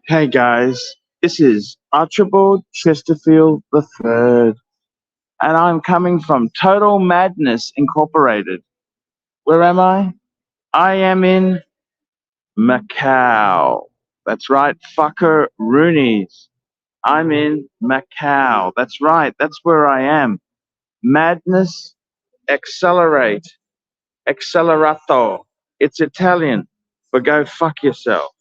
Hey guys, this is Archibald Chesterfield III, and I'm coming from Total Madness Incorporated. Where am I? I am in Macau. That's right, fucker Roonies. I'm in Macau. That's right, that's where I am. Madness Accelerate. Accelerato. It's Italian for go fuck yourself.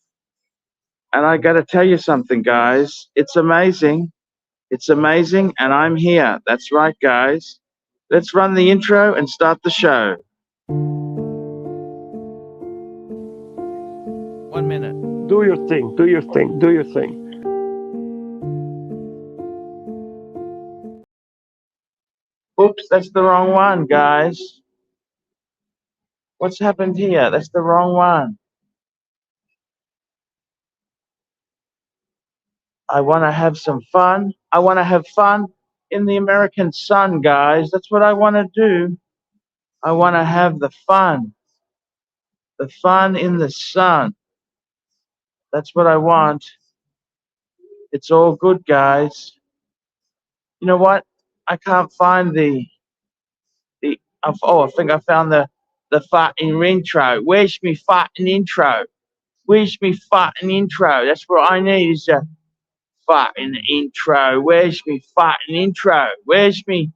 And I gotta tell you something, guys. It's amazing. It's amazing, and I'm here. That's right, guys. Let's run the intro and start the show. 1 minute. Do your thing, do your thing, do your thing. Oops, that's the wrong one, guys. What's happened here? That's the wrong one. I want to have some fun. I want to have fun in the American sun, guys. That's what I want to do. I want to have the fun. The fun in the sun. That's what I want. It's all good, guys. You know what? I can't find the I think I found the fucking intro. Where's me fucking intro? Where's me fucking intro? That's what I need is a fucking intro. Where's me fucking intro? Where's me?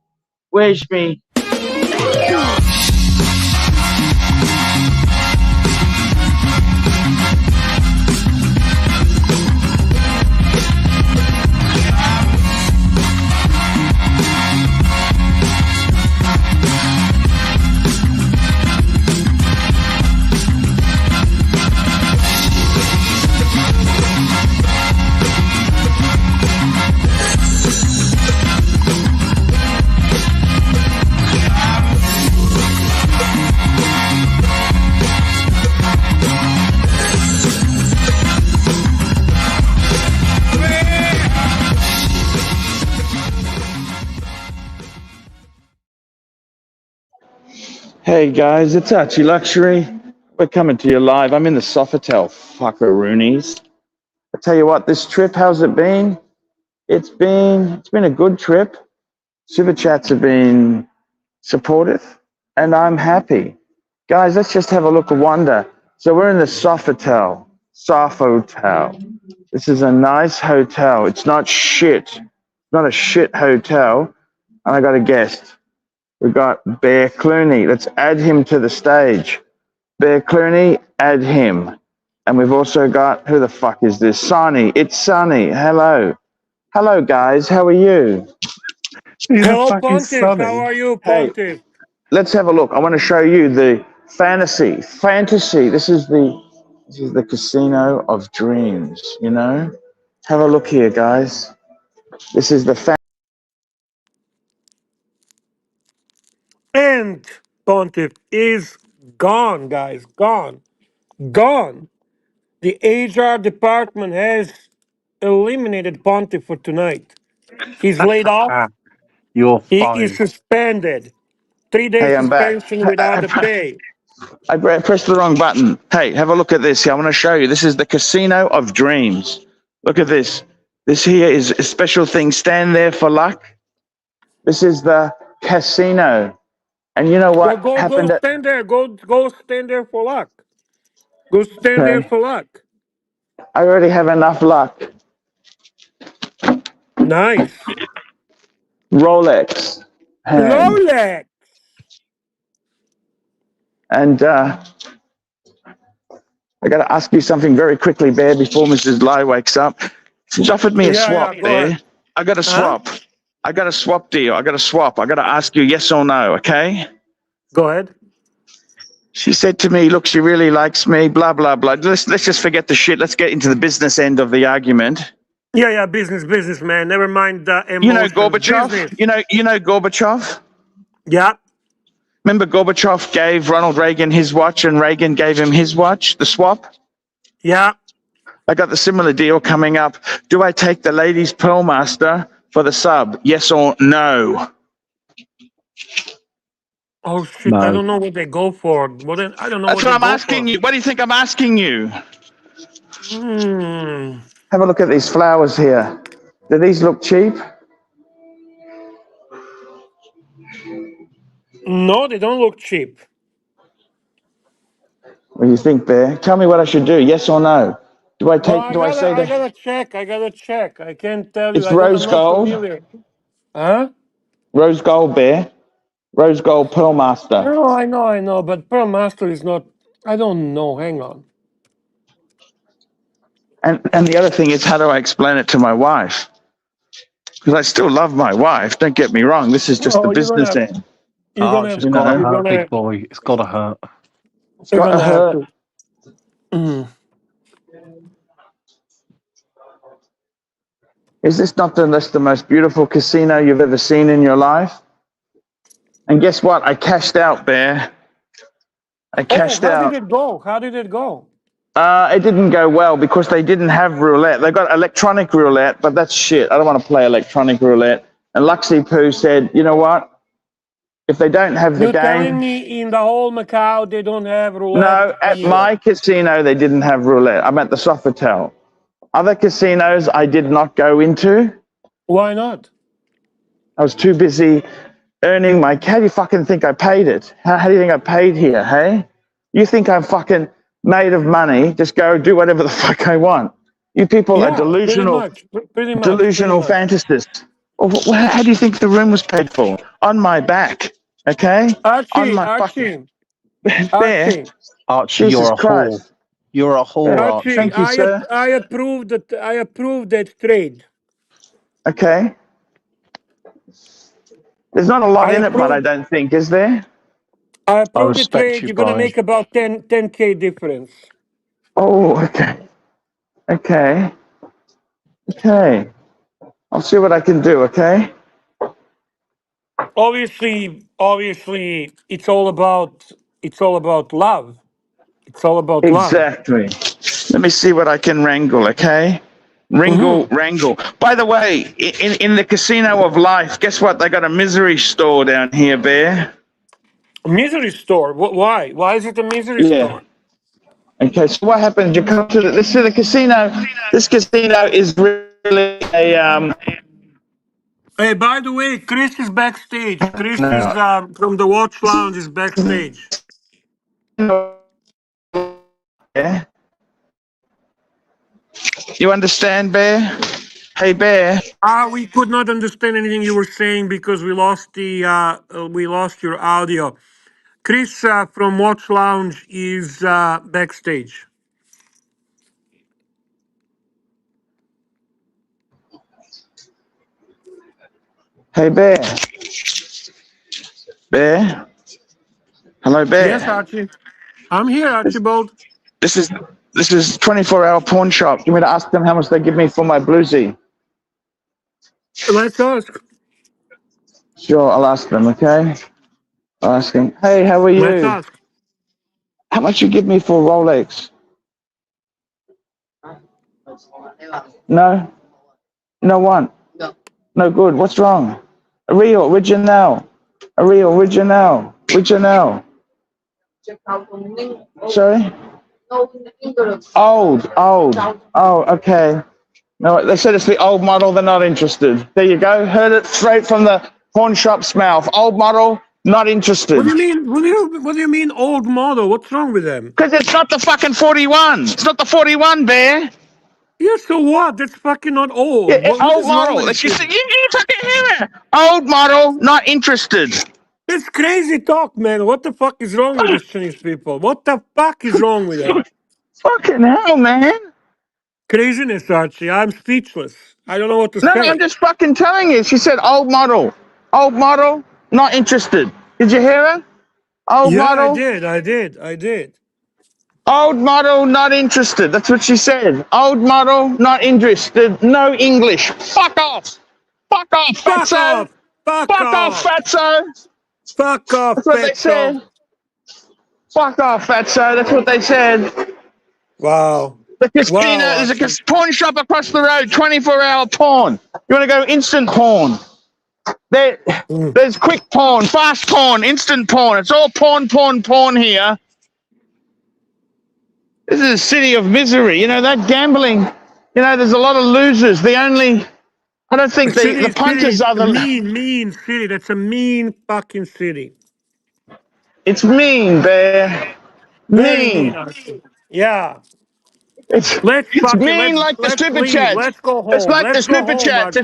Hey guys, it's ArchieLuxury. We're coming to you live. I'm in the Sofitel, fuckaroonies. I tell you what, this trip, how's it been? It's been a good trip. Super chats have been supportive, and I'm happy. Guys, let's just have a look at wonder. So we're in the Sofitel. This is a nice hotel. It's not shit. It's not a shit hotel. And I got a guest. We've got Bear Clooney. Let's add him to the stage. Bear Clooney, add him. And we've also got, who the fuck is this? Sonny. It's Sonny. Hello. Hello, guys. How are you? Hello, Pontiff. How are you, Pontiff? Hey, let's have a look. I want to show you the fantasy. This is the casino of dreams, you know? Have a look here, guys. This is the And Pontiff is gone, guys. Gone. Gone. The HR department has eliminated Pontiff for tonight. He's laid off. You're He fine. is suspended. 3-day Hey, I'm back. suspension without the pay. I pressed the wrong button. Hey, have a look at this here. I want to show you. This is the Casino of Dreams. Look at this. This here is a special thing. Stand there for luck. This is the casino. And you know what happened? Go stand there. Go stand there for luck. Go stand there for luck. I already have enough luck. Nice. Rolex. Rolex. And I got to ask you something very quickly, Bear, before Mrs. Lai wakes up. She's offered me a swap, Bear. I got a swap. I got a swap deal. I got a swap. I got to ask you yes or no, okay? Go ahead. She said to me, look, she really likes me, blah, blah, blah. Let's just forget the shit. Let's get into the business end of the argument. Yeah, business, man. Never mind emotions. You know Gorbachev? Business. You know Gorbachev? Yeah. Remember Gorbachev gave Ronald Reagan his watch and Reagan gave him his watch, the swap? Yeah. I got the similar deal coming up. Do I take the ladies' Pearlmaster for the sub? Yes or no? Oh shit! No. I don't know what they go for. I don't know. That's what I'm asking you. What do you think I'm asking you? Hmm. Have a look at these flowers here. Do these look cheap? No, they don't look cheap. What do you think, Bear? Tell me what I should do, yes or no. Do I Well, take, do I say I that gotta check. I gotta check. I can't tell you. it's I'm rose not gold? familiar. Huh? Rose gold, Bear. Rose gold pearl master. No, I know. But Pearl Master is not. I don't know. Hang on. And the other thing is, how do I explain it to my wife? Because I still love my wife. Don't get me wrong. This is just the Oh, business end. you're Arch, gonna, it's gotta You know, hurt, you're big boy. It's gotta hurt. it's got to gonna have hurt. to. Mm. Is this not the most beautiful casino you've ever seen in your life? And guess what? I cashed out, Bear. I Oh, cashed how did out. it go? How did it go? It didn't go well because they didn't have roulette. They got electronic roulette, but that's shit. I don't want to play electronic roulette. And Luxy Poo said, you know what? If they don't have the You're telling game, me in the whole Macau they don't have roulette no, at anywhere? my casino, they didn't have roulette. I'm at the Sofitel. Other casinos I did not go into. Why not? I was too busy earning my. How do you fucking think I paid it? How do you think I paid here, hey? You think I'm fucking made of money? Just go do whatever the fuck I want. You people are Yeah, pretty much. Pretty much. Pretty delusional much. fantasists. How do you think the room was paid for? On my back, okay? On Archie, my fucking Archie, bear. Archie, Archie, Jesus you're a whore. Christ. You're a whore, Yeah. Archie. Archie. Thank you, sir. I approve that. I approve that trade. Okay. There's not a lot I in it, but I approve. don't think, is there? I I approve the respect trade. you, You're gonna Brian. make about 10K difference. Oh, okay. Okay. Okay. I'll see what I can do, okay? Obviously, it's all about love. It's all about love. Exactly. Let me see what I can wrangle, okay? Wrangle, Hmm. wrangle. By the way, in the casino of life, guess what? They got a misery store down here, Bear. Misery store. Why? Why is it a misery Yeah. store? Okay, so what happens? You come to the casino. This casino is really a Hey, by the way, Chris is backstage. Chris is Now, from the Watch Lounge is backstage. yeah. You understand, Bear? Hey, Bear. We could not understand anything you were saying because we lost your audio. Chris from Watch Lounge is backstage. Hey, Bear. Bear. Hello, Yes, Bear. Archie. I'm here, This, Archibald. this is 24-hour pawn shop. You want me to ask them how much they give me for my bluesy? Let's ask. Sure, I'll ask them. Okay. I'll ask them. Hey, how are Let's you? ask. How much you give me for Rolex? No. No one. No good. What's wrong? A real original. A real original. Original. Sorry? Old. Oh, okay. No, they said it's the old model. They're not interested. There you go. Heard it straight from the pawn shop's mouth. Old model, not What interested. do you mean? What do you mean old model? What's wrong with them? Because it's not the fucking 41. It's not the 41, Bear. Yeah, so what? That's fucking not old. Yeah, What old is wrong with model. these She said, people? you fucking hear it. Old model, not interested. That's crazy talk, man. What the fuck is wrong with these Chinese people? What the fuck is wrong with them? Fucking hell, man. Craziness, Archie. I'm speechless. I don't know what to No, I'm say. just fucking telling you. She said, old model. Old model, not interested. Did you hear her? Old Yeah, model, I did. old model, not interested. That's what she said. Old model, not interested. No English. Fuck off. Fuck off, Fuck fatso. off! Fuck Fuck off, off! fatso. Fuck off, That's what they Petso! said. Fuck off, fatso. That's what they said. Wow. The casino, Wow, there's a Archie. pawn shop across the road, 24-hour pawn. You want to go instant pawn? There, Mm. there's quick pawn, fast pawn, instant pawn. It's all pawn, pawn, pawn here. This is a city of misery. You know, that gambling, you know, there's a lot of losers. I don't think the punters are Mean city. That's a mean fucking city. it's mean, Bear. Very mean, Mean. Archie. Yeah. It's Let's it's fucking mean like the let's super leave. chats. Let's go It's home. like the Let's go super home, chats. Archie.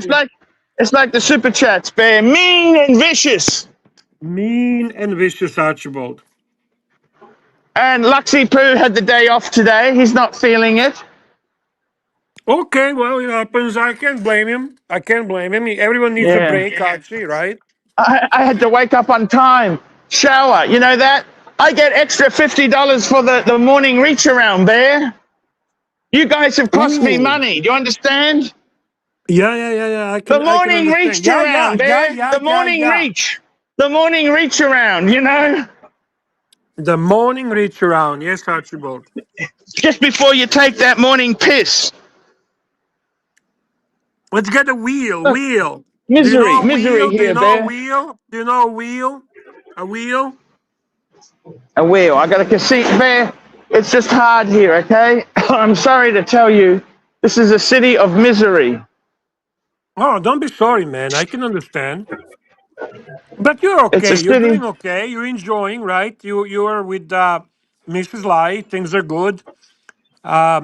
It's like the super chats, Bear. Mean and vicious. Mean and vicious, Archibald. And Luxy Poo had the day off today. He's not feeling it. Okay, well, it happens. I can't blame him. I can't blame him. Everyone needs a Yeah. break, Archie, right? I had to wake up on time, shower. You know that? I get extra $50 for the morning reach around, Bear. You guys have cost me Ooh. money. Do you understand? Yeah. The I can morning understand. reach around, Bear. The morning reach. The morning reach around, you know? The morning reach around. Yes, Archibald. Just before you take that morning piss. Let's get a wheel. Wheel. Do you Misery, know a misery wheel? Do you here, know a Bear. wheel? Do you know a wheel? A wheel? A wheel. I got a casino, Bear. It's just hard here, okay? I'm sorry to tell you, this is a city of misery. Oh, don't be sorry, man. I can understand. But you're It's okay. a You're doing city. okay. You're enjoying, right? You are with Mrs. Lai. Things are good.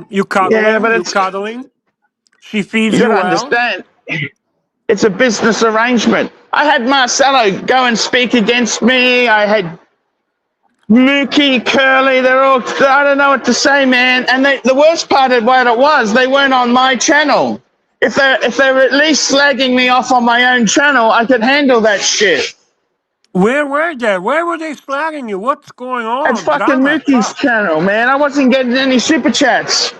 You Yeah, cuddling. but You it's, cuddling. She you feeds got you to well. understand, it's a business arrangement. I had Marcelo go and speak against me. I had Mookie, Curly, they're all, I don't know what to say, man. And the worst part of what it was, they weren't on my channel. If they were at least slagging me off on my own channel, I could handle that shit. Where were they? Where were they flagging you? What's going At on? fucking Drama. Mookie's Talk. channel, man. I wasn't getting any super chats,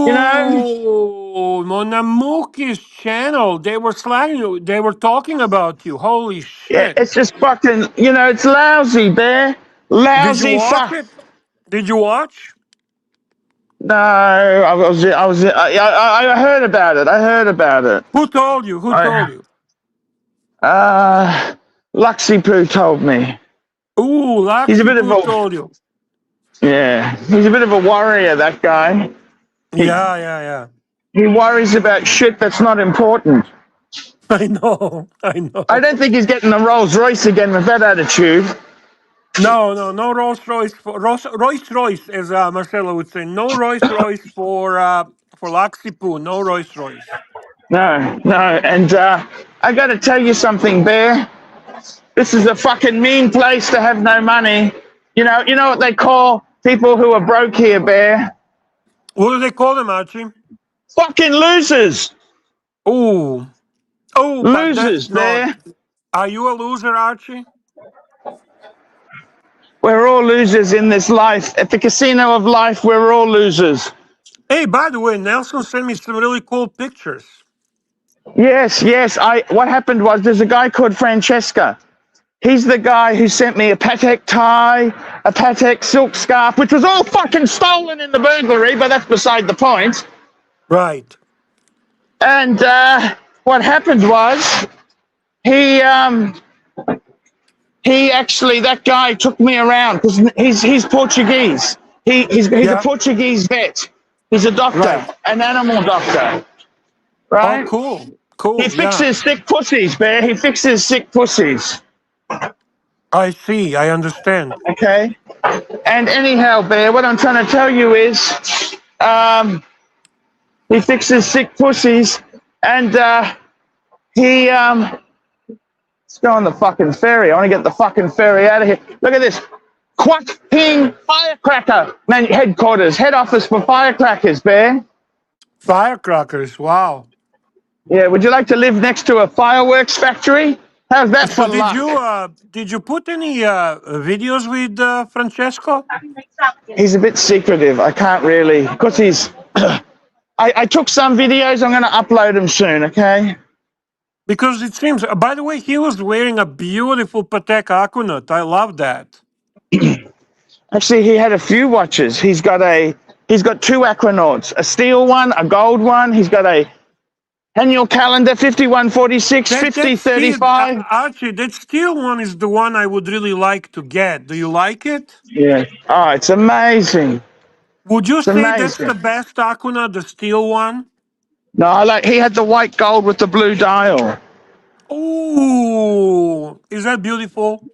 you know? Ooh, on Namuki's channel, they were slagging you. They were talking about you. Holy Yeah, shit! it's just fucking, you know, it's lousy, Bear. Did you Lousy watch fuck. it? Did you watch? No, I heard about it. I heard about it. Who told you? Who told I, you? Luxy Poo told me. Ooh, He's a Laxi bit of Poo a, told you. yeah, he's a bit of a warrior, that guy. He, Yeah. he worries about shit that's not important. I know. I don't think he's getting the Rolls Royce again with that attitude. No Rolls Royce for Rolls Royce, as Marcelo would say. No Rolls Royce for Laxi Poo. No Rolls Royce. No. And I got to tell you something, Bear. This is a fucking mean place to have no money. You know what they call people who are broke here, Bear? What do they call them, Archie? Fucking losers. Oh, but Losers, that's not. Bear. Are you a loser, Archie? We're all losers in this life. At the casino of life, we're all losers. Hey, by the way, Nelson sent me some really cool pictures. Yes. What happened was there's a guy called Francesca. He's the guy who sent me a Patek tie, a Patek silk scarf, which was all fucking stolen in the burglary, but that's beside the point. Right. And what happened was he actually, that guy took me around because he's Portuguese. He's a Yeah. Portuguese vet. He's a doctor, Right. an animal doctor, Oh, right? cool. He Cool. Yeah. fixes sick pussies, Bear. He fixes sick pussies. I see. I understand. Okay. And anyhow, Bear, what I'm trying to tell you is, he fixes sick pussies, and let's go on the fucking ferry. I want to get the fucking ferry out of here. Look at this. Quack Ping Firecracker headquarters, head office for firecrackers, Bear. Firecrackers. Wow. Yeah, would you like to live next to a fireworks factory? How's that So for luck? did you put any videos with Francesco? He's a bit secretive. I can't really, because he's. I took some videos. I'm going to upload them soon. Okay. Because it seems. By the way, he was wearing a beautiful Patek Aquanaut. I love that. Actually, he had a few watches. He's got two Aquanauts, a steel one, a gold one. He's got a annual calendar 5146, That steel, 5035. Archie. That steel one is the one I would really like to get. Do you like it? Yeah. Oh, it's amazing. Would you It's say that's amazing. the best Acuna, the steel one? No, he had the white gold with the blue dial. Ooh, is that beautiful?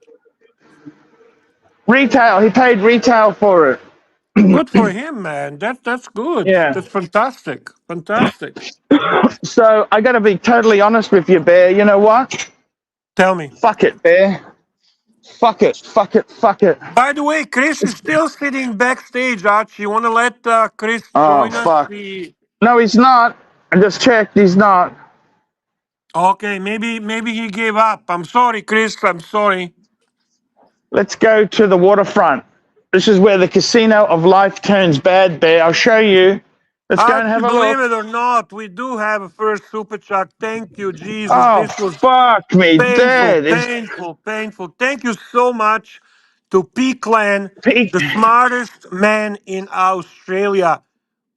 Retail. He paid retail for it. Good for him, man. That's good. Yeah. That's fantastic. Fantastic. So I got to be totally honest with you, Bear. You know what? Tell me. Fuck it, Bear. Fuck it. Fuck it. Fuck it. By the way, Chris is still sitting backstage, Archie. You want to let Chris Oh, join us? fuck. No, he's not. I just checked. He's not. Okay, maybe he gave up. I'm sorry, Chris. I'm sorry. Let's go to the waterfront. This is where the casino of life turns bad, Bear. I'll show you. Let's go and Archie, have a believe look. it or not, we do have a first super chat. Thank you, Jesus. Oh, This was fuck me painful, dead. It's painful, painful. Thank you so much to P Clan, peak. the smartest man in Australia.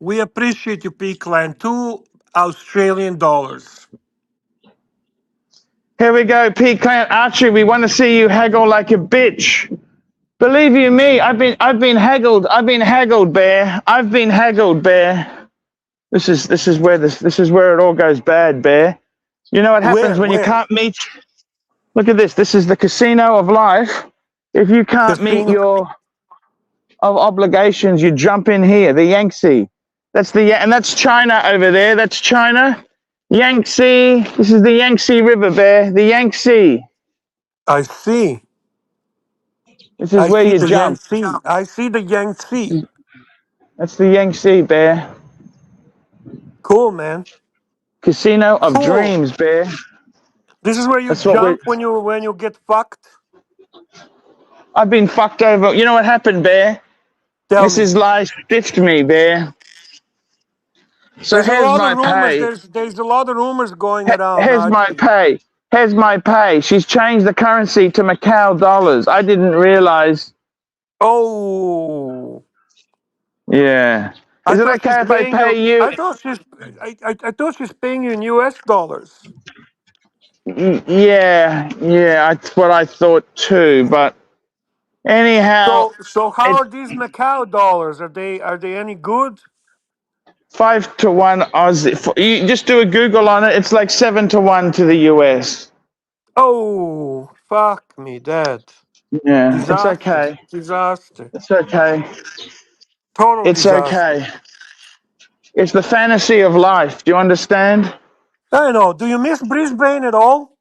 We appreciate you, P Clan. $2 Australian. Here we go, Pete Clan. Archie, we want to see you haggle like a bitch. Believe you me, I've been haggled. I've been haggled, Bear. I've been haggled, Bear. This is where it all goes bad, Bear. You know what happens Where? when you Where? can't meet. Look at this. This is the casino of life. If you can't meet Casino. your obligations, you jump in here. The Yangtze. That's China over there. That's China. Yangtze. This is the Yangtze River, Bear. The Yangtze. I see. This is I where see you the jump. Yangtze. I see the Yangtze. That's the Yangtze, Bear. Cool, man. Casino of Cool. Dreams, Bear. This is where you That's what we. jump when you get fucked. I've been fucked over. You know what happened, Bear? Tell me. Mrs. Lai stiffed me, Bear. So There's a here's lot of my rumors. pay. There's a lot of rumors going around, Here's my Archie. pay. Here's my pay. She's changed the currency to Macau dollars. I didn't realize. Oh, Yeah. I Is it thought she's okay if I paying you. pay you? I thought she's paying you in US dollars. Yeah, yeah. That's what I thought too. But anyhow, So how it's are these Macau dollars? Are they any good? 5 to 1 Aussie. You just do a Google on it. It's like 7 to 1 to the US. Oh, fuck me, Dad. Yeah, it's Disaster. okay. Disaster. It's okay. Total It's disaster. okay. It's the fantasy of life. Do you understand? I know. Do you miss Brisbane at all?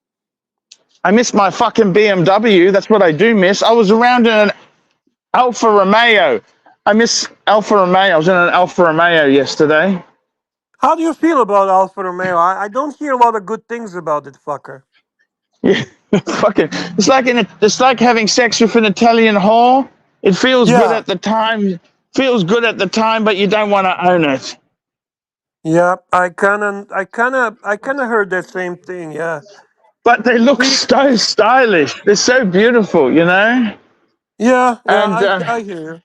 I miss my fucking BMW. That's what I do miss. I was around in an Alfa Romeo. I miss Alfa Romeo. I was in an Alfa Romeo yesterday. How do you feel about Alfa Romeo? I don't hear a lot of good things about it, fucker. Yeah, fucking. It's like having sex with an Italian whore. It feels good Yeah. at the time. Feels good at the time, but you don't want to own it. Yeah, I kinda heard that same thing. Yeah, But they look we, so stylish. They're so beautiful, you know. yeah, And I hear you.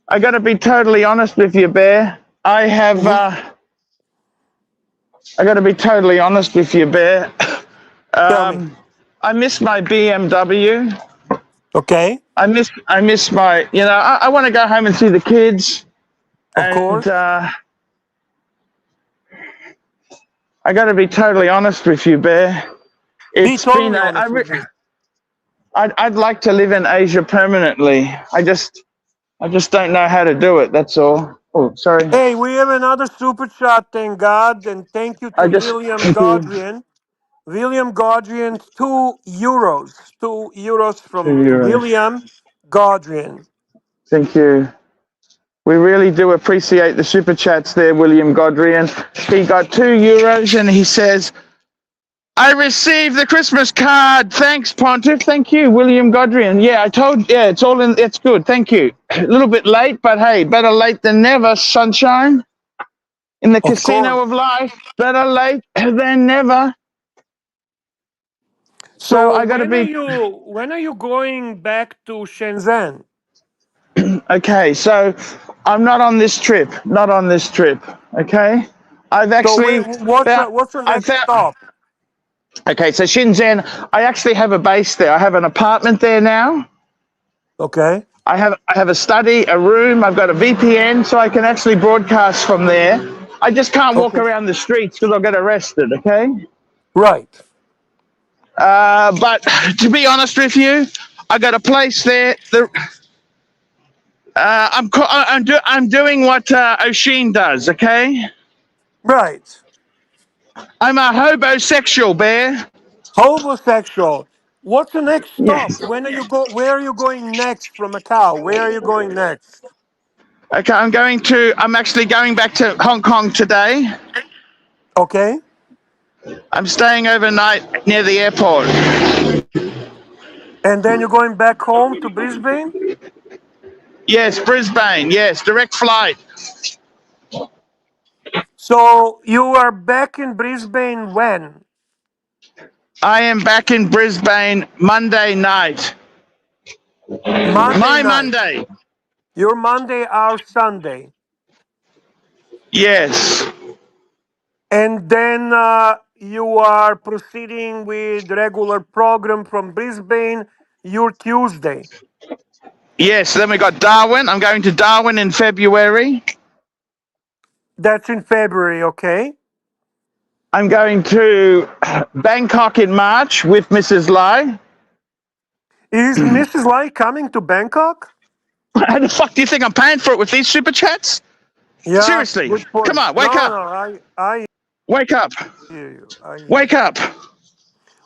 I got to be totally honest with you, Bear. I have. Hmm. I got to be totally honest with you, Bear. Tell me. I miss my BMW. Okay, I miss my. I want to go home and see the kids. of And course. I got to be totally honest with you, Bear. Be It's been. totally honest with me. I'd like to live in Asia permanently. I just don't know how to do it. That's all. Oh, sorry. Hey, we have another super chat. Thank God, and thank you to I just. William Thank you. Godrian. William Godrian, €2. €2 from €2. William Godrian. Thank you. We really do appreciate the super chats there, William Godrian. He got €2 and he says, I received the Christmas card. Thanks, Pontiff. Thank you, William Godrian. Yeah, it's all in, it's good. Thank you. A little bit late, but hey, better late than never, sunshine. In the Of casino course. of life, better late than never. So So I got to be, when are you going back to Shenzhen? okay, so I'm not on this trip, okay? I've So actually what's your I next found, stop? okay, so Shenzhen, I actually have a base there. I have an apartment there now. Okay. I have a study, a room. I've got a VPN, so I can actually broadcast from there. I just can't walk Okay. around the streets because I'll get arrested. Okay. Right. But to be honest with you, I got a place there. I'm doing what O'Sheen does. Okay. Right. I'm a hobosexual, Bear. Homosexual. What's the next stop? Yes. When are you go? Where are you going next from Macau? Where are you going next? Okay, I'm actually going back to Hong Kong today. Okay. I'm staying overnight near the airport. And then you're going back home to Brisbane? Yes, Brisbane. Yes, direct flight. So you are back in Brisbane when? I am back in Brisbane Monday night. Monday My night. Monday. Your Monday, our Sunday. Yes. And then you are proceeding with regular program from Brisbane, your Tuesday. Yes, then we got Darwin. I'm going to Darwin in February. That's in February, okay? I'm going to Bangkok in March with Mrs. Lai. Is Mrs. Lai coming to Bangkok? How the fuck do you think I'm paying for it with these super chats? Yeah, Seriously. good Come point. on, No, wake up. no, I Wake up. hear you. I hear Wake you. up. And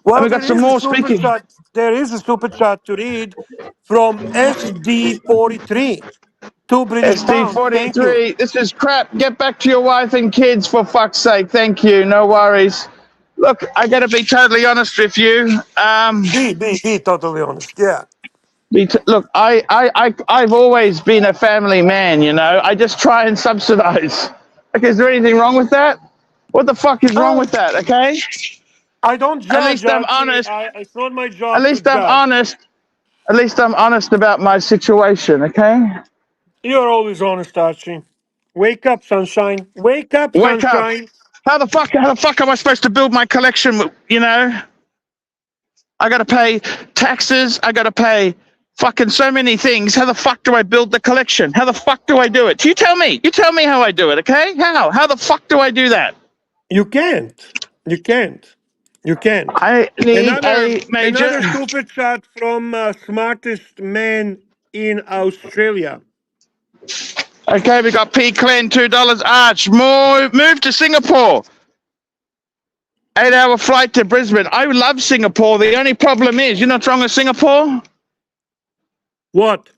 Well, we got there some is a more super speaking. chat. There is a super chat to read from SD43. 2 British pounds. Thank you. SD43, this is crap. Get back to your wife and kids for fuck's sake. Thank you. No worries. Look, I got to be totally honest with you. Be totally honest. Yeah. Look, I've always been a family man, you know. I just try and subsidize. Okay, is there anything wrong with that? What the fuck is wrong with Oh, that, okay? I don't At judge, least I'm Archie. honest. It's not my At job to least I'm judge. honest. At least I'm honest about my situation, okay? You're always honest, Archie. Wake up, sunshine. Wake up, Wake up. sunshine. How the fuck am I supposed to build my collection, you know? I got to pay taxes. I got to pay fucking so many things. How the fuck do I build the collection? How the fuck do I do it? You tell me. You tell me how I do it, okay? How? How the fuck do I do that? You can't. You can't. You can't. I need Another a major. another super chat from smartest man in Australia. Okay, we got P Clan, $2. Arch, move to Singapore. 8-hour flight to Brisbane. I love Singapore. The only problem is, you know what's wrong with Singapore? What?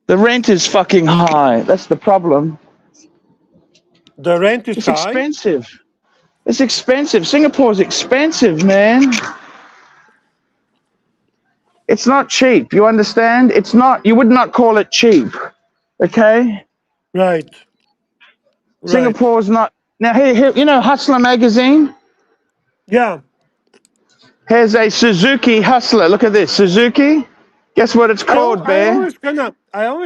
The rent is fucking high. That's the problem. The rent is It's high? expensive. It's expensive. Singapore's expensive, man. It's not cheap. You understand? It's not. You would not call it cheap. Okay. Right. Right. Singapore's not. Now, here, you know, Hustler magazine. Yeah. Here's a Suzuki Hustler. Look at this, Suzuki. Guess what it's called, I Bear? always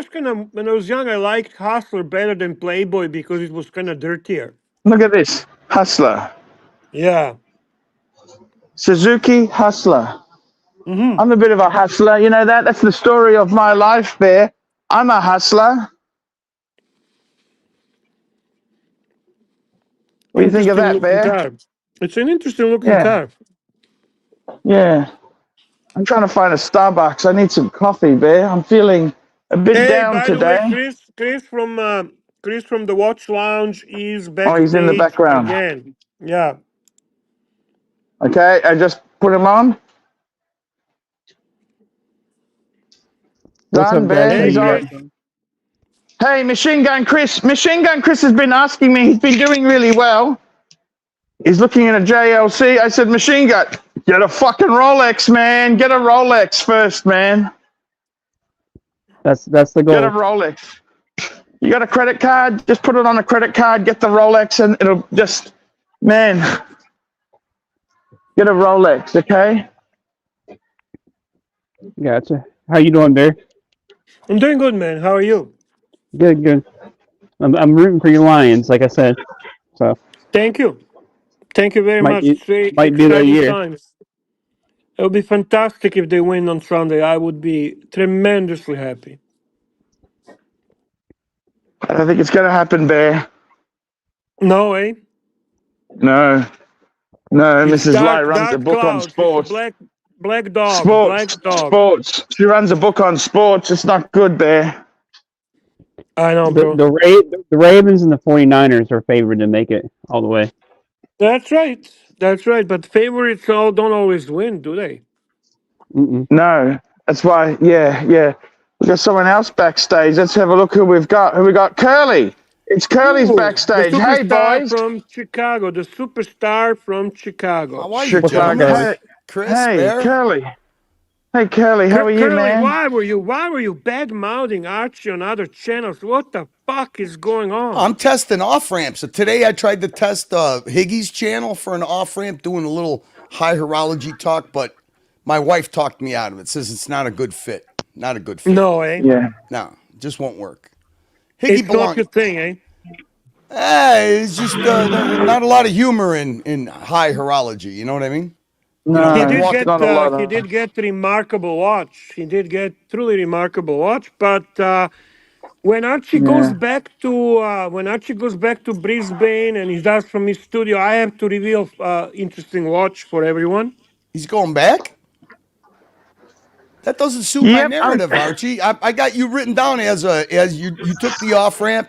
kinda when I was young I liked Hustler better than Playboy because it was kinda dirtier. Look at this, Hustler. Yeah. Suzuki Hustler. Mm-hmm. I'm a bit of a hustler. You know that? That's the story of my life, Bear. I'm a hustler. What do you think of Interesting that, looking Bear? car. It's an interesting looking Yeah, car. yeah. I'm trying to find a Starbucks. I need some coffee, Bear. I'm feeling a bit Hey, down by the way, today. Chris from the Watch Lounge is Oh, he's in the backstage background. again. Yeah. Okay, I just put him on. What's Done, up, guys? Bear. How Hey, He's you on. guys Chris. doing? Hey, Machine Gun Chris. Machine Gun Chris has been asking me. He's been doing really well. He's looking at a JLC. I said, Machine Gun, get a fucking Rolex, man. Get a Rolex first, man. That's the Get a goal. Rolex. You got a credit card? Just put it on a credit card. Get the Rolex, and it'll just, man, get a Rolex, okay? Gotcha. How you doing, Bear? I'm doing good, man. How are you? Good, good. I'm rooting for your Lions, like I said. So Thank you. Thank you very might much. be It's very might be their exciting year. times. It would be fantastic if they win on Sunday. I would be tremendously happy. I don't think it's going to happen, Bear. No, eh? No. No, It's Mrs. Lai dark, runs a dark book on clouds. It's a sports. black dog, Sports. black dog. Sports. She runs a book on sports. It's not good, Bear. I know, bro. The Ravens and the 49ers are favored to make it all the way. That's right. That's right. But favorites don't always win, do they? Mm-mm. No. That's why, yeah. We've got someone else backstage. Let's have a look who we've got. Who we got? Curly. It's Curly's Ooh, backstage. The Hey, superstar boys. from Chicago. The superstar from Chicago. How are you, What's up, gentlemen? guys? Chris, Hey, Bear? Curly. Hey, Curly. How are you, Curly, man? why were you bad mouthing Archie on other channels? What the fuck is going on? I'm testing off ramps. So today I tried to test Higgy's channel for an off ramp, doing a little high horology talk, but my wife talked me out of it. Says it's not a good fit. Not a good fit. No, eh? Yeah. No, just won't work. Higgy It's not your thing, eh? It's just not a lot of humor in high horology. You know what I mean? No, He did it's get not a lot he of. did get remarkable watch. He did get truly remarkable watch. But when Archie goes back to Brisbane and he does from his studio, I have to reveal interesting watch for everyone. He's going back? That doesn't suit my narrative, Archie. I got you written down as you took the off ramp,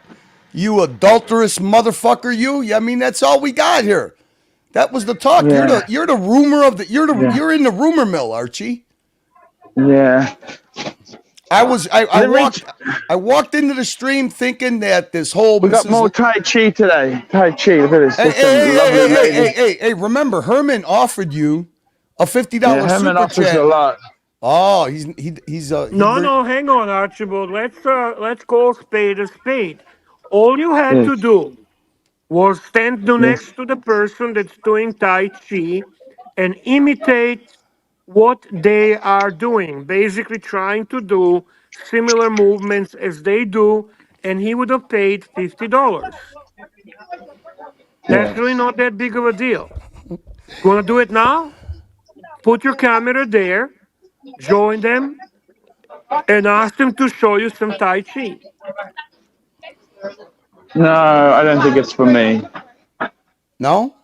you adulterous motherfucker. You. I mean, that's all we got here. That was the talk. Yeah. You're the rumor of the. You're in the rumor mill, Archie. Yeah. I walked into the stream thinking that this whole. We got more Tai Chi today. Tai Chi. Look at this. Hey! Remember, Herman offered you a $50 Herman super offers chat. a lot. Oh, No, hang on, Archibald. Let's call spade a spade. All you had to do was stand next to the person that's doing Tai Chi and imitate what they are doing. Basically, trying to do similar movements as they do, and he would have paid $50. That's really not that big of a deal. You want to do it now? Put your camera there, join them, and ask them to show you some Tai Chi. No, I don't think it's for me. No?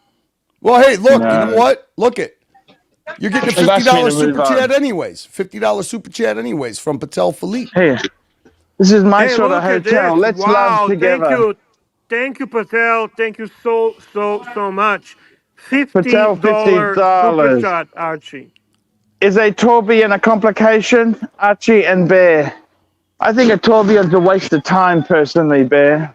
Well, hey, look, you know what? Look it. You're getting a $50 super chat anyways. $50 super chat anyways from Patel Philippe. Hey, this is my sort of hotel. Let's love together. Thank you, Patel. Thank you so much. Patel, $50 super chat, Archie. Is a tourbillon a complication? Archie and Bear. I think a tourbillon's a waste of time, personally, Bear.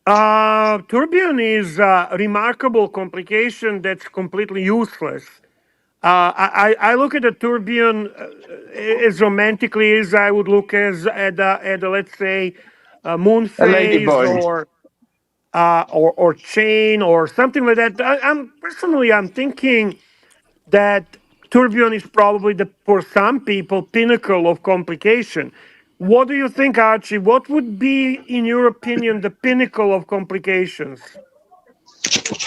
Tourbillon is a remarkable complication that's completely useless. I look at a tourbillon as romantically as I would look at let's say moon phase or chain or something like that. I'm thinking that tourbillon is probably for some people pinnacle of complication. What do you think, Archie? What would be, in your opinion, the pinnacle of complications?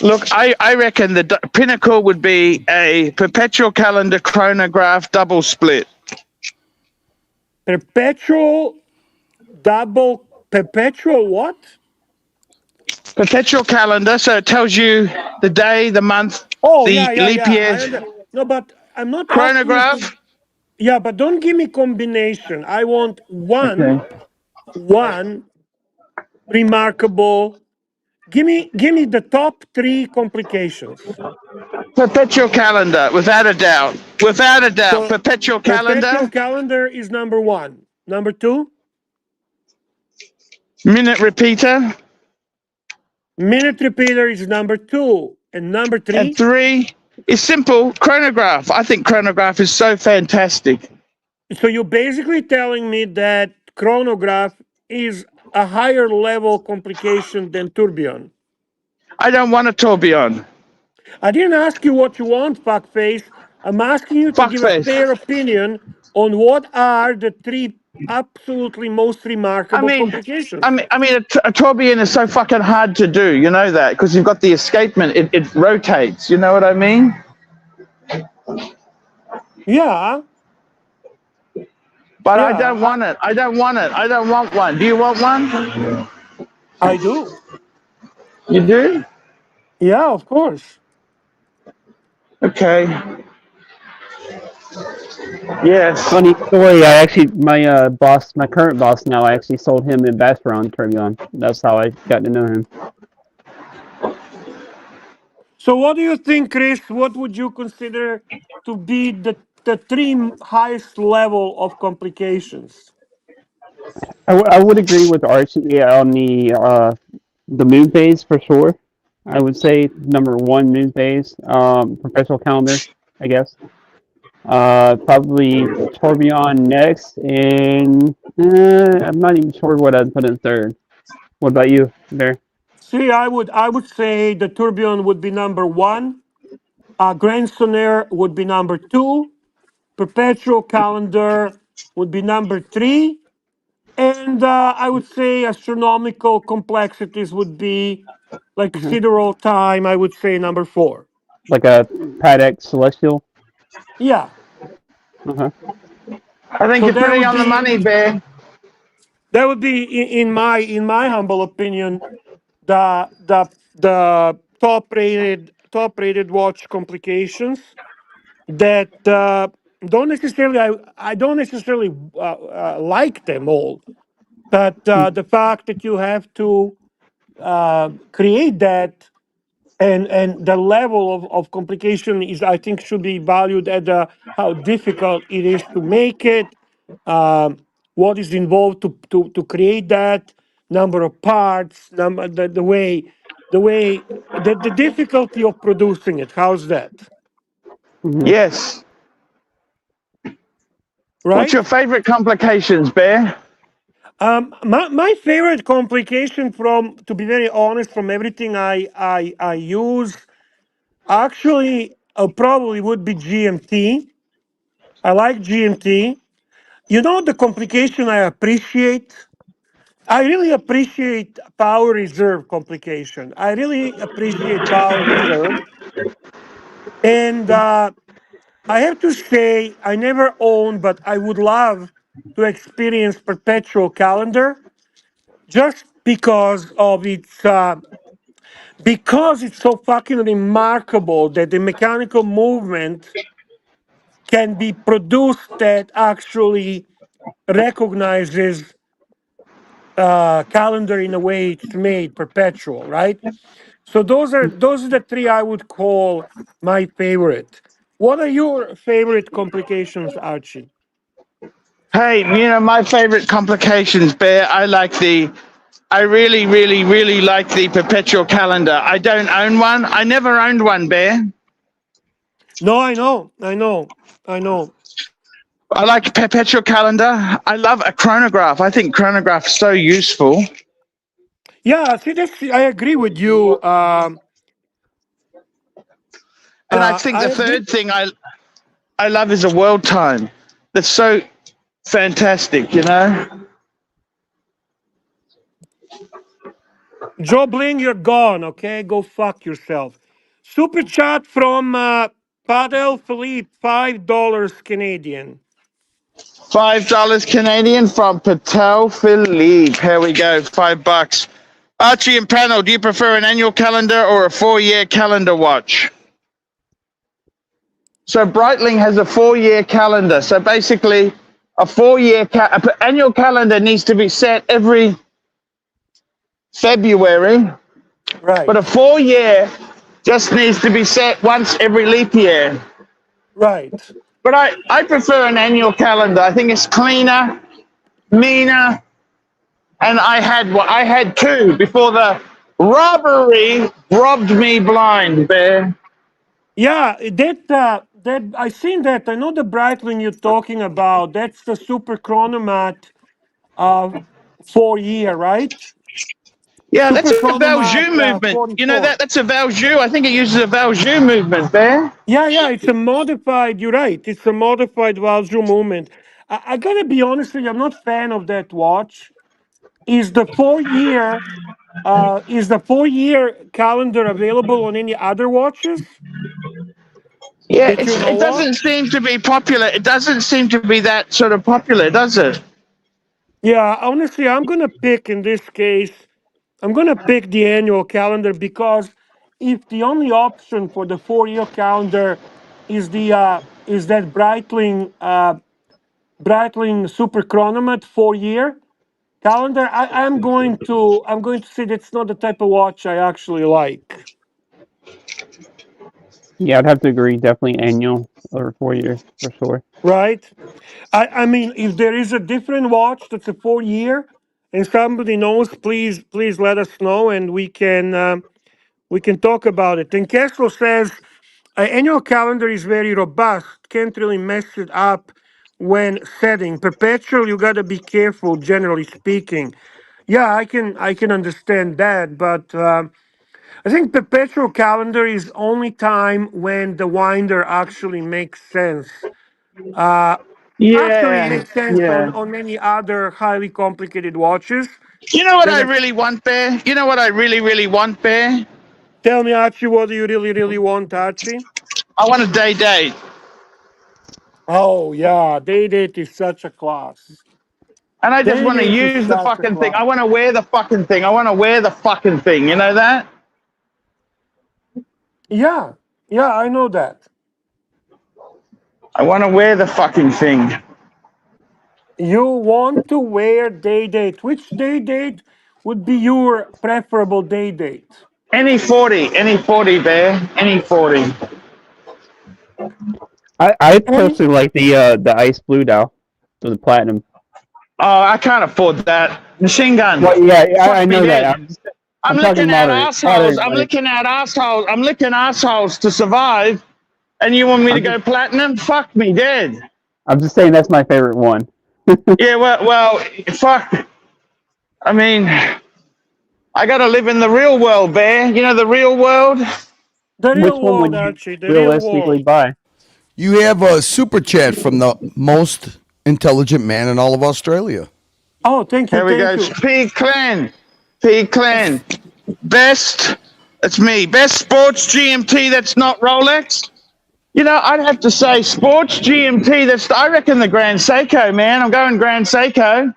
Look, I reckon the pinnacle would be a perpetual calendar chronograph double split. Perpetual what? Perpetual calendar, so it tells you the day, the month, leap year. No, but I'm not chronograph. Yeah, but don't give me combination. I want one remarkable. Give me the top 3 complications. Perpetual calendar, without a doubt. Without a doubt. So, perpetual calendar. Perpetual calendar is number 1. Number 2? Minute repeater. Minute repeater is number 2. And number 3? And 3 is simple, chronograph. I think chronograph is so fantastic. So you're basically telling me that chronograph is a higher level complication than tourbillon. I don't want a tourbillon. I didn't ask you what you want, fuckface. I'm asking you to give a fair opinion on what are the 3 absolutely most remarkable complications. I mean, a tourbillon is so fucking hard to do. You know that because you've got the escapement. It rotates. You know what I mean? Yeah, But I yeah, don't want it. I don't want it. I don't want one. Do you want one? I do. You do? Yeah, of course. Okay. Yes. Funny story. I actually, my boss, my current boss now, I actually sold him a Bassron Tourbillon. That's how I got to know him. So, what do you think, Chris? What would you consider to be the three highest level of complications? I would agree with Archie, yeah, on the moon phase for sure. I would say number one, moon phase, professional calendar, I guess. Probably Tourbillon next, and I'm not even sure what I'd put in third. What about you there? See, I would say the tourbillon would be number one. Grand Sonnaire would be number two. Perpetual calendar would be number three. And I would say astronomical complexities would be like Uh-huh. sidereal time, I would say number four. Like a Patek Celestial. Yeah. Uh-huh. I think So you're putting on the money, Bear. that would be in my humble opinion, the top rated watch complications that I don't necessarily like them all, but the fact that you have to create that, and the level of complication is, I think, should be valued at how difficult it is to make it, what is involved to create that, number of parts, the difficulty of producing it. How's that? Hmm. Yes. What's your Right? favorite complications, Bear? My favorite complication, from, to be very honest, from everything I use, actually, probably would be GMT. I like GMT. You know the complication I appreciate? I really appreciate power reserve complication. I really appreciate power reserve. And I have to say, I never own, but I would love to experience perpetual calendar, just because it's so fucking remarkable that the mechanical movement can be produced that actually recognizes calendar in a way it's made perpetual, right? So those are the three I would call my favorite. What are your favorite complications, Archie? Hey, my favorite complications, Bear. I really, really, really like the perpetual calendar. I don't own one. I never owned one, Bear. No, I know. I like perpetual calendar. I love a chronograph. I think chronograph is so useful. Yeah, see, I agree with you. And I think the I did. third thing I love is a world time. That's so fantastic. Joe Bling, you're gone. Okay, go fuck yourself. Super chat from Padel Philippe, $5 Canadian. $5 Canadian from Patel Philippe. Here we go, $5. Archie and panel, do you prefer an annual calendar or a 4-year calendar watch? So Breitling has a 4-year calendar. So basically, a 4-year annual calendar needs to be set every February, but Right, a 4-year just needs to be set once every leap year. right. But I prefer an annual calendar. I think it's cleaner, meaner, and I had two before the robbery robbed me blind, Bear. Yeah, that I seen that. I know the Breitling you're talking about. That's the Super Chronomat, uh, 4 year, right? Yeah, that's Super a Chronomat Valjoux movement. You know 44. that's a Valjoux. I think it uses a Valjoux movement, Bear. Yeah, it's a modified. You're right. It's a modified Valjoux movement. I gotta be honest with you. I'm not fan of that watch. Is the 4 year calendar available on any other watches? Yeah, But you know it what? doesn't seem to be popular. It doesn't seem to be that sort of popular, does it? Yeah, honestly, I'm gonna pick in this case. I'm gonna pick the annual calendar because if the only option for the 4 year calendar is that Breitling Super Chronomet 4 year calendar, I'm going to say that's not the type of watch I actually like. Yeah, I'd have to agree. Definitely annual over 4 years for sure. Right? I mean, if there is a different watch that's a 4 year and somebody knows, please let us know and we can talk about it. And Castro says annual calendar is very robust, can't really mess it up when setting. Perpetual, you gotta be careful, generally speaking. Yeah, I can understand that, but I think perpetual calendar is only time when the winder actually makes sense. Uh, Actually, it Yeah, makes sense yeah. on many other highly complicated watches. You know what Then I really want, Bear? You know what I really, really want, Bear? tell me, Archie, what do you really want, Archie? I want a day date. Oh yeah, day date is such a class. And I just Day want to date is use the such a fucking thing. I class. want to wear the fucking thing. I want to wear the fucking thing. You know that? Yeah, yeah, I know that. I want to wear the fucking thing. You want to wear day date. Which day date would be your preferable day date? Any 40, Bear. Any 40. I Any? personally like the ice blue dial, the platinum. Oh, I can't afford that. Machine gun. Well, yeah, I Fuck me know that. dead. I'm I'm talking licking out moderate, assholes. moderate I'm money. licking out assholes. I'm licking assholes to survive. And you want me to I'm just go platinum? Fuck me dead. I'm just saying that's my favorite one. Yeah, well, fuck. I mean, I got to live in the real world, Bear. You know the real world? The Which real one world, would you Archie. The real realistically world. buy? You have a super chat from the most intelligent man in all of Australia. Oh, thank you, Here we thank go. you. P Clan. P Clan. Best. That's me. Best sports GMT that's not Rolex. You know, I'd have to say sports GMT. I reckon the Grand Seiko, man. I'm going Grand Seiko.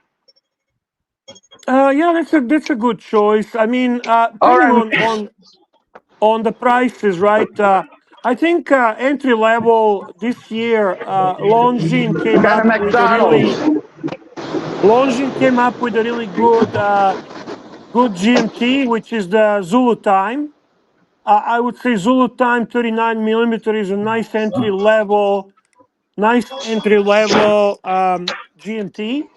Yeah, that's a good choice. I mean, Or depending on the prices, right? I think entry level this year, going to McDonald's. Longines came up with a really good GMT, which is the Zulu time. I would say Zulu time 39 millimeter is a nice entry level GMT.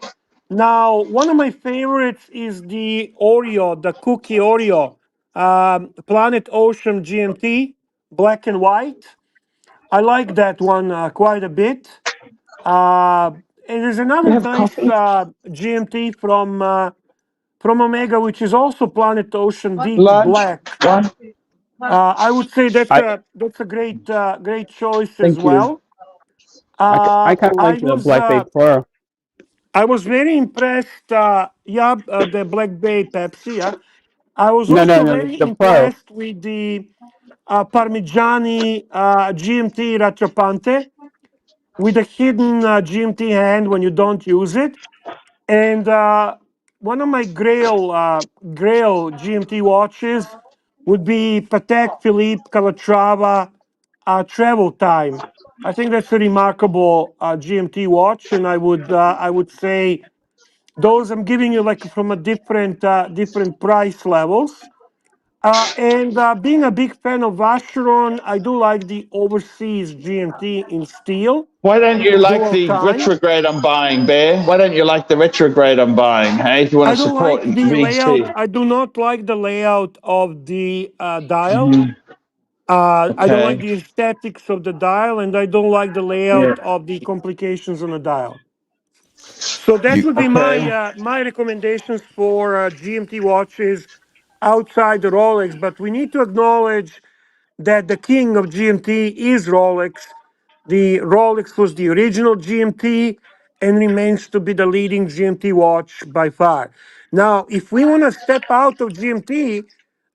Now, one of my favorites is the Oreo, the Cookie Oreo, Planet Ocean GMT, black and white. I like that one quite a bit. Uh, and there's You another have nice coffee? GMT from Omega, which is also Planet Ocean Deep Lunch? Black. One? I would say I that's a great choice as Thank you. well. I kind of like I the was Black Bay Pro. I was very impressed. The Black Bay Pepsi. Yeah, I was No, no, also no, very the Pro. impressed with the Parmigiani GMT Rattrapante with a hidden GMT hand when you don't use it. And one of my Grail GMT watches would be Patek Philippe Calatrava Travel Time. I think that's a remarkable GMT watch, and I would say those I'm giving you like from a different price levels. And being a big fan of Vacheron, I do like the overseas GMT in steel, Why don't you like dual the time. retrograde I'm buying, Bear? Why don't you like the retrograde I'm buying? Hey, if you want I to don't support like the layout. VC. I do not like the layout of the dial. I don't like Okay. the aesthetics of the dial, and I don't like the Yeah. layout of the complications on the dial. So that You would be Okay. my recommendations for GMT watches outside the Rolex. But we need to acknowledge that the king of GMT is Rolex. The Rolex was the original GMT and remains to be the leading GMT watch by far. Now, if we want to step out of GMT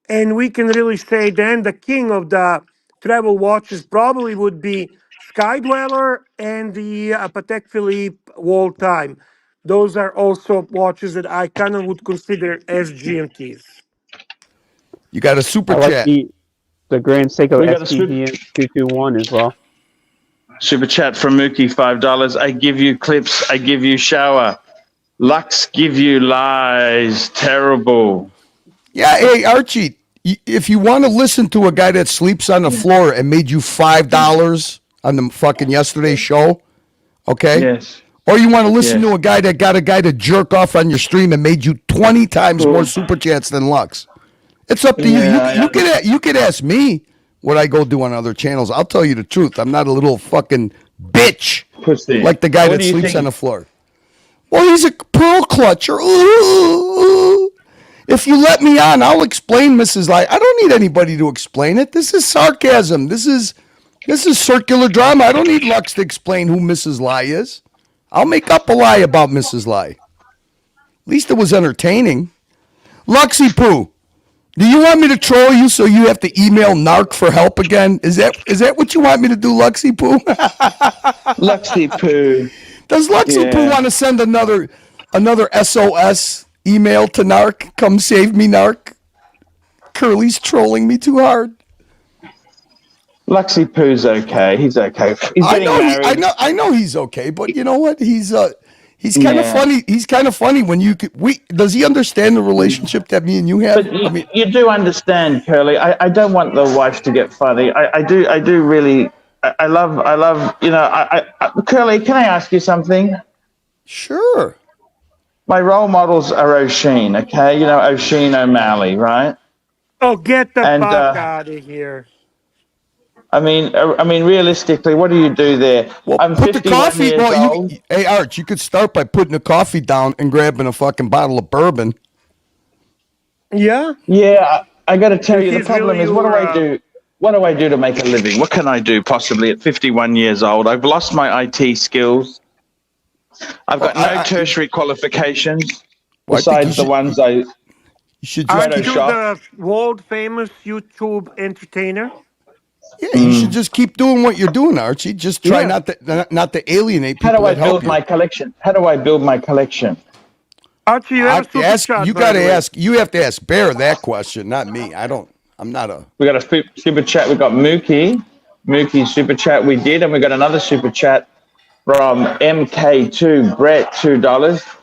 and we can really say then the king of the travel watches probably would be Sky Dweller and the Patek Philippe Wall Time. Those are also watches that I kind of would consider as GMTs. You got a super I like chat. the Grand Seiko We got a super, SPGM 221 as well. super chat from Mookie, $5. I give you clips. I give you shower. Lux give you lies. Terrible. Yeah, hey Archie, if you want to listen to a guy that sleeps on the floor and made you $5 on the fucking yesterday show, okay? Yes. Or you want to listen Yes. to a guy that got a guy to jerk off on your stream and made you 20 times more super chats than Lux. It's up to you. You could ask me what I go do on other channels. I'll tell you the truth. I'm not a little fucking bitch Pussy. like the guy What that do you sleeps think? on the floor. Well, he's a pearl clutcher. Ooh. If you let me on, I'll explain Mrs. Lie. I don't need anybody to explain it. This is sarcasm. This is circular drama. I don't need Lux to explain who Mrs. Lie is. I'll make up a lie about Mrs. Lie. At least it was entertaining. Luxy Poo, do you want me to troll you so you have to email Narc for help again? Is that what you want me to do, Luxy Poo? Luxy Poo. Does Luxy Poo want to send another SOS email to Narc? Come save me, Narc. Curly's trolling me too hard. Luxy Poo's okay. He's okay. He's getting married. I know he's okay, but you know what? He's kind of funny. He's kind of funny when you could, does he understand the relationship that me and you have? But you do understand, Curly. I don't want the wife to get funny. I do really. I love. You know, Curly. Can I ask you something? Sure. My role models are O'Sheen. Okay, you know O'Sheen O'Malley, right? Oh, get the fuck out of here! I mean, realistically, what do you do there? Well, I'm put the 51 coffee. years old. Hey Arch, you could start by putting the coffee down and grabbing a fucking bottle of bourbon. Yeah. Yeah, I got to tell you, the This is problem really is, what do I your, do? What do I do to make a living? What can I do possibly at 51 years old? I've lost my IT skills. I've got no tertiary qualifications besides the ones I. You should Aren't you Photoshop. the world famous YouTube entertainer? Yeah, you should just keep doing what you're doing, Archie. Just try not to alienate people. How do I that help build you. my collection? How do I build my collection? Archie, you have a super chat. You got to ask. You have to ask Bear that question, not me. I'm not a. We got a super chat. We got Mookie super chat. We did, and we got another super chat from MK2 Brett, $2.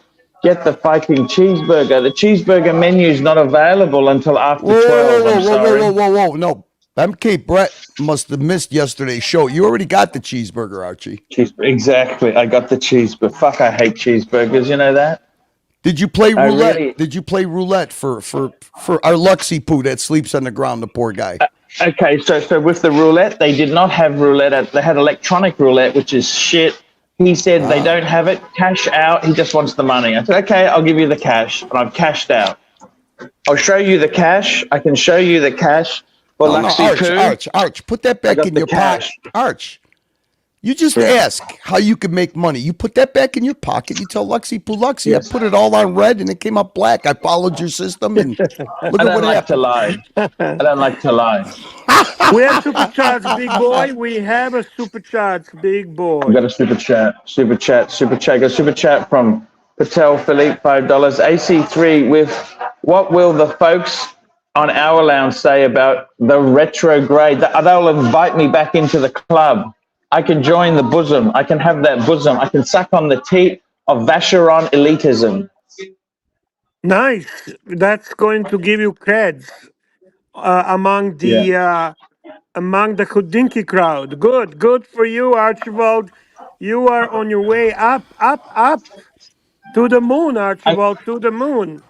Get the fucking cheeseburger. The cheeseburger menu is not available until after 12. I'm sorry. Whoa! No, MK Brett must have missed yesterday's show. You already got the cheeseburger, Archie. Exactly. I got the cheeseburger. Fuck, I hate cheeseburgers. You know that? Did you play roulette? Did you play roulette for our Luxy Poo that sleeps on the ground, the poor guy? Okay, so with the roulette, they did not have roulette. They had electronic roulette, which is shit. He said they don't have it. Cash out. He just wants the money. I said, okay, I'll give you the cash. And I've cashed out. I'll show you the cash. I can show you the cash for Luxy Poo. Arch, put that back in your pocket. Arch, you just ask how you can make money. You put that back in your pocket. You tell Luxy Poo, Luxy, I put it all on red and it came up black. I followed your system and look at what happened. I don't like to lie. We have super chats, big boy. We have a super chats, big boy. We got a super chat. Got a super chat from Patel Philippe, $5. AC3 with what will the folks on our lounge say about the retrograde? They'll invite me back into the club. I can join the bosom. I can have that bosom. I can suck on the teat of Vacheron elitism. Nice. That's going to give you creds among the Houdinki crowd. Good for you, Archibald. You are on your way up to the moon, Archibald, to the moon.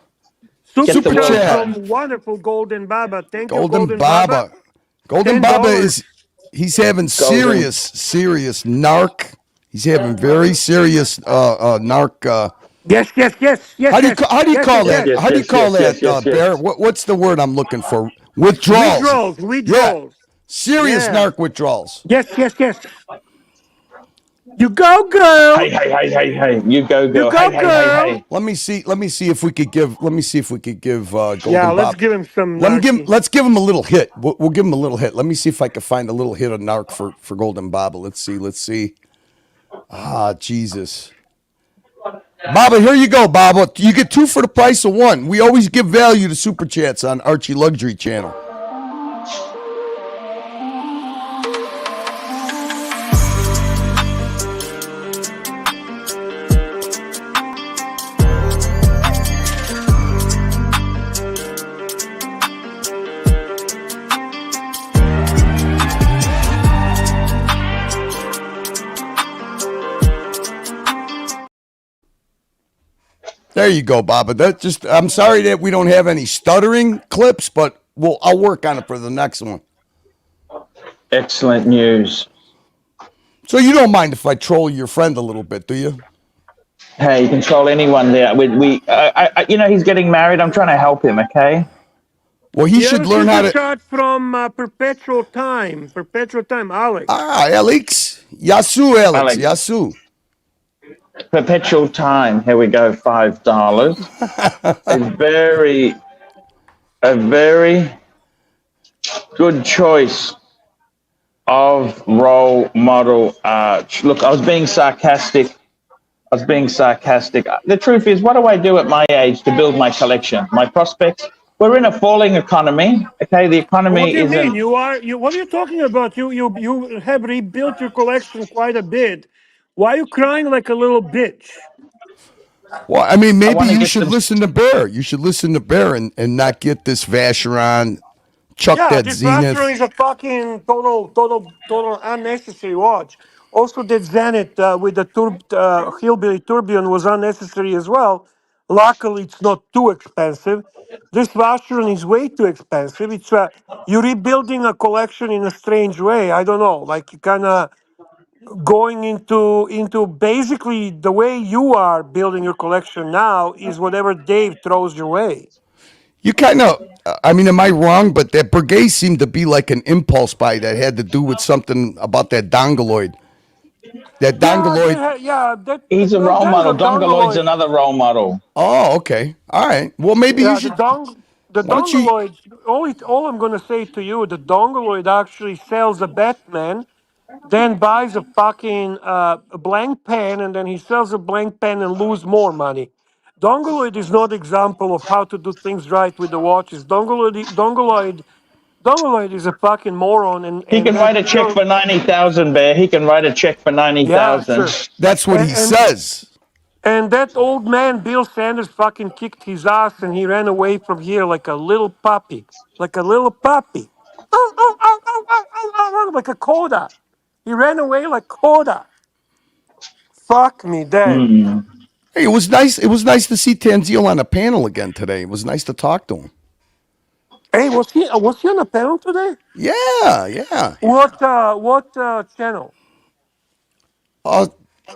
Super chat from wonderful Golden Baba. Thank you, Golden Baba. Golden Baba he's having serious narc. He's having very serious narc. Yes. How do you call that? How do you call that, Bear? What's the word I'm looking for? Withdrawals. Yeah. Serious narc withdrawals. Yes. You go, girl. Hey. You go, You girl. go, Hey. girl. Let me see if we could give Yeah, Golden let's Bob. give him some narky. Let's give him a little hit. We'll give him a little hit. Let me see if I can find a little hit of narc for Golden Baba. Let's see. Ah, Jesus. Baba, here you go, Baba. You get 2 for the price of 1. We always give value to super chats on Archie Luxury channel. There you go, Baba. I'm sorry that we don't have any stuttering clips, but I'll work on it for the next one. Excellent news. So you don't mind if I troll your friend a little bit, do you? Hey, you can troll anyone there. He's getting married. I'm trying to help him. Okay. Well, he should learn how to. Shot from Perpetual Time, Alex. Alex. Alex. Yasu. Perpetual Time. Here we go. $5. a very good choice of role model Arch. Look, I was being sarcastic. The truth is, what do I do at my age to build my collection, my prospects? We're in a falling economy. Okay, the economy What do you isn't. mean? What are you talking about? You have rebuilt your collection quite a bit. Why are you crying like a little bitch? Well, I mean, maybe wanna you get should some- listen to Bear. You should listen to Bear and not get this Vacheron, chuck Yeah, that this Vacheron Zenith. is a fucking total unnecessary watch. Also, the Zenith with the Hillbilly tourbillon was unnecessary as well. Luckily, it's not too expensive. This Vacheron is way too expensive. It's you're rebuilding a collection in a strange way. I don't know, like you kind of going into basically the way you are building your collection now is whatever Dave throws your way. You kind of, I mean, am I wrong? But that Breguet seemed to be like an impulse buy that had to do with something about that Dongoloid. That Dongoloid. He's a role There's a model. Dongoloid's dongoloid. another role model. Oh, okay. All right. Well, maybe you Yeah, should. the Why don't you? dongoloid. All I'm gonna say to you, the dongoloid actually sells a Batman, then buys a fucking a blank pen, and then he sells a blank pen and lose more money. Dongoloid is not example of how to do things right with the watches. Dongoloid is a fucking moron, He and can that write a check bill. for 90,000, Bear. He can write a check for Yeah, 90,000. sure. That's what he And says. and that old man, Bill Sanders, fucking kicked his ass and he ran away from here like a little puppy. Like a little puppy. Like a coda. He ran away like coda. Fuck me dead. Hey, it was nice. It was nice to see Tanzil on a panel again today. It was nice to talk to him. Hey, was he on a panel today? Yeah. What channel?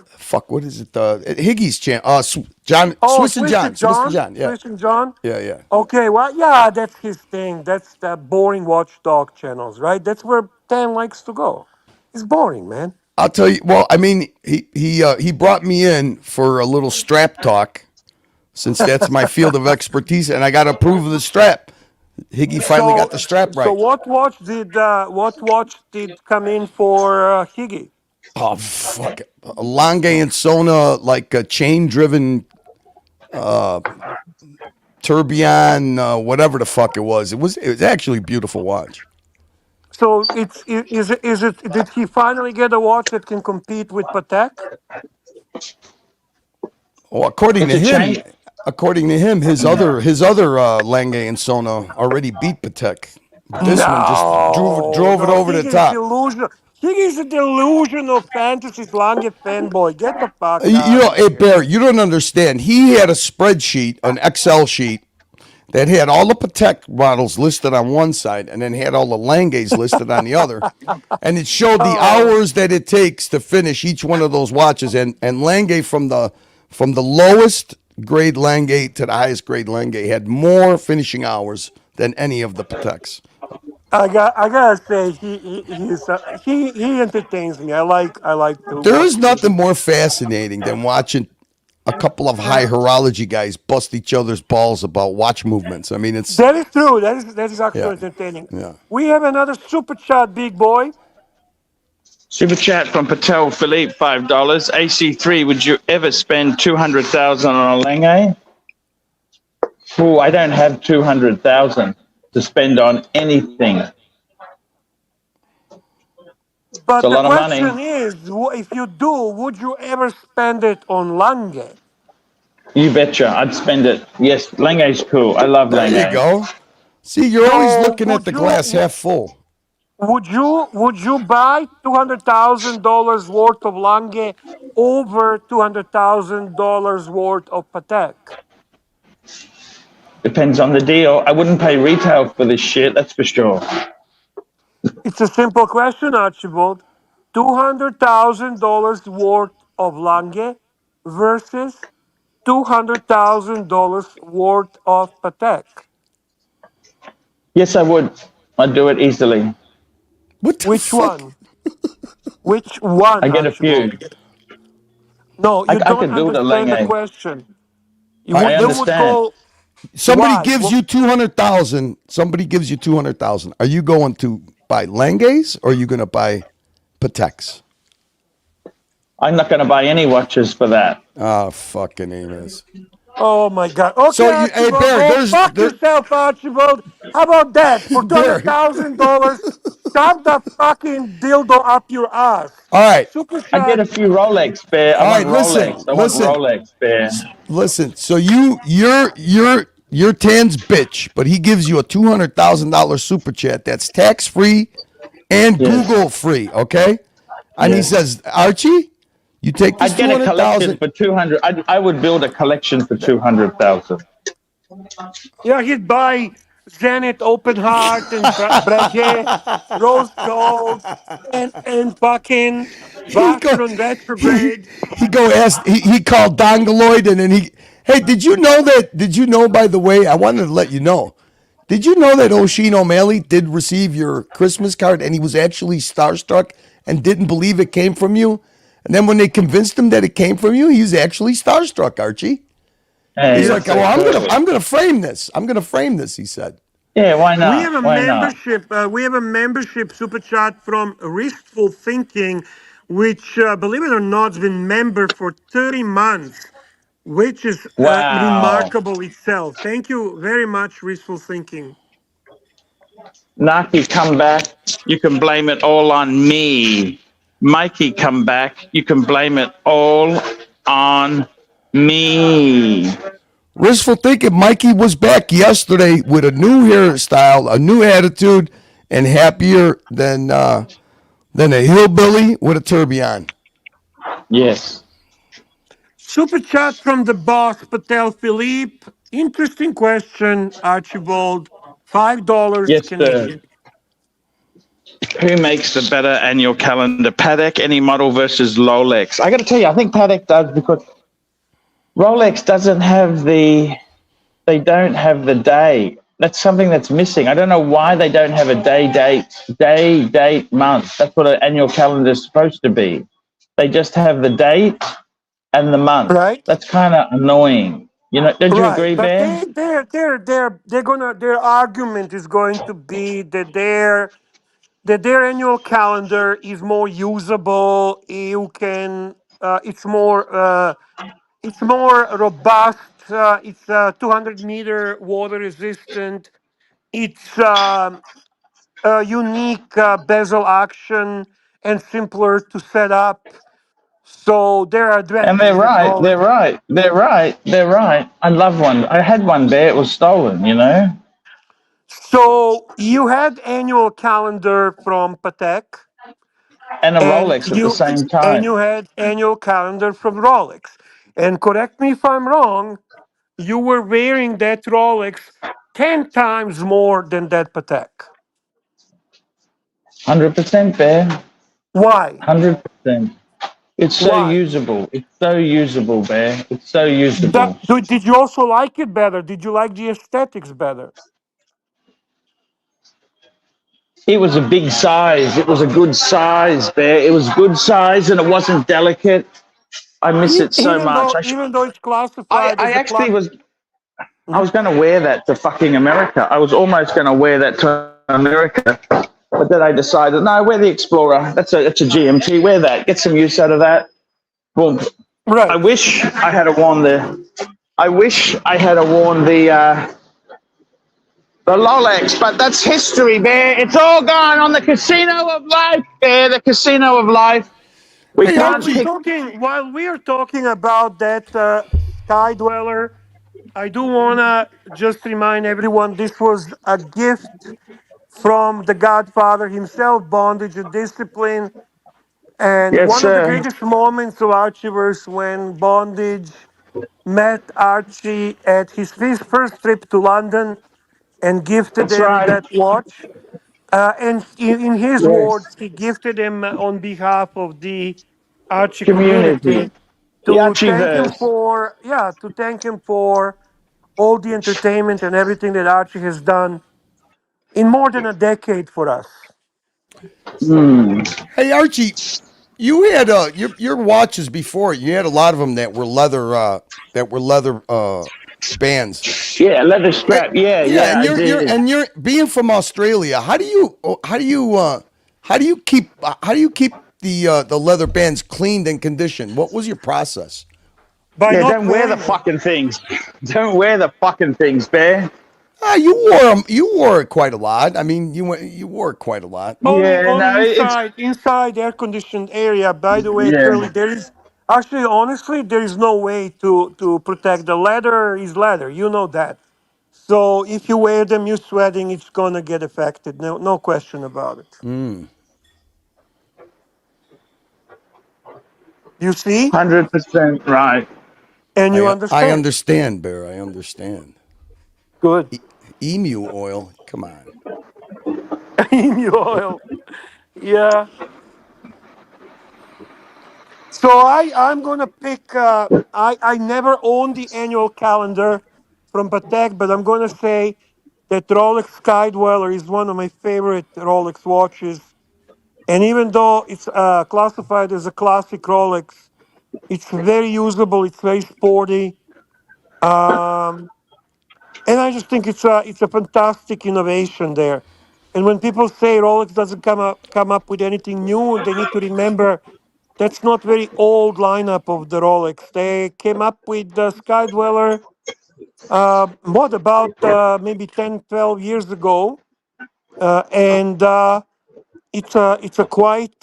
Fuck. What is it? Higgy's channel. John Oh, Swiss and Twisted John. Swiss and John? John. Yeah. Twisted John? Yeah. Okay, well, yeah, that's his thing. That's the boring watchdog channels, right? That's where Dan likes to go. It's boring, man. I'll tell you. Well, I mean, he brought me in for a little strap talk, since that's my field of expertise, and I got to approve of the strap. Higgy finally got the strap So right. what watch did come in for Higgy? Oh fuck! A Lange and Sona, like a chain-driven tourbillon, whatever the fuck it was. It was actually a beautiful watch. So is it did he finally get a watch that can compete with Patek? Well, according It's to a him, chain. his other Lange and Sona already beat Patek. But this one just drove it over the Higgy's top. delusional. Higgy's a delusional fantasy Lange fanboy. Get the fuck You out know, of hey here. Bear, you don't understand. He had a spreadsheet, an Excel sheet that had all the Patek models listed on one side and then had all the Langes listed on the other. And it showed the hours that it takes to finish each one of those watches. And Lange from the lowest grade Lange to the highest grade Lange had more finishing hours than any of the Pateks. I gotta say he entertains me. I like to There is watch nothing him. more fascinating than watching a couple of high horology guys bust each other's balls about watch movements. I mean, it's That is true. That is yeah, actually entertaining. yeah. We have another super chat, big boy. Super chat from Patel Philippe, $5. AC3, would you ever spend 200,000 on a Lange? Oh, I don't have 200,000 to spend on anything. It's a But the lot of money. question is, if you do, would you ever spend it on Lange? You betcha, I'd spend it. Yes, Lange's cool. I love There you Lange. go. See, you're always So looking at the glass half full. would you buy $200,000 worth of Lange over $200,000 worth of Patek? Depends on the deal. I wouldn't pay retail for this shit, that's for sure. It's a simple question, Archibald. $200,000 worth of Lange versus $200,000 worth of Patek. Yes, I would. I'd do it easily. What the Which fuck? one? Which one, I get a few. Archibald? No, you I don't could do the understand the Lange. question. All right, I They would understand. go, somebody why? gives you 200,000. Somebody gives you 200,000. Are you going to buy Langes or are you going to buy Pateks? I'm not going to buy any watches for that. Oh, fucking Amos. Oh my God. Okay, So, hey, Archibald, Bear, go fuck yourself, Archibald. How about that? For Bear. $200,000, shove the fucking dildo up your ass. All right. Super I get shot. a few Rolex, Bear. I All want right, listen, Rolex. I want listen, Rolex, Bear. listen. So you're Tan's bitch, but he gives you a $200,000 super chat that's tax free and Yes. Google free. Okay, and he Yes. says, Archie, you take this I'd get a collection 200,000. for 200. I would build a collection for 200,000. Yeah, he'd buy Janet Open Heart and Breguet, Rose Gold, and fucking he go Vacheron he Retrograde. he go ask he called Dongoloid and then he hey did you know by the way I wanted to let you know. Did you know that Oisin O'Malley did receive your Christmas card and he was actually starstruck and didn't believe it came from you? And then when they convinced him that it came from you, he was actually starstruck, Archie. Hey, He's Yeah. like, that's "Oh, so cool. I'm gonna frame this. I'm gonna frame this," he said. Yeah, why We not? have a Why not? membership. We have a membership super chat from Wistful Thinking, which, believe it or not, has been member for 30 months, which is Wow. remarkable itself. Thank you very much, Wistful Thinking. Naki, come back. You can blame it all on me. Mikey, come back. You can blame it all on me. Wistful thinking Mikey was back yesterday with a new hairstyle, a new attitude, and happier than a hillbilly with a tourbillon. Yes. Super chat from the boss, Patel Philippe. Interesting question, Archibald. $5 Yes, sir. Canadian. Who makes the better annual calendar? Patek, any model versus Rolex? I got to tell you, I think Patek does because Rolex doesn't have they don't have the day. That's something that's missing. I don't know why they don't have a date, month. That's what an annual calendar is supposed to be. They just have the date and the month. Right? That's kind of annoying. You know, don't you Right, agree, but Bear? their argument is going to be that their annual calendar is more usable. You can it's more robust. It's 200-meter water resistant. It's a unique bezel action and simpler to set up. So there are And they're advantages right. over. They're right. They're right. They're right. I love one. I had one, Bear. It was stolen. You know, So you had annual calendar from Patek, and a and Rolex at the you same and time. you had annual calendar from Rolex. And correct me if I'm wrong, you were wearing that Rolex 10 times more than that Patek. 100%, Bear. Why? 100%. It's so Why? usable. It's so usable, Bear. It's so usable. Did you also like it better? Did you like the aesthetics better? It was a big size. It was a good size, Bear. It was good size and it wasn't delicate. I miss it so Even much. though even though it's I, classified I as a actually class. was I Mhm. was going to wear that to fucking America. I was almost going to wear that to America, but then I decided, no, wear the Explorer. That's a GMT. Wear that. Get some use out of that. Boom. I Right. wish I had worn the. I wish I had worn the Rolex, but that's history, Bear. It's all gone on the casino of life, Bear. The casino of life. We Hey, While can't we're Archie. pick. talking, while we are talking about that Sky Dweller, I do wanna just remind everyone this was a gift from the Godfather himself, bondage and discipline. And Yes, one of the sir. greatest moments of Archieverse when Bondage met Archie at his first trip to London and gifted That's him right. that watch. And in his Yes. words, he gifted him on behalf of the Archie Community. community The to thank him Archieverse. for, yeah, to thank him for all the entertainment and everything that Archie has done in more than a decade for us. Hey, Archie. You had your watches before. You had a lot of them that were leather bands. Yeah, leather Hey, strap. Yeah, yeah, yeah, and I did. you're being from Australia. How do you keep the leather bands cleaned and conditioned? What was your process? By Yeah, not don't wear the wearing them. fucking things. Don't wear the fucking things, Bear. Ah, you wore 'em- You wore it quite a lot. I mean, you wore it quite a lot. Only Yeah, only no, it's inside air conditioned area. By the way, yeah. Curly, there is actually honestly there is no way to protect the leather is leather. You know that. So if you wear them, you're sweating, it's gonna get affected. No question about it. You see 100% right. and you I understand. understand, Bear. I understand. Good. E- Emu oil. Come on. In your oil. Yeah. So I'm gonna pick. I never owned the annual calendar from Patek, but I'm gonna say that Rolex Sky Dweller is one of my favorite Rolex watches. And even though it's classified as a classic Rolex, it's very usable. It's very sporty, and I just think it's a fantastic innovation there. And when people say Rolex doesn't come up with anything new, they need to remember that's not very old lineup of the Rolex. They came up with the Sky Dweller, what about maybe 10, 12 years ago, and it's a quite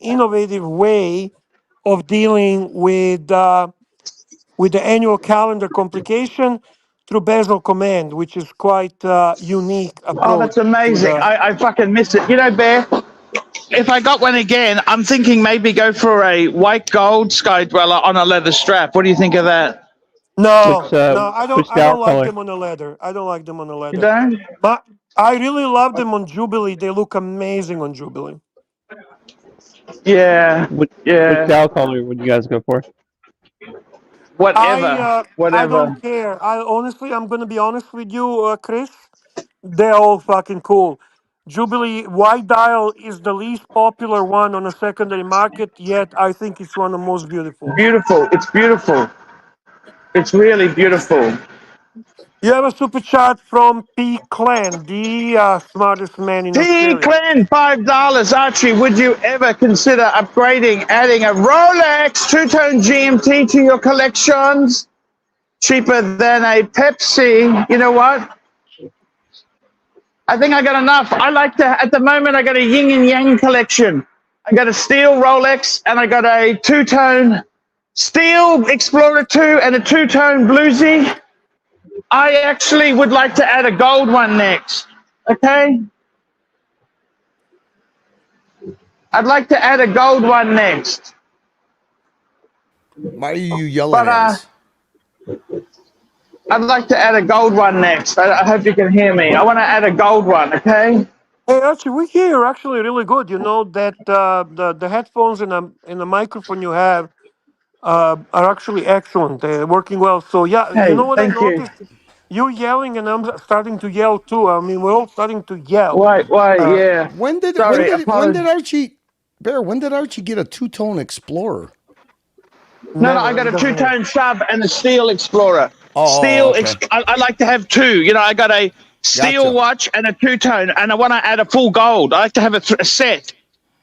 innovative way of dealing with the annual calendar complication through bezel command, which is quite unique Oh, that's approach to amazing. the. I fucking miss it. You know, Bear, if I got one again, I'm thinking maybe go for a white gold Sky Dweller on a leather strap. What do you think of that? No, no, I don't. Which I don't dial like color? them on the leather. I don't like them on the You leather. don't? But I really love them on Jubilee. They look amazing on Jubilee. Yeah, Which yeah. dial color would you guys go for? Whatever, I don't whatever. care. I honestly, I'm gonna be honest with you, Chris. They're all fucking cool. Jubilee White Dial is the least popular one on the secondary market, yet I think it's one of the most beautiful. Beautiful. It's beautiful. It's really beautiful. You have a super chat from P. Clan, the smartest man in T. Australia. Clan, $5. Archie, would you ever consider upgrading, adding a Rolex two-tone GMT to your collections? Cheaper than a Pepsi. You know what? I think I got enough. I like to, at the moment, I got a yin and yang collection. I got a steel Rolex and I got a two-tone steel Explorer 2 and a two-tone bluesy. I actually would like to add a gold one next. Okay? I'd like to add a gold one next. Why are you yelling But at us? I'd like to add a gold one next. I hope you can hear me. I want to add a gold one, okay? Hey, actually, we hear actually really good. You know that the headphones and the microphone you have are actually excellent. They're working well. So yeah, you Hey, know what I thank you. noticed? You yelling and I'm starting to yell too. I mean, we're all starting to yell. Why, yeah. When did Sorry, Archie Bear? When did Archie get a two-tone Explorer? No, Never. I got He a doesn't have. two-tone sub and a steel Explorer. Oh, okay. I like to have two. You know, I got a steel Gotcha. watch and a two-tone, and I want to add a full gold. I like to have a set.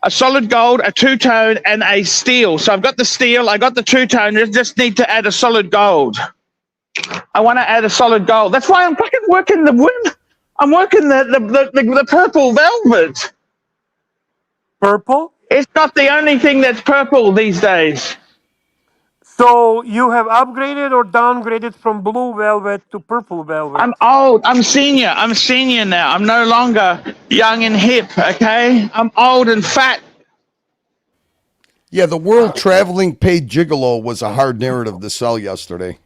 A solid gold, a two-tone, and a steel. So I've got the steel, I got the two-tone, just need to add a solid gold. I want to add a solid gold. That's why I'm fucking working the wood. I'm working the purple velvet. Purple? It's not the only thing that's purple these days. So you have upgraded or downgraded from blue velvet to purple velvet? I'm old. I'm senior. I'm senior now. I'm no longer young and hip, okay? I'm old and fat. Yeah, the world traveling paid gigolo was a hard narrative to sell yesterday.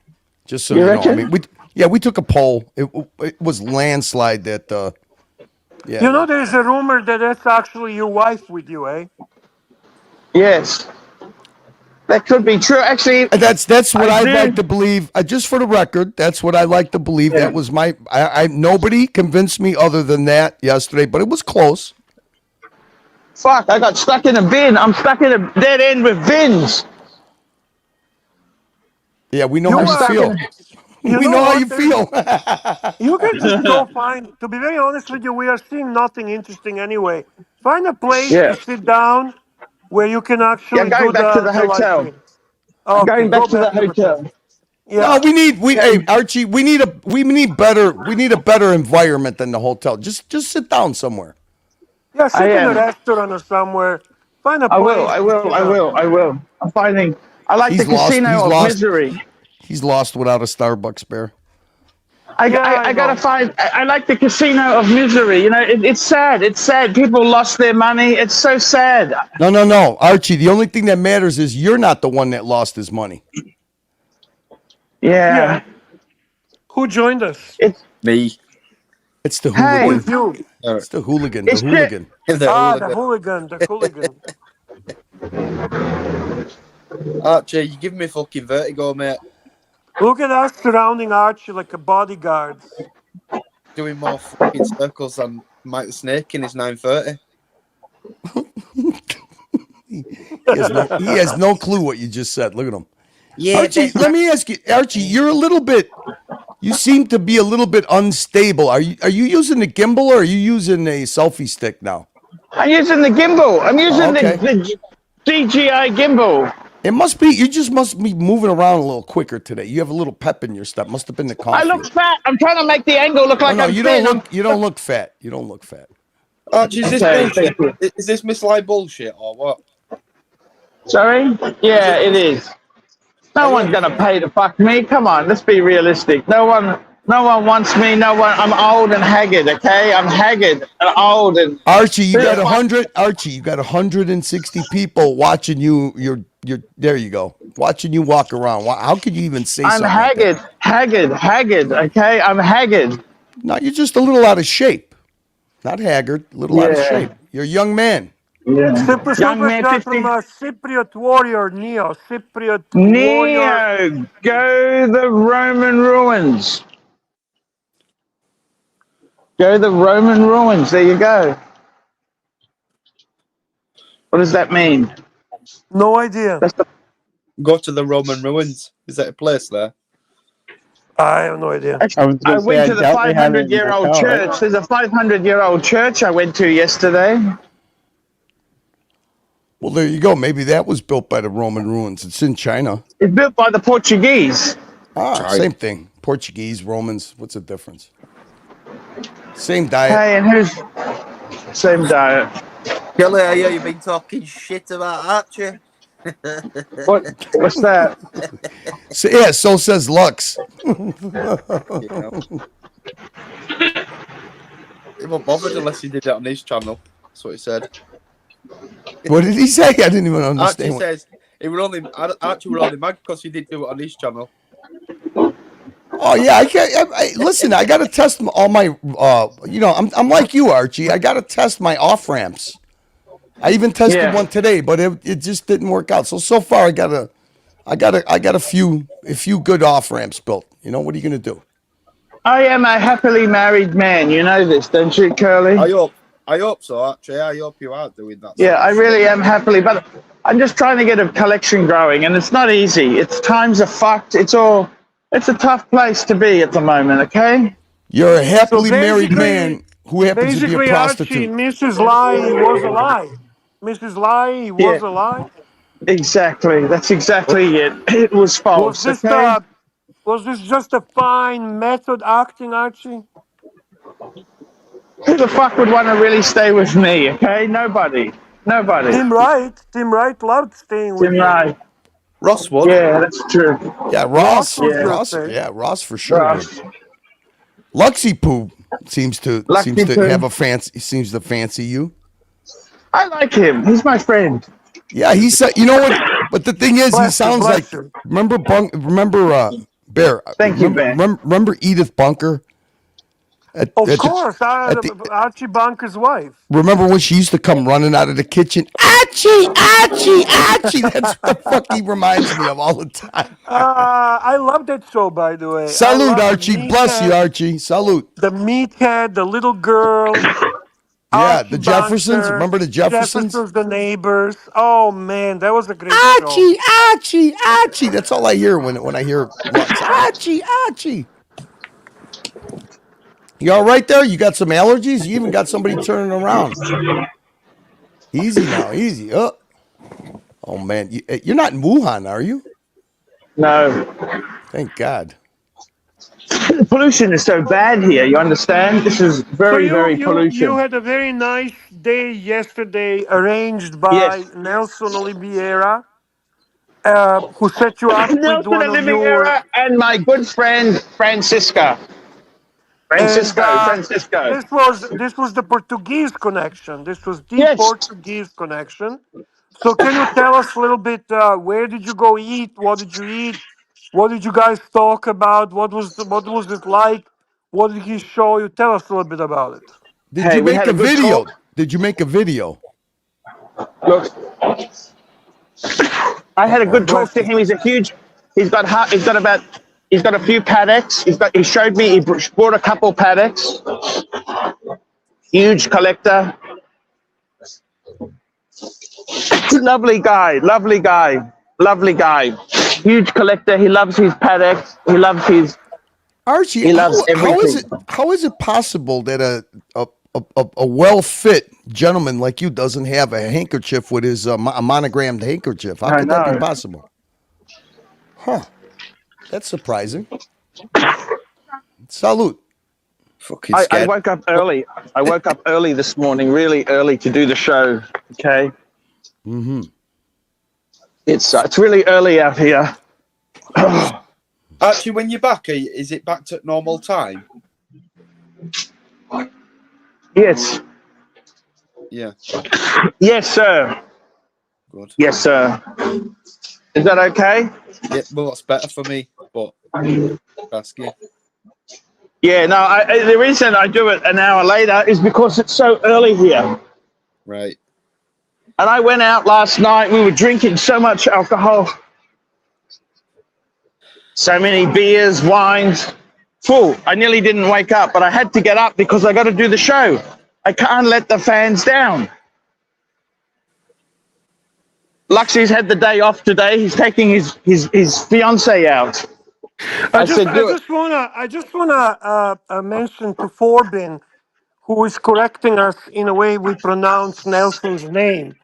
Just so You you know, reckon? I mean, we took a poll. It was landslide that. Yeah, You know, there's a rumor that that's actually your wife with you, eh? Yes. That could be true. Actually, that's what I I'd do. like to believe. Just for the record, that's what I like to believe. Yeah. That was my. Nobody convinced me other than that yesterday, but it was close. Fuck, I got stuck in a bin. I'm stuck in a dead end with bins. Yeah, we know You, how you feel. you We know know how what? you feel. You can just go find. To be very honest with you, we are seeing nothing interesting anyway. Find a place Yeah. to sit down where you can Yeah, actually going do back to the the live hotel. stream. Okay, Going go back to the back to the hotel. hotel. Yeah. No, hey Okay. Archie, we need a better environment than the hotel. Just sit down somewhere. Yeah, sit I in a am. restaurant or somewhere. Find a I will. place I to will. sit I down. will. I will. I'm finding. I like the casino of misery. He's lost without a Starbucks, Bear. I I gotta know. find. I like the casino of misery. You know, it's sad. It's sad. People lost their money. It's so sad. No, Archie. The only thing that matters is you're not the one that lost his money. Yeah. Yeah. Who joined us? It's Me. It's the hey. Who hooligan. is you? It's the hooligan. It's The hooligan. The hooligan. The hooligan. Archie, you give me fucking vertigo, mate. Look at us surrounding Archie like a bodyguards. Doing more fucking circles than Mike the Snake in his 930. He has no clue what you just said. Look at him. Yeah, Archie, let me ask you, Archie, you seem to be a little bit unstable. Are you using the gimbal or are you using a selfie stick now? I'm using the gimbal. I'm using the DJI gimbal. It must be, you just must be moving around a little quicker today. You have a little pep in your step. Must have been the coffee. I look fat. I'm trying to make the angle look like I'm you thin. don't look fat. You don't look fat. Archie, is this Okay, bullshit? Is this Miss Lie bullshit or what? Sorry? Yeah, it is. No one's gonna pay to fuck me. Come on, let's be realistic. No one wants me. I'm old and haggard. Okay, I'm haggard and old and. Archie, you got 100. Archie, you got 160 people watching you. You're there. You go, watching you walk around. How could you even say I'm something? haggard. Okay, I'm haggard. No, you're just a little out of shape. Not haggard, a little out of shape. You're a young man. Yeah. Super Young man, chat 50. from Cypriot Warrior Neo. Cypriot Warrior. Neo, go the Roman ruins. Go the Roman ruins. There you go. What does that mean? No idea. Go to the Roman ruins. Is that a place there? I have no idea. Actually, I went to the 500-year-old church. Right? There's a 500-year-old church I went to yesterday. Well, there you go. Maybe that was built by the Roman ruins. It's in China. It's built by the Portuguese. Same thing. Portuguese, Romans. What's the difference? Same diet. Hey, and same diet. Kelly, I hear you've been talking shit about Archie. What's that? So says Lux. He won't bothered unless he did it on his channel. That's what he said. What did he say? I didn't even understand. Archie says Archie were only mad because he did do it on his channel. Oh yeah, listen. I got to test all my. I'm like you, Archie. I got to test my off ramps. I even tested one today, but it just didn't work out. So far, I got a few good off ramps built. You know, what are you gonna do? I am a happily married man. You know this, don't you, Curly? I hope so, actually. I hope you are doing that Yeah, sort I of really shit. am happily, but I'm just trying to get a collection growing, and it's not easy. It's times are fucked. It's a tough place to be at the moment. Okay. You're a So happily married man who happens to be a Archie, prostitute. Mrs. Lie was a lie. Mrs. Lie Yeah, was a lie. exactly. That's exactly it. It was Was false. this Okay. just a fine method acting, Archie? Who the fuck would want to really stay with me? Okay. Nobody. Nobody. Tim Wright loved staying with you. Deny. Ross would. Yeah, that's true. Yeah, Ross Ross. was Yeah. your Ross. thing. Yeah, Ross for sure would. Rough. Luxy Poo seems to Lucky poo. have a fancy. Seems to fancy you. I like him. He's my friend. Yeah, he said. You know what? But the thing is, he sounds like. bless you. Remember Bear. Thank you, Ben. Remember Edith Bunker. Of course, Archie Bunker's wife. Remember when she used to come running out of the kitchen? Archie, Archie, Archie. That's what the fuck he reminds me of all the time. I love that show, by the way. Salute, Archie. Bless you, Archie. Salute. The meathead, the little girl. Yeah, Archie the Jeffersons. Bunker, Remember the Jeffersons? the neighbors. Oh man, that was a great show. Archie, Archie, Archie. That's all I hear when I hear Lux. Archie, Archie. You all right there? You got some allergies? You even got somebody turning around. Easy now, easy. Oh man, you're not in Wuhan, are you? No. Thank God. The pollution is so bad here. You understand? This is very, very pollution. You had a very nice day yesterday, arranged by Yes. Nelson Oliveira, who set you up with Nelson one of your. Oliveira and my good friend Francisco. Francisco. This was the Portuguese connection. This was the Yes. Portuguese connection. So can you tell us a little bit? Where did you go eat? What did you eat? What did you guys talk about? What was it like? What did he show you? Tell us a little bit about it. Did you make a video? Did you make a video? Look, I had a good talk to him. He's a huge. He's got a few paddocks. He showed me. He brought a couple paddocks. Huge collector. Lovely guy. Huge collector. He loves his paddocks. He loves his. Archie, he loves everything. How is it possible that a well-fit gentleman like you doesn't have a handkerchief with his a monogrammed handkerchief? How could that be possible? Huh. That's surprising. Salute. I woke up early. I woke up early this morning, really early to do the show. Okay. Mm-hmm. It's really early out here. Actually, when you're back, is it back to normal time? Yes. Yeah. Yes, sir. Good. Yes, sir. Is that okay? Yeah, well, that's better for me, but ask you. Yeah, no, the reason I do it an hour later is because it's so early here. Right. And I went out last night. We were drinking so much alcohol. So many beers, wines. Full. I nearly didn't wake up, but I had to get up because I got to do the show. I can't let the fans down. Luxy's had the day off today. He's taking his fiance out. I just wanna mention to Forbin, who is correcting us in a way we pronounce Nelson's name.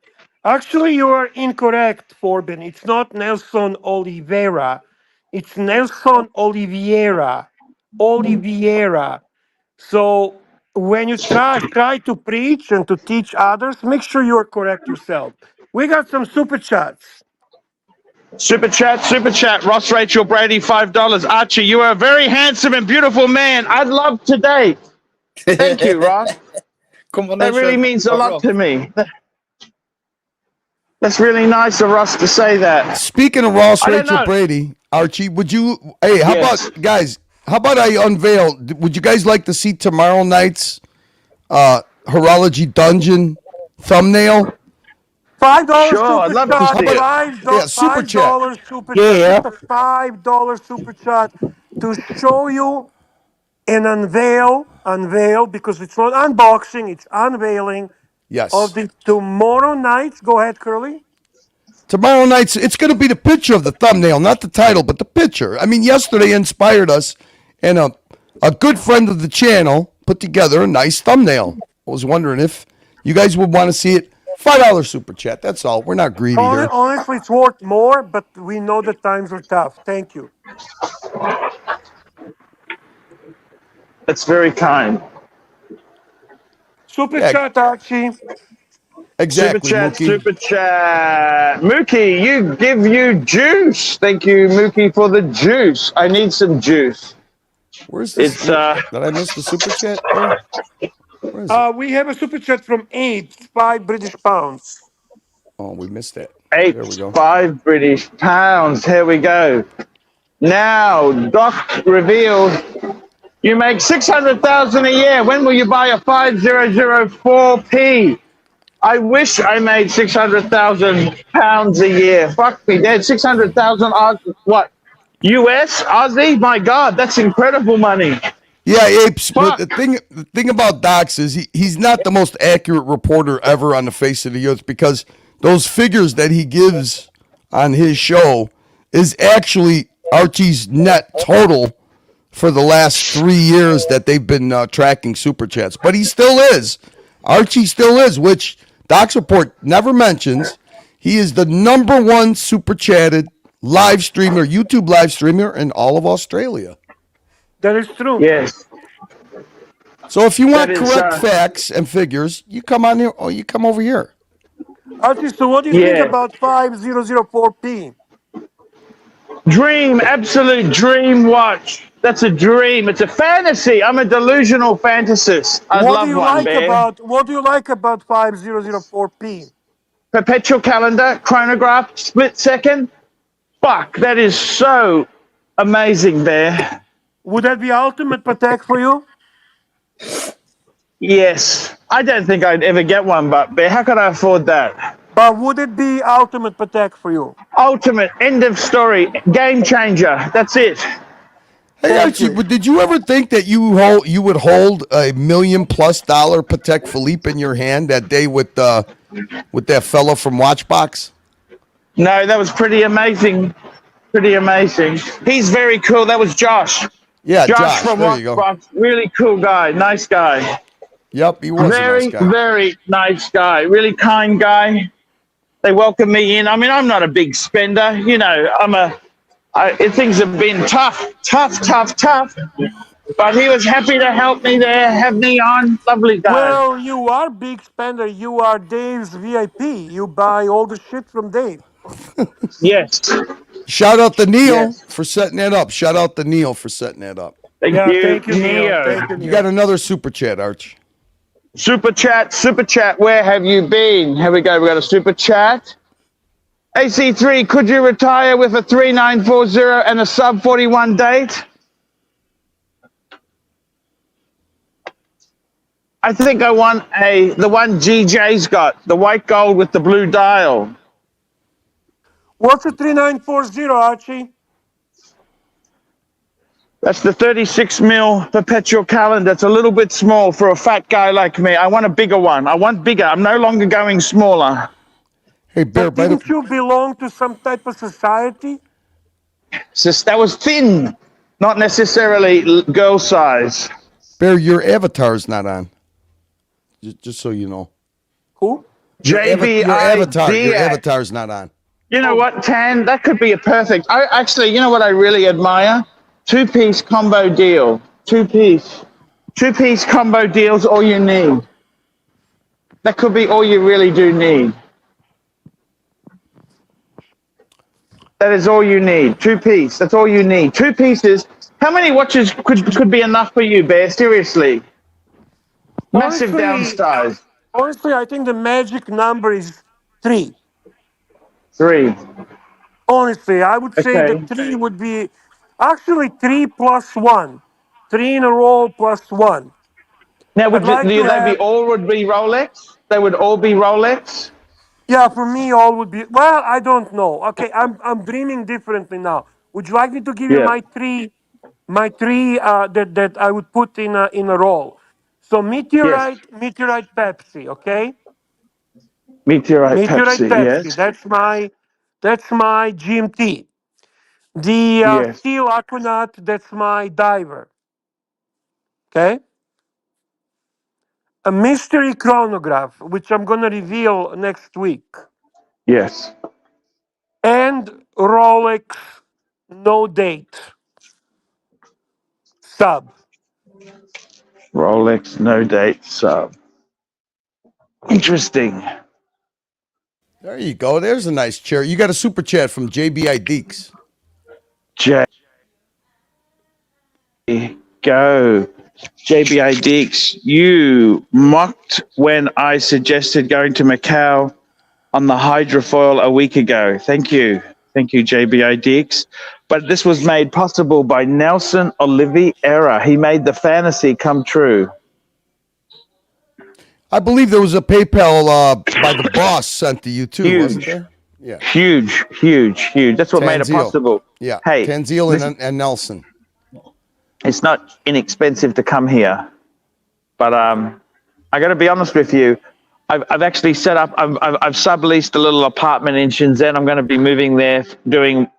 Actually, you are incorrect, Forbin. It's not Nelson Oliveira. It's Nelson Oliveira. Oliveira. So when you try to preach and to teach others, make sure you are correct yourself. We got some super chats. Super chat. Ross Rachel Brady, $5. Archie, you are a very handsome and beautiful man. I'd love to date. Thank you, Ross. Come on, that really means a lot to me. That's really nice of Ross to say that. Speaking of Ross Rachel Brady, Archie, would you? Hey, how about guys? How about I unveil? Would you guys like to see tomorrow night's Horology Dungeon thumbnail? $5 sure, super I'd love chat. to see it. Super chat. $5 super chat. Just a $5 super chat to show you and unveil, because it's not unboxing, it's unveiling of Yes. the tomorrow night. Go ahead, Curly. Tomorrow night's it's going to be the picture of the thumbnail, not the title, but the picture. I mean, yesterday inspired us, and a good friend of the channel put together a nice thumbnail. I was wondering if you guys would want to see it. $5 super chat. That's all. We're not greedy here. Honestly, it's worth more, but we know the times are tough. Thank you. That's very kind. Super Yeah. chat, Archie. Exactly, Mookie. Super chat. Mookie, you juice. Thank you, Mookie, for the juice. I need some juice. Where's this? It's Did I miss the super chat there? Where is it? We have a super chat from Abe, 5 British pounds. Oh, we missed that. eight, There we go. 5 British pounds. Here we go. Now, Doc revealed you make 600,000 a year. When will you buy a 5004p? I wish I made 600,000 pounds a year. Fuck me dead. 600,000 what? US? Aussie? My God, that's incredible money. Yeah, Apes. But the thing about Docs is he's not the most accurate reporter ever on the face of the earth, because those figures that he gives on his show is actually Archie's net total for the last 3 years that they've been tracking super chats. But he still is. Archie still is, which Doc's report never mentions. He is the #1 super chatted live streamer, YouTube live streamer in all of Australia. That is true. Yes. So if you want correct facts and figures, you come on here or you come over here. Archie, so what do you think about 5004p? Dream, absolute dream watch. That's a dream. It's a fantasy. I'm a delusional fantasist. I'd love one, Bear. What do you like about 5004p? Perpetual calendar, chronograph, split second. Fuck, that is so amazing, Bear. Would that be ultimate Patek for you? Yes. I don't think I'd ever get one, but Bear, how could I afford that? But would it be ultimate Patek for you? Ultimate, end of story, game changer. That's it. Hey Archie, did you ever think that you would hold $1 million+ Patek Philippe in your hand that day with that fellow from Watchbox? No, that was pretty amazing. Pretty amazing. He's very cool. That was Josh. Yeah, Josh from there you go. Watchbox. Really cool guy. Nice guy. Yep, he was very, a nice guy. Very nice guy. Really kind guy. They welcomed me in. I mean, I'm not a big spender. You know, things have been tough. But he was happy to help me there, have me on. Lovely guy. Well, you are big spender. You are Dave's VIP. You buy all the shit from Dave. Yes. Shout out to Neil for setting that up. Thank you, Thank you, Neo. You got another super chat, Arch. Super chat. Where have you been? Here we go. We got a super chat. AC3, could you retire with a 3940 and a sub 41 date? I think I want the one GJ's got, the white gold with the blue dial. What's a 3940, Archie? That's the 36 mil perpetual calendar. It's a little bit small for a fat guy like me. I want a bigger one. I want bigger. I'm no longer going smaller. Hey, Bear, but didn't you belong to some type of society? That was thin, not necessarily girl size. Bear, your avatar's not on. Just so you know. Who? Your avatar's not on. You know what, Tan? That could be a perfect. You know what I really admire? Two-piece combo deal. Two-piece combo deal's all you need. That could be all you really do need. That is all you need. Two-piece. That's all you need. 2 pieces. How many watches could be enough for you, Bear? Seriously. Massive downsize. Honestly, I think the magic number is 3. 3. Honestly, I would say that 3 would be actually 3 plus 1. 3 in a row plus 1. Now, would they all be Rolex? They would all be Rolex? Yeah, for me, all would be. Well, I don't know. Okay, I'm dreaming differently now. Would you like me to give you my 3 My three that I would put in a roll. So Yes. meteorite Pepsi, okay? Meteorite Meteorite Pepsi. Pepsi. Yes. That's my GMT. The Yes. steel aquanaut. That's my diver. Okay. A mystery chronograph, which I'm gonna reveal next week, Yes. and Rolex no date sub. Rolex no date sub. Interesting. There you go. There's a nice chair. You got a super chat from JBI Deeks. J go. JBI Deeks, you mocked when I suggested going to Macau on the hydrofoil a week ago. Thank you. Thank you, JBI Deeks. But this was made possible by Nelson Oliveira. He made the fantasy come true. I believe there was a PayPal by the boss sent to you too, wasn't Huge, there? Yeah. huge, huge, huge. That's what made it Tanzil. possible. Yeah. Hey, Tanzil this and Nelson. it's not inexpensive to come here, but I got to be honest with you. I've actually set up. I've subleased a little apartment in Shenzhen. I'm going to be moving there, doing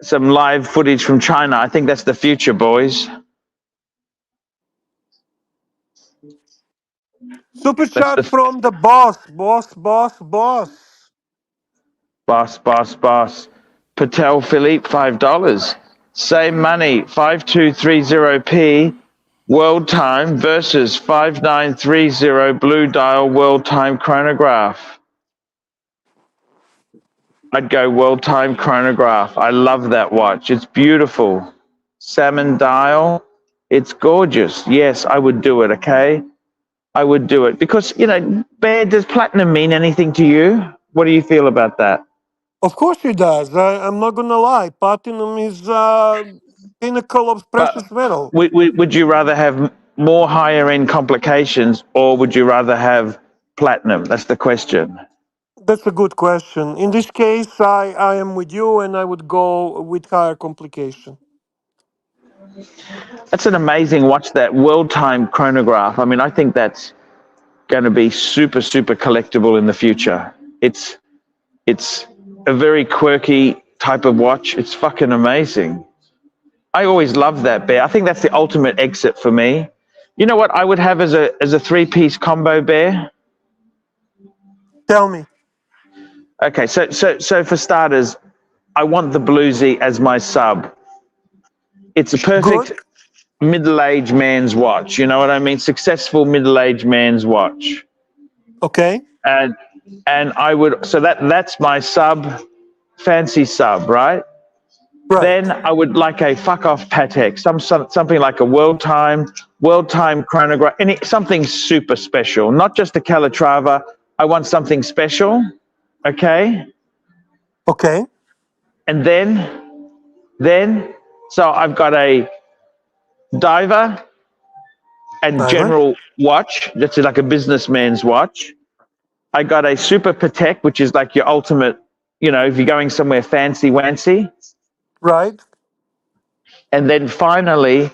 some live footage from China. I think that's the future, boys. Super That's chat the from the boss. boss. Patel Philippe, $5. Same money, 5230p world time versus 5930 blue dial world time chronograph. I'd go world time chronograph. I love that watch. It's beautiful. Salmon dial. It's gorgeous. Yes, I would do it, okay? I would do it because, Bear, does platinum mean anything to you? What do you feel about that? Of course he does. I'm not gonna lie. Platinum is pinnacle of But precious metal. would you rather have more higher end complications or would you rather have platinum? That's the question. That's a good question. In this case, I am with you, and I would go with higher complication. That's an amazing watch, that world time chronograph. I mean, I think that's going to be super, super collectible in the future. It's a very quirky type of watch. It's fucking amazing. I always love that, Bear. I think that's the ultimate exit for me. You know what I would have as a three-piece combo, Bear? Tell me. Okay, so for starters, I want the Bluesy as my sub. It's a Good. perfect middle-aged man's watch. You know what I mean? Successful middle-aged man's watch. Okay. And I would, so that's my sub, fancy sub, right? Right. Then I would like a fuck off Patek, something like a world time chronograph, something super special, not just a Calatrava. I want something special, okay? Okay. And then, so I've got a diver and Diver. general watch. That's like a businessman's watch. I got a super Patek, which is like your ultimate, if you're going somewhere fancy wancy. Right. And then finally,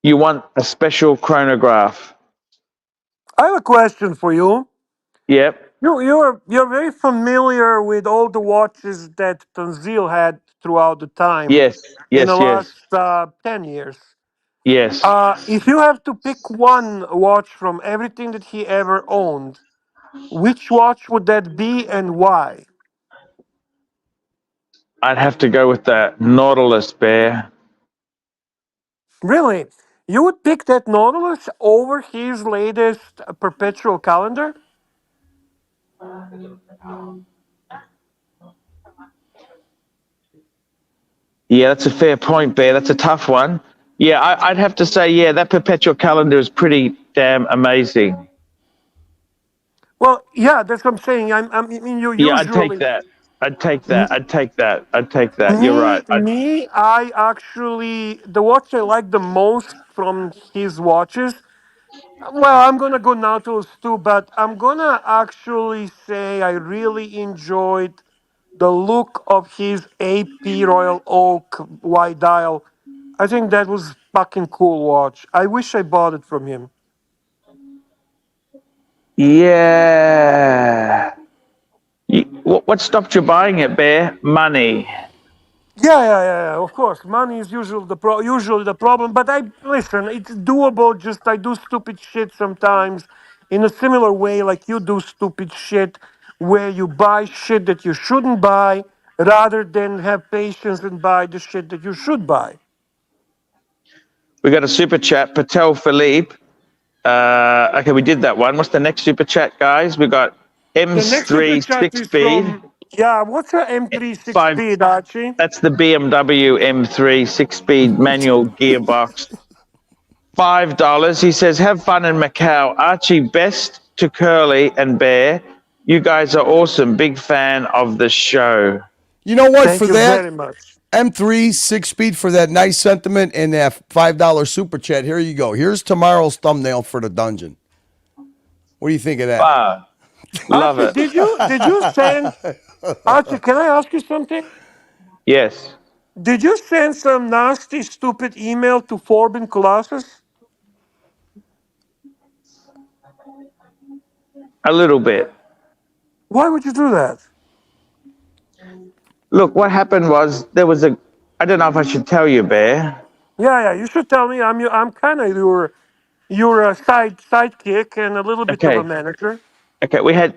you want a special chronograph. I have a question for you. Yep. You're very familiar with all the watches that Tanzil had throughout the time Yes. in the Yes. Yes. last 10 years. Yes. If you have to pick one watch from everything that he ever owned, which watch would that be and why? I'd have to go with the Nautilus, Bear. Really? You would pick that Nautilus over his latest perpetual calendar? Yeah, that's a fair point, Bear. That's a tough one. Yeah, I'd have to say, yeah, that perpetual calendar is pretty damn amazing. Well, yeah, that's what I'm saying. I mean, you Yeah, I'd take usually that. I'd take that. m- I'd take that. I'd take that. You're right. I actually the watch I like the most from his watches. Well, I'm gonna go Nautilus too, but I'm gonna actually say I really enjoyed the look of his AP Royal Oak white dial. I think that was fucking cool watch. I wish I bought it from him. Yeah. What stopped you buying it, Bear? Money. Yeah. Of course, money is usually the problem. But I listen. It's doable. Just I do stupid shit sometimes, in a similar way like you do stupid shit, where you buy shit that you shouldn't buy, rather than have patience and buy the shit that you should buy. We got a super chat, Patel Philippe. Okay, we did that one. What's the next super chat, guys? We got The next super M3 chat 6 is speed. from what's a M3 6 Five. speed, Archie? That's the BMW M3 6-speed manual gearbox. $5. He says, have fun in Macau. Archie, best to Curly and Bear. You guys are awesome. Big fan of the show. You know what? Thank For you that, very much. M3 6-speed for that nice sentiment and that $5 super chat. Here you go. Here's tomorrow's thumbnail for the dungeon. What do you think of that? Wow. Love Archie, it. did you send Archie? Can I ask you something? Yes. Did you send some nasty, stupid email to Forbin Colossus? A little bit. Why would you do that? Look, what happened was I don't know if I should tell you, Bear. Yeah. You should tell me. I'm kind of your sidekick and a little bit of a Okay. manager. Okay, we had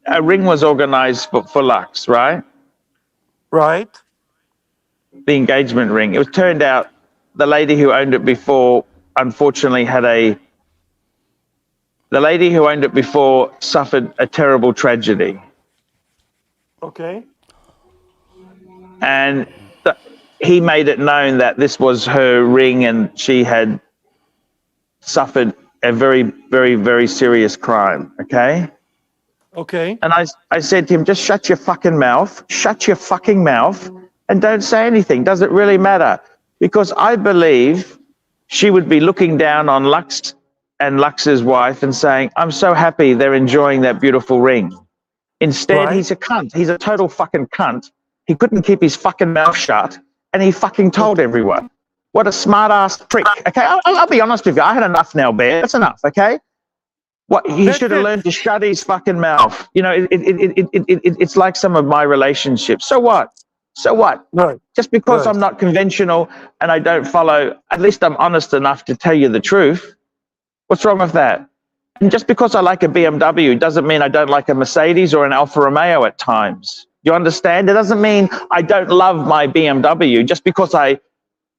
a ring was organized for Lux, right? Right. The engagement ring. It was turned out the lady who owned it before, unfortunately, the lady who owned it before suffered a terrible tragedy. Okay. And he made it known that this was her ring and she had suffered a very, very, very serious crime, okay? Okay. And I said to him, just shut your fucking mouth, and don't say anything. Does it really matter? Because I believe she would be looking down on Lux and Lux's wife and saying, I'm so happy they're enjoying that beautiful ring. Instead, Right. he's a cunt. He's a total fucking cunt. He couldn't keep his fucking mouth shut, and he fucking told everyone. What a smart-ass prick. Okay, I'll be honest with you. I had enough now, Bear. That's enough, okay? What he That's should have it. learned to shut his fucking mouth. You know, it's like some of my relationships. So what? So what? Right. Just because Right. I'm not conventional and I don't follow, at least I'm honest enough to tell you the truth. What's wrong with that? And just because I like a BMW doesn't mean I don't like a Mercedes or an Alfa Romeo at times. You understand? It doesn't mean I don't love my BMW just because I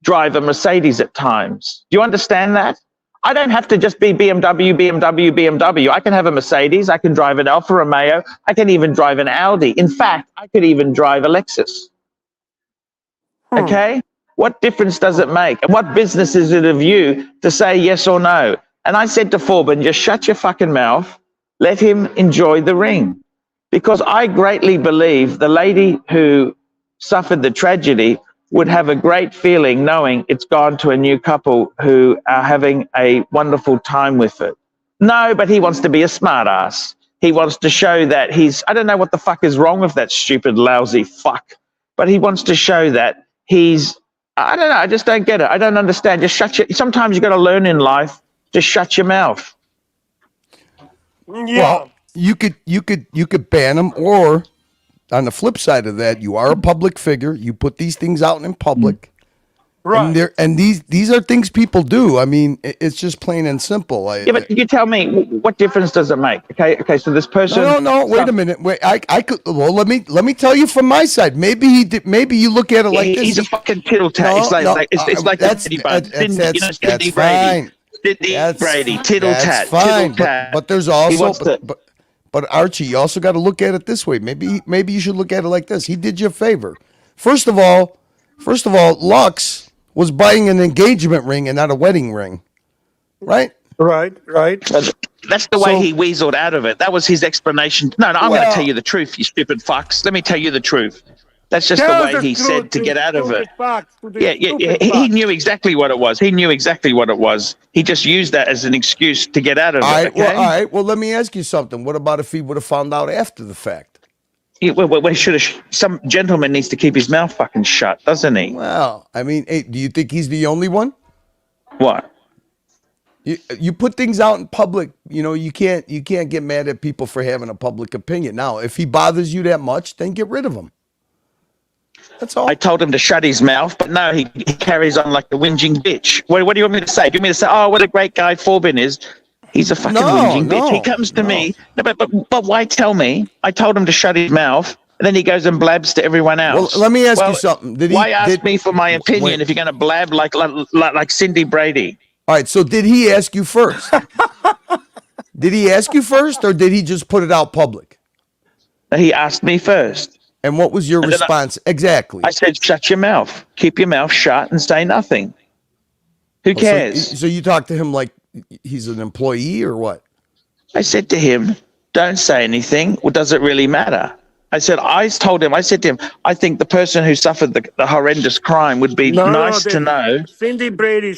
drive a Mercedes at times. Do you understand that? I don't have to just be BMW. I can have a Mercedes. I can drive an Alfa Romeo. I can even drive an Audi. In fact, I could even drive a Lexus. Okay? What difference does it make? And what business is it of you to say yes or no? And I said to Forbin, just shut your fucking mouth. Let him enjoy the ring. Because I greatly believe the lady who suffered the tragedy would have a great feeling knowing it's gone to a new couple who are having a wonderful time with it. No, but he wants to be a smartass. He wants to show that I don't know what the fuck is wrong with that stupid, lousy fuck, but he wants to show that I don't know, I just don't get it. I don't understand. Sometimes you got to learn in life, just shut your mouth. Yeah. Well, you could ban them, or on the flip side of that, you are a public figure. You put these things out in public. Right. And these are things people do. I mean, it's just plain and simple. Yeah, but you tell me, what difference does it make? Okay. So this person. No. Wait a minute. Wait, I could. Well, let me tell you from my side. Maybe he did. Maybe you look at it like this. He's a fucking tittle tat. It's like that's Cindy Buns. that's fine. Cindy Brady, tittle That's tat, fine. tittle tat. But there's also but Archie, you also got to look at it this way. Maybe you should look at it like this. He did you a favor. First of all, Lux was buying an engagement ring and not a wedding ring, right? Right. That's the way he weaseled out of it. That was his explanation. No, I'm going to tell you the truth, you stupid fucks. Let me tell you the truth. That's just the way he said to get out of it. He knew exactly what it was. He just used that as an excuse to get out of it. All right. Well, let me ask you something. What about if he would have found out after the fact? Well, some gentleman needs to keep his mouth fucking shut, doesn't he? Well, I mean, hey, do you think he's the only one? What? You put things out in public, you can't get mad at people for having a public opinion. Now, if he bothers you that much, then get rid of him. That's all. I told him to shut his mouth, but no, he carries on like the whinging bitch. What do you want me to say? Do you want me to say, oh, what a great guy Forbin is? He's a fucking whinging bitch. He comes to me. No, but why tell me? I told him to shut his mouth, and then he goes and blabs to everyone else. Well, let me ask you something. Why ask me for my opinion if you're going to blab like Cindy Brady? All right, so did he ask you first? Did he ask you first, or did he just put it out public? He asked me first. And what was your response? Exactly. I said, shut your mouth. Keep your mouth shut and say nothing. Who cares? So you talked to him like he's an employee or what? I said to him, don't say anything. Well, does it really matter? I said to him, I think the person who suffered the horrendous crime would be nice to know. Cindy Brady,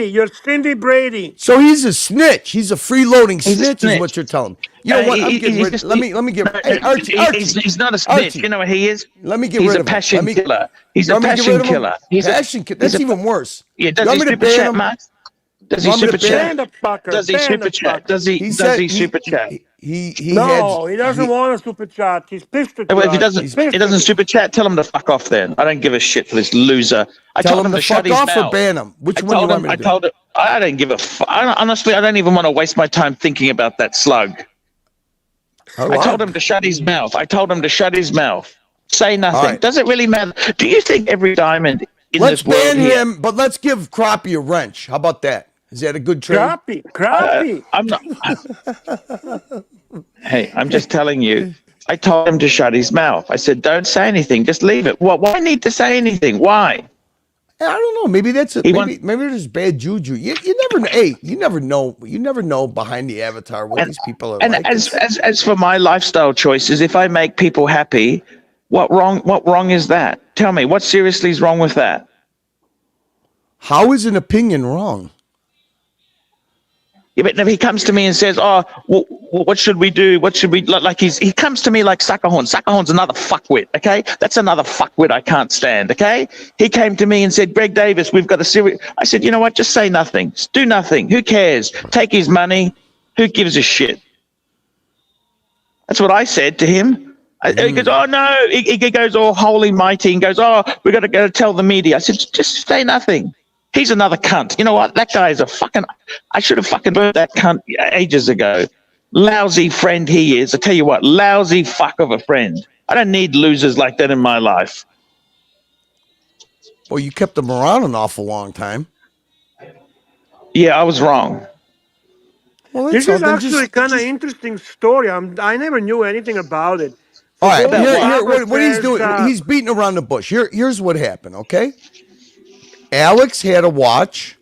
you're Cindy Brady. So he's a snitch. He's a freeloading snitch, is what you're telling me. You know what? I'm getting rid. Let me get. Hey, Archie. He's not a snitch. You know what he is? Let me get rid of him. He's a passion killer. He's a passion killer. That's even worse. Yeah, does he super chat, Mark? Does he super chat? Does he super chat? Does he super chat? He doesn't want a super chat. He's pissed at if he doesn't super chat, tell him to fuck off then. I don't give a shit for this loser. I told him to shut his mouth. Fuck off or ban him. Which one do you want me to do? I don't give a fuck. Honestly, I don't even want to waste my time thinking about that slug. I told him to shut his mouth. Say nothing. Right. Does it really matter? Do you think every diamond in this world... Let's ban him, but let's give Crappie a wrench. How about that? Is that a good trade? Crappie. I'm not... Hey, I'm just telling you. I told him to shut his mouth. I said, don't say anything. Just leave it. Why need to say anything? Why? I don't know. Maybe that's maybe there's bad juju. You never know. Hey, you never know. You never know behind the avatar what these people are like. As for my lifestyle choices, if I make people happy, what wrong is that? Tell me, what seriously is wrong with that? How is an opinion wrong? Yeah, but if he comes to me and says, "Oh, what should we do? What should we like?" He comes to me like Suckerhorn. Suckerhorn's another fuckwit. Okay, that's another fuckwit I can't stand. Okay, he came to me and said, "Greg Davis, we've got a serious." I said, "You know what? Just say nothing. Just do nothing. Who cares? Take his money. Who gives a shit?" That's what I said to him. He goes, "Oh no!" He goes all holy mighty and goes, "Oh, we got to go tell the media." I said, "Just say nothing." He's another cunt. You know what? That guy is a fucking... I should have fucking burnt that cunt ages ago. Lousy friend he is. I tell you what, lousy fuck of a friend. I don't need losers like that in my life. Well, you kept him around an awful long time. Yeah, I was wrong. Well, this is actually kind of interesting story. I never knew anything about it. All right, what he's doing, he's beating around the bush. Here's what happened, okay? Alex had a watch.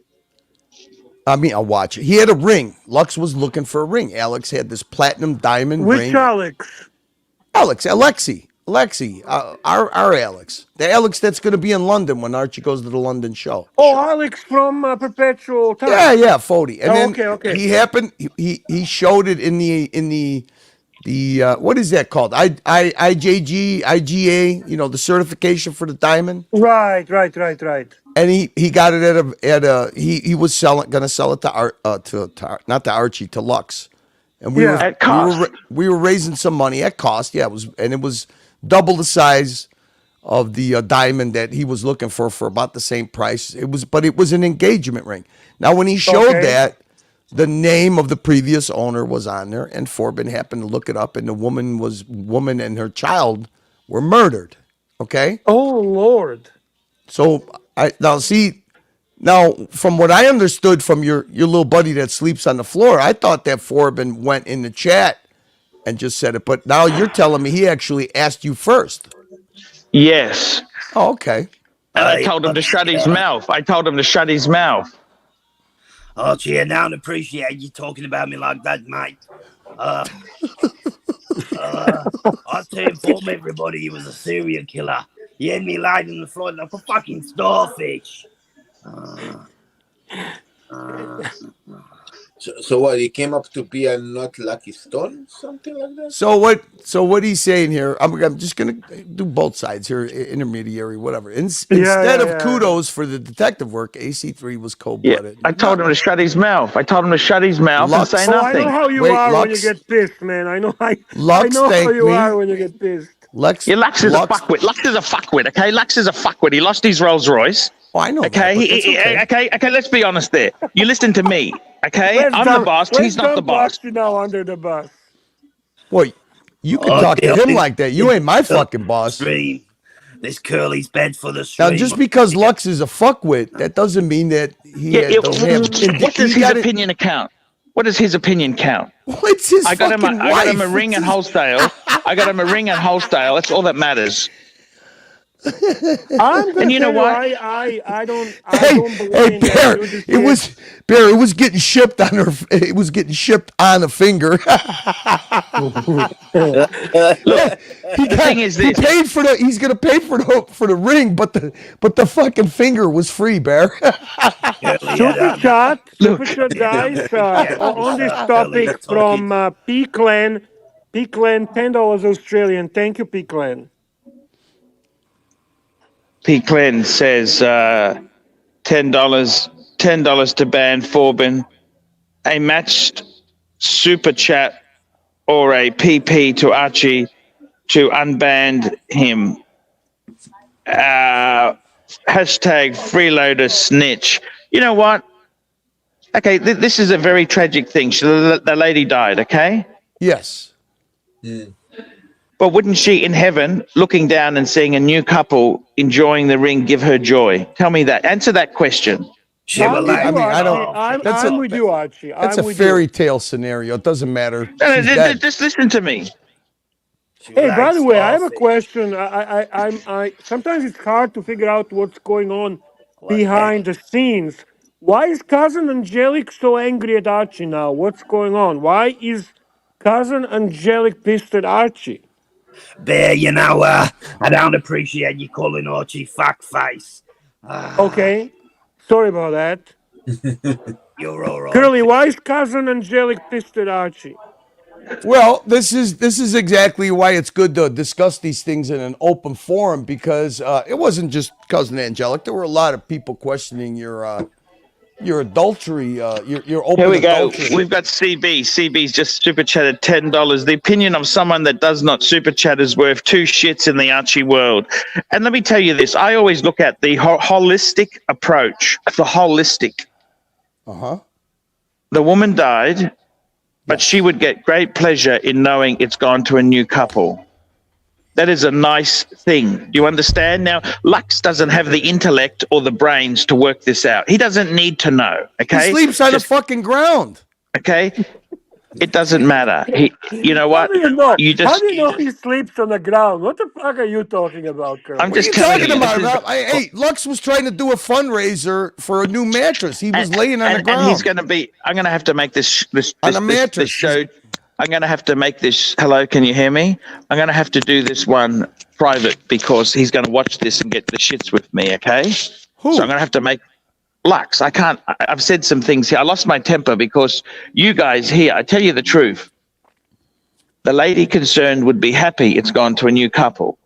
A watch. He had a ring. Lux was looking for a ring. Alex had this platinum diamond ring. Which Alex? Alexi, our Alex. The Alex that's going to be in London when Archie goes to the London show. Oh, Alex from Perpetual Time. Yeah, Fody. And then okay. He happened. He showed it in the what is that called? IGA. You know, the certification for the diamond. Right. And he got it he was gonna sell it to not to Archie, to Lux. And we were raising some money at cost. Yeah, it was double the size of the diamond that he was looking for about the same price. But it was an engagement ring. Now when he showed that, the name of the previous owner was on there, and Forbin happened to look it up, and the woman and her child were murdered. Okay? Oh Lord. So now from what I understood from your little buddy that sleeps on the floor, I thought that Forbin went in the chat and just said it, but now you're telling me he actually asked you first. Yes. Oh, okay. And I told him to shut his mouth. Archie, I don't appreciate you talking about me like that, mate. I to inform everybody he was a serial killer. He had me laid on the floor like a fucking starfish. So what? He came up to be a not lucky stone, something like that. So what he's saying here? I'm just gonna do both sides here, intermediary, whatever. Instead of kudos for the detective work, AC3 was cold Yeah, blooded. I told him to shut his mouth. I told him to shut his mouth Lux. and say Oh, I know nothing. how you Wait, are when you Lux. get pissed, man. I know I Lux know how thanked you me. are when you get pissed. Lux. Yeah, Lux is a fuckwit. Lux is a fuckwit. Okay, Lux is a fuckwit. He lost his Rolls Royce. Oh, I know. Okay, That, but okay. Let's be honest there. You listen to me. Okay, I'm the boss. He's not the boss. Let's now under the bus. Well, you can talk to him like that. You ain't my fucking boss. Stream. This curly's bed for the Now, stream. just because Lux is a fuckwit, that doesn't mean that he don't have. What does his opinion count? What does his opinion count? What's his I got fucking him. I got him a ring at wholesale. I got him a ring at wholesale. That's all that matters. I'm And you know what? I don't Hey, believe Bear, it was getting shipped on her. It was getting shipped on a finger. Look, the thing is this. He paid for the. He's gonna pay for the ring, but the fucking finger was free, Bear. Super chat, guys. On this topic from P Clan, $10 Australian. Thank you, P Clan. P. Clan says $10 to ban Forbin, a matched super chat or a PP to Archie to unban him. Hashtag freeloader snitch. You know what? Okay, this is a very tragic thing. The lady died, okay? Yes. But wouldn't she in heaven, looking down and seeing a new couple enjoying the ring, give her joy? Tell me that. Answer that question. I'm with you, Archie. That's a fairy tale scenario. It doesn't matter. Just listen to me. Hey, by the way, I have a question. I sometimes it's hard to figure out what's going on behind the scenes. Why is Cousin Angelic so angry at Archie now? What's going on? Why is Cousin Angelic pissed at Archie? Bear, you know, I don't appreciate you calling Archie fuckface. Okay, sorry about that. You're all right. Curly, why is Cousin Angelic pissed at Archie? Well, this is exactly why it's good to discuss these things in an open forum, because it wasn't just Cousin Angelic. There were a lot of people questioning your adultery, your open Here we adultery. go. We've got CB. CB's just super chatted $10. The opinion of someone that does not super chat is worth two shits in the Archie world. And let me tell you this. I always look at the holistic approach. The holistic. The woman died, but she would get great pleasure in knowing it's gone to a new couple. That is a nice thing. Do you understand? Now, Lux doesn't have the intellect or the brains to work this out. He doesn't need to know, okay? He sleeps on the fucking ground. Okay? It doesn't matter. You know what? How do you know? You just, How do you know he sleeps on the ground? What the fuck are you talking about, Curly? I'm What are just you telling talking you. about? Hey, Lux was trying to do a fundraiser for a new mattress. He was laying on the ground. And he's going to be, I'm going to have to make this show. I'm going to have to make this, hello, can you hear me? I'm going to have to do this one private because he's going to watch this and get the shits with me, okay? Who? So I'm going to have to make Lux. I've said some things here. I lost my temper because you guys here, I tell you the truth. The lady concerned would be happy it's gone to a new couple.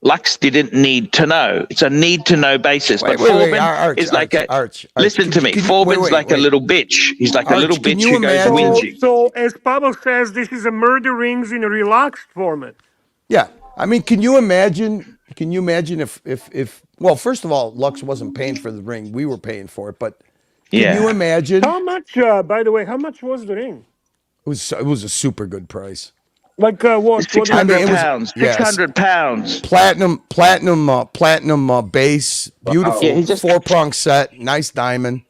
Lux didn't need to know. It's a need to know basis. But Forbin is like listen to me. Forbin's like a little bitch. He's like a little bitch who goes whinging. So, as Pablo says, this is a murder rings in a relaxed format. Yeah. I mean, can you imagine if well, first of all, Lux wasn't paying for the ring. We were paying for it, but can you imagine? How much, by the way, how much was the ring? It was a super good price. Like what? 600 pounds. 600 pounds. Platinum base, beautiful 4-prong set, nice diamond.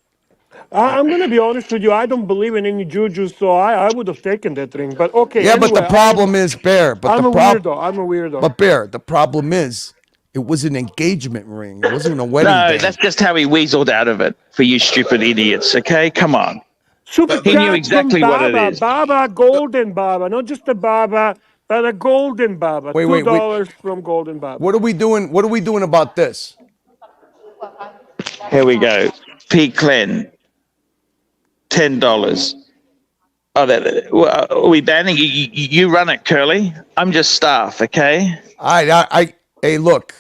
I'm going to be honest with you. I don't believe in any juju, so I would have taken that ring. But okay. Yeah, anyway, but the problem is, Bear. I'm a weirdo. But Bear, the problem is, it was an engagement ring. It wasn't a wedding band. No, that's just how he weaseled out of it for you stupid idiots. Okay, come on. He knew exactly what it is. Baba, golden Baba, not just a Baba, but a golden Baba. $2 from golden Baba. What are we doing? What are we doing about this? Here we go. P. Clen, $10. Are we banning you? You run it, Curly. I'm just staff, okay? Hey, look.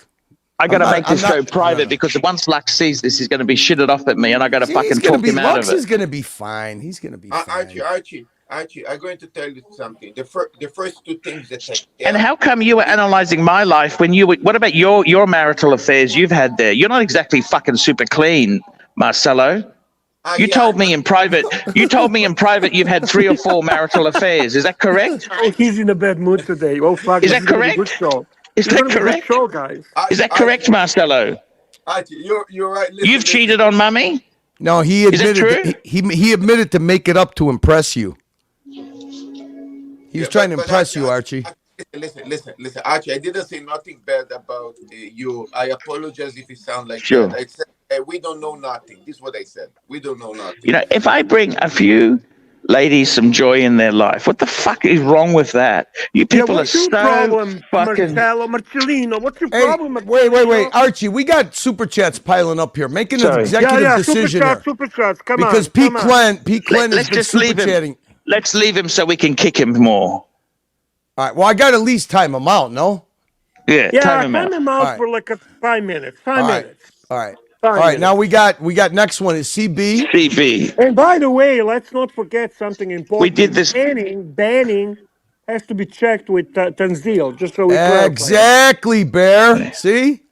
I got to make this I'm go not- private because once Lux sees this, he's going to be shitted off at me, and I got to See, fucking talk him out Lux of it. is gonna be fine. He's gonna be fine. Archie, I'm going to tell you something. The first two things that I And how come you were analyzing my life when you were? What about your marital affairs you've had there? You're not exactly fucking super clean, Marcelo. You told me in private. You told me in private you've had 3 or 4 marital affairs. Is that correct? Oh, he's in a bad mood today. Oh, fuck. Is that correct? Good show. Is that correct? Show, guys. Is that correct, Marcelo? Archie, you're right. You've cheated on Mummy? No, he admitted. He admitted to make it up to impress you. He was trying to impress you, Archie. Listen, Archie. I didn't say nothing bad about you. I apologize if it sounds like Sure. that. I said we don't know nothing. This is what I said. We don't know nothing. You know, if I bring a few ladies some joy in their life, what the fuck is wrong with that? You people what's are your so problem, fucking. Marcellino? What's your Hey, problem? wait, Archie. We got super chats piling up here, making an executive decision here. Super chats. Come because on. Pete Clent has been super chatting. Let's leave him so we can kick him more. All right. Well, I got to at least time him out. No. Yeah, time him out. Right. For like 5 minutes. 5 minutes. All right. All right. Now we got next one is CB. CB. And by the way, let's not forget something important. We did this. Banning has to be checked with Tanzil, just so we clarify. Exactly, Bear. See?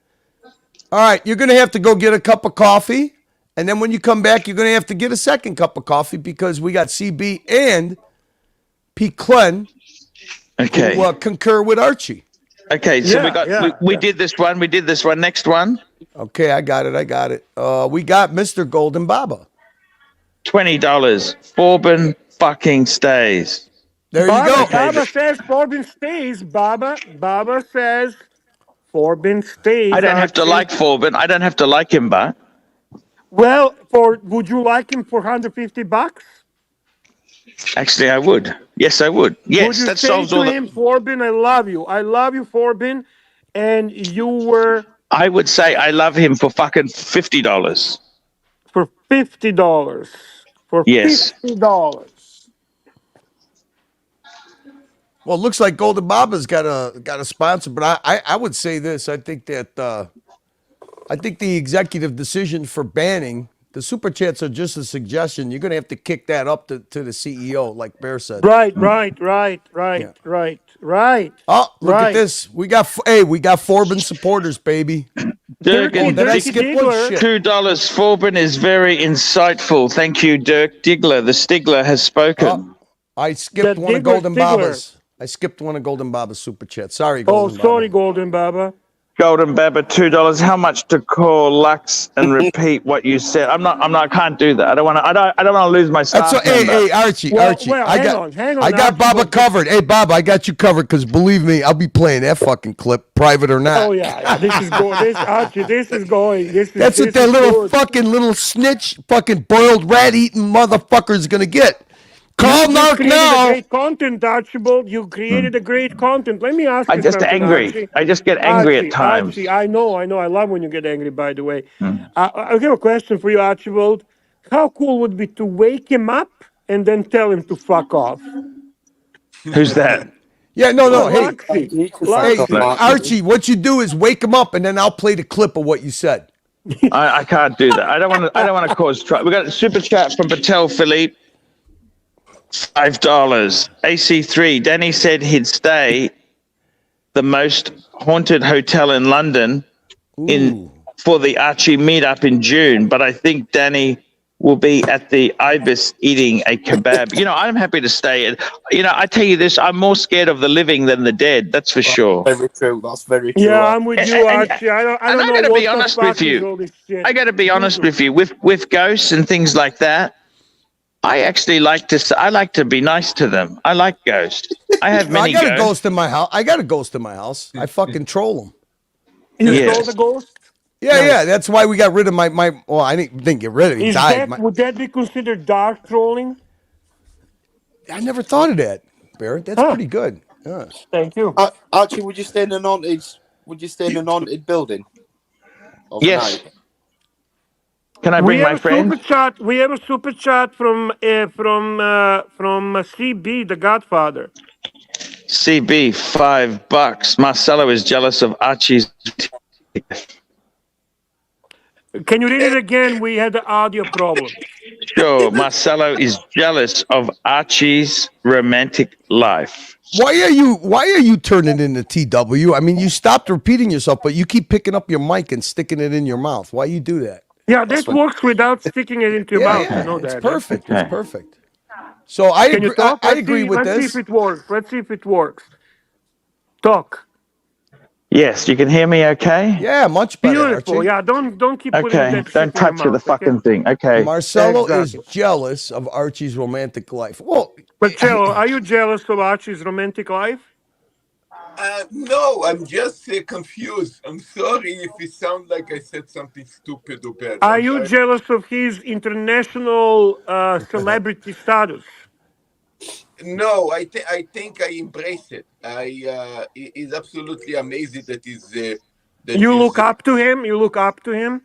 All right. You're going to have to go get a cup of coffee. And then when you come back, you're going to have to get a second cup of coffee because we got CB and Pete Clent who concur with Archie. Okay, so we did this one. We did this one. Next one. Okay, I got it. We got Mr. Golden Baba. $20. Forbin fucking stays. There you go. Baba says Forbin stays. Baba says Forbin stays. I don't have to like Forbin. I don't have to like him, but. Well, would you like him for $150? Actually, I would. Yes, I would. Yes, that solves all. Him, Forbin, I love you. I love you, Forbin, and you were. I would say I love him for fucking $50. For $50. For $50. Well, it looks like Golden Baba's got a sponsor, but I would say this. I think that I think the executive decision for banning the super chats are just a suggestion. You're going to have to kick that up to the CEO, like Bear said. Right. Oh, Look at this. We got Forbin supporters, baby. Dirk and I skip one shit. $2. Forbin is very insightful. Thank you, Dirk Diggler. The Stigler has spoken. I skipped one of Golden Baba's. I skipped one of Golden Baba's super chats. Sorry, Golden Baba. Sorry, Golden Baba. Golden Baba, $2. How much to call Lux and repeat what you said? I can't do that. I don't want to lose my staff. Hey, Archie. Archie. Hang on, I got Baba covered. Hey, Baba, I got you covered because believe me, I'll be playing that fucking clip, private or not. Oh yeah. This is going. Archie, this is going. That's what that little snitch, fucking boiled rat eating motherfucker's gonna get. Call Mark now. Great content, Archibald. You created a great content. Let me ask you something. I just get angry at times. Archie, I know. I love when you get angry, by the way. I have a question for you, Archibald. How cool would it be to wake him up and then tell him to fuck off? Who's that? Yeah, no. Hey, Archie, what you do is wake him up and then I'll play the clip of what you said. I can't do that. I don't want to cause trouble. We got a super chat from Patel Philippe. $5. AC3. Danny said he'd stay the most haunted hotel in London for the Archie meetup in June, but I think Danny will be at the Ibis eating a kebab. I'm happy to stay. I tell you this, I'm more scared of the living than the dead. That's for sure. Very true. That's very true. Yeah, I'm with you, Archie. I don't know. I got to be honest with you. I got to be honest with you. With ghosts and things like that, I actually like to be nice to them. I like ghosts. I have many ghosts. I got a ghost in my house. I fucking troll them. You troll the ghost? Yeah. That's why we got rid of my. Well, I didn't get rid of him. He died. Would that be considered dark trolling? I never thought of that, Barrett. That's pretty good. Yeah. Thank you. Archie, would you stay in an haunted? Would you stay in an haunted building? Yes. Can I We bring have my a super friend? chat. We have a super chat from CB, the Godfather. CB, $5. Marcelo is jealous of Archie's. Can you read it again? We had the audio problems. Sure, Marcelo is jealous of Archie's romantic life. Why are you turning into TW? I mean, you stopped repeating yourself, but you keep picking up your mic and sticking it in your mouth. Why you do that? Yeah, That's that fine. works without sticking it into your Yeah, mouth. You yeah, know it's that, right? perfect. It's Okay. perfect. So I Can you agree. talk? I agree with Let's see if this. it works. Let's see if it works. Talk. Yes, you can hear me okay? Yeah, much better, Beautiful. Archie. Yeah, don't keep putting Okay, that don't shit in your touch the mouth, okay? fucking thing. Okay. Marcelo is Exactly. jealous of Archie's romantic life. Well, Marcello, are you jealous of Archie's romantic life? No, I'm just confused. I'm sorry if it sounds like I said something stupid or bad. Are you jealous of his international celebrity status? No, I think I embrace it. It's absolutely amazing that You is. look up to him? You look up to him?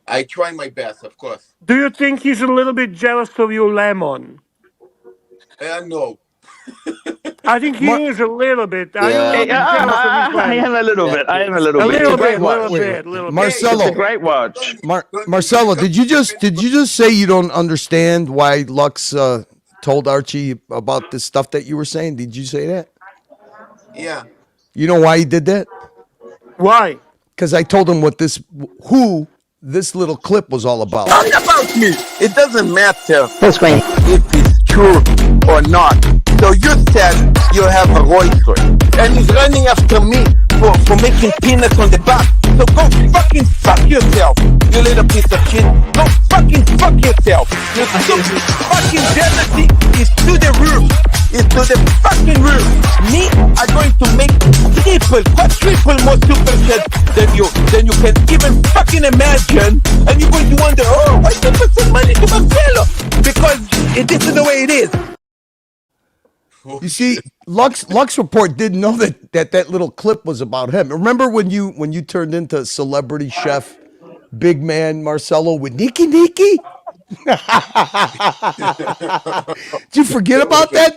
I try my best, of course. Do you think he's a little bit jealous of you, Lemon? No. I think he Mar- is a little bit. Are you a Yeah, little bit jealous of his I Lemon? am a little yeah, bit. I am a it's little A bit. It's a little great bit, watch. little wait, bit, little bit. Hey, It's a Marcelo, great watch. Marcelo, did you just say you don't understand why Lux told Archie about this stuff that you were saying? Did you say that? Yeah. You know why he did that? Why? Because I told him who this little clip was all about. Talk about me. It doesn't matter Full screen. if it's true or not. So you said you have a boyfriend, and he's running after me for making peanuts on the back. So go fucking fuck yourself, you little piece of shit. Go fucking fuck yourself. Your stupid fucking jealousy is to the roof. It's to the fucking roof. Me, I'm going to make quadruple more super chats than you can even fucking imagine. And you're going to wonder, oh, why did you send money to Marcelo? Because this is the way it is. You see, Lux Report didn't know that little clip was about him. Remember when you turned into celebrity chef, big man Marcelo with Nikki? Did you forget about that?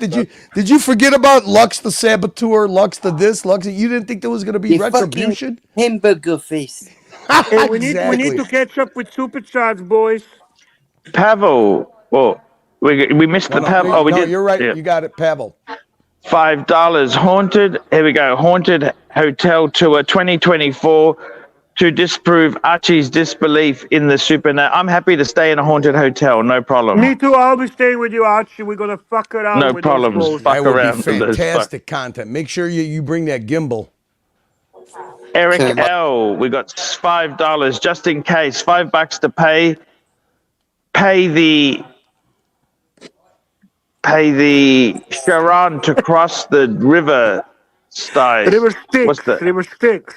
Did you forget about Lux the saboteur, Lux the this, Lux? You didn't think there was going to be You fucking retribution? hamburger face. Hey, we need Exactly. to catch up with super chats, boys. Pavel. Well, we missed the Pavel. Oh, we No, did. you're right. Yeah. You got it, Pavel. $5. Haunted. Here we go. Haunted Hotel Tour 2024 to disprove Archie's disbelief in the supernatural. I'm happy to stay in a haunted hotel. No problem. Me too. I'll be staying with you, Archie. We're gonna fuck around No with those problems. ghosts. Fuck That would be around with those. fantastic content. Make sure you bring that gimbal. Eric Okay, L. We got $5 just in case. $5 to pay the Sharon to cross the river Styx. River What's Styx. the River Styx.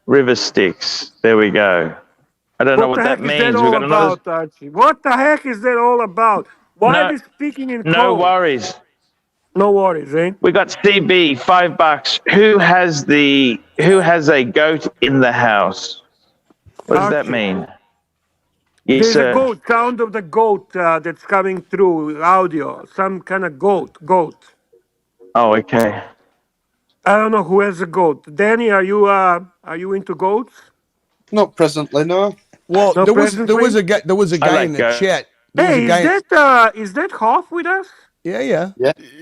river Styx? There we go. I don't know What what the that heck is that means. We all got another. about, Archie? What the heck is that all about? Why are No, they speaking in no code? worries. No worries, eh? We got CB $5. Who has a goat in the house? What does that Archie. mean? Yes, There's a sir. goat, sound of the goat that's coming through audio. Some kind of goat. Oh, okay. I don't know who has a goat. Danny, are you into goats? not presently, no. Well, No, there was presently. a guy like in the goats. chat. Hey, is that Hoff with us? Yeah.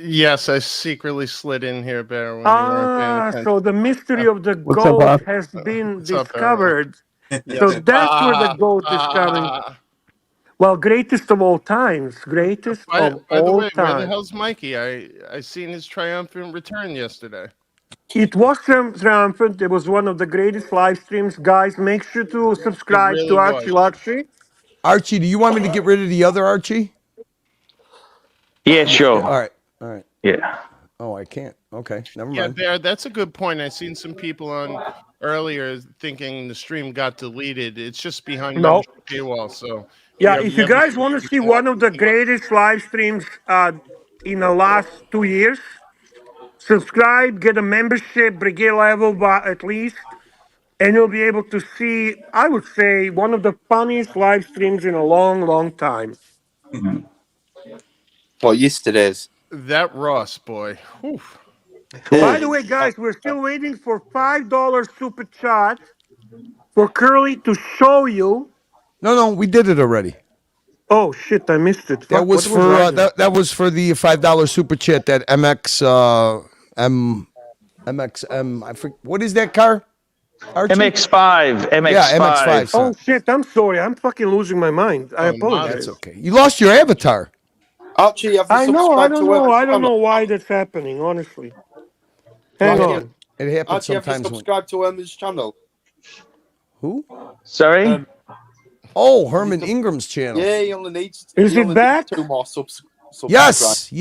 Yes, I secretly slid in here, Bear, when you weren't paying attention. So the mystery of the What's up, goat Bob? has been What's up, discovered. Yes. So that's where the goat is coming. Well, greatest of all times. Greatest By of the all way, where the time. hell's Mikey? I seen his triumphant return yesterday. It was triumphant. It was one of the greatest live streams. Guys, make sure to subscribe really to was. ArchieLuxury. Archie, do you want me to get rid of the other Archie? Yeah, sure. All right. Yeah. Oh, I can't. Okay, never Yeah, mind. Bear, that's a good point. I seen some people on earlier thinking the stream got deleted. It's just behind No. membership paywall. So Yeah, if you guys want to see one of the greatest live streams in the last 2 years, subscribe, get a membership, brigade level at least. and you'll be able to see, I would say, one of the funniest live streams in a long, long time. What, yesterday's? That Ross boy. Whew. By the way, guys, we're still waiting for $5 super chat for Curly to show you. No, we did it already. Oh shit, I missed it. That Fuck, was what for I doing? that was for the $5 super chat that MXM. I forget, what is that car? Archie? MX5. MX5. Yeah, MX5. Oh Son. shit, I'm sorry. I'm fucking losing my mind. I Oh, apologize. That's okay. You lost your avatar. Archie, have you I know, I subscribed don't to know. Women's I don't know channel? why that's happening, honestly. Hang Archie, on. It happens Archie, have you sometimes when. subscribed to Women's channel? Who? Sorry? Oh, Herman Ingram's channel. Yeah, he only needs. Is he it only back? Needs 2 more subs. Yes.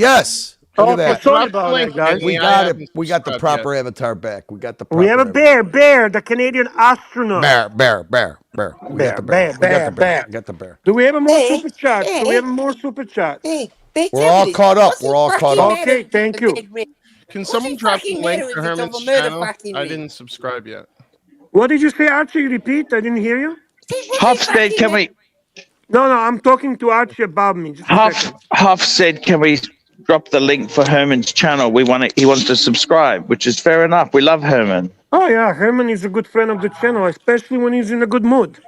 Look at that. Sorry about that, guys. We got it. We got the proper avatar back. We got the proper. We have a bear, the Canadian astronaut. Bear. We Bear, got the bear. bear. We got the bear. Do we have a more super chat? Do we have more super chat? We're all caught up. We're all caught up. Okay, thank you. Can someone drop the link to Herman's channel? I didn't subscribe yet. What did you say, Archie? Repeat. I didn't hear you. Huff said, can we... No, I'm talking to Archie above me. Just a second. Huff said, can we drop the link for Herman's channel? He wants to subscribe, which is fair enough. We love Herman. Oh yeah, Herman is a good friend of the channel, especially when he's in a good mood.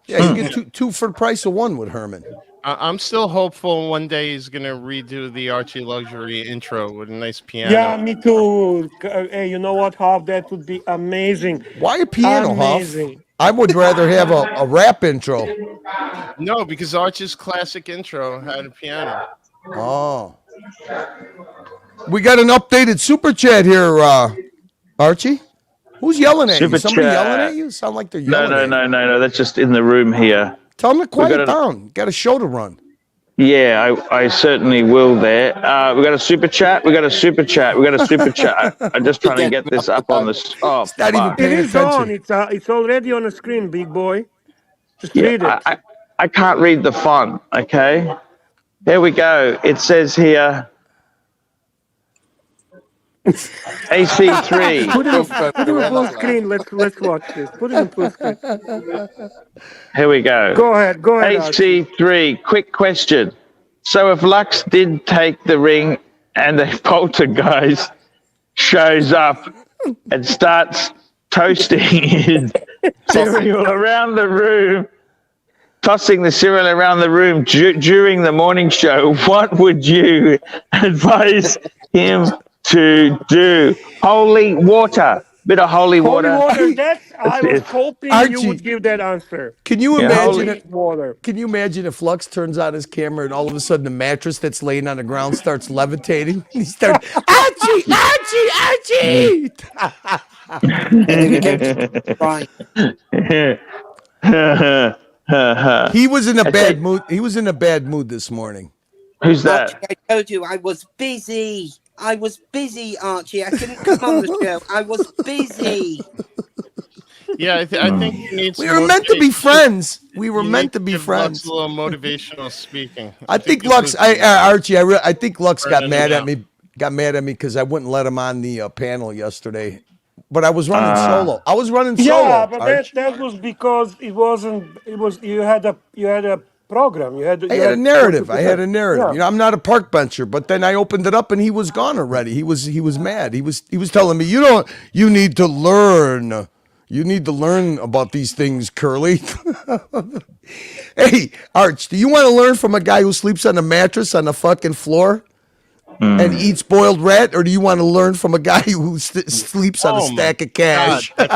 Yeah, you get two for the price of one with Herman. I'm still hopeful one day he's gonna redo the ArchieLuxury intro with a nice piano. Yeah, me too. Hey, you know what, Huff? That would be amazing. Why a piano, Amazing. Huff? I would rather have a rap intro. No, because Archie's classic intro had a piano. Oh. We got an updated super chat here, Archie. Who's yelling at you? Super Somebody chat. yelling at you? Sound like they're yelling at you. No. That's just in the room here. Tell them to quiet got down. Got a show to run. Yeah, I certainly will there. We got a super chat. We got a super chat. I'm just trying to get this up on the... Oh, It's not even fuck. It paying is on. attention. It's already on the screen, big boy. Just read it. I can't read the font, okay? Here we go. It says here... AC3. Put it on full screen. Let's watch this. Put it on full screen. Here we go. Go ahead. Archie. AC3. Quick question. So if Lux did take the ring and the poltergeist shows up and starts toasting his cereal around the room, tossing the cereal around the room during the morning show, what would you advise him to do? Holy water. Bit of holy water. I was hoping Archie, you would give that answer. Can you imagine it? Water. Can you imagine if Lux turns on his camera and all of a sudden the mattress that's laying on the ground starts levitating? He starts, Archie! He was in a bad mood. He was in a bad mood this morning. Who's that? Archie, I told you I was busy. Archie. I couldn't come on the show. I was busy. Yeah, I think you need. We were meant to be friends. We were meant to be friends. Lux a little motivational speaking. I think Lux, Archie, I think Lux got mad at me. Got mad at me because I wouldn't let him on the panel yesterday. But I was running solo. Yeah, but that was because it wasn't. It was you had a program. I had a narrative. Yeah. You know, I'm not a park bencher. But then I opened it up and he was gone already. He was mad. He was telling me, you need to learn. You need to learn about these things, Curly. Hey, Arch, do you want to learn from a guy who sleeps on a mattress on the fucking floor and eats boiled rat, or do you want to learn from a guy who sleeps on a stack of cash? Guys,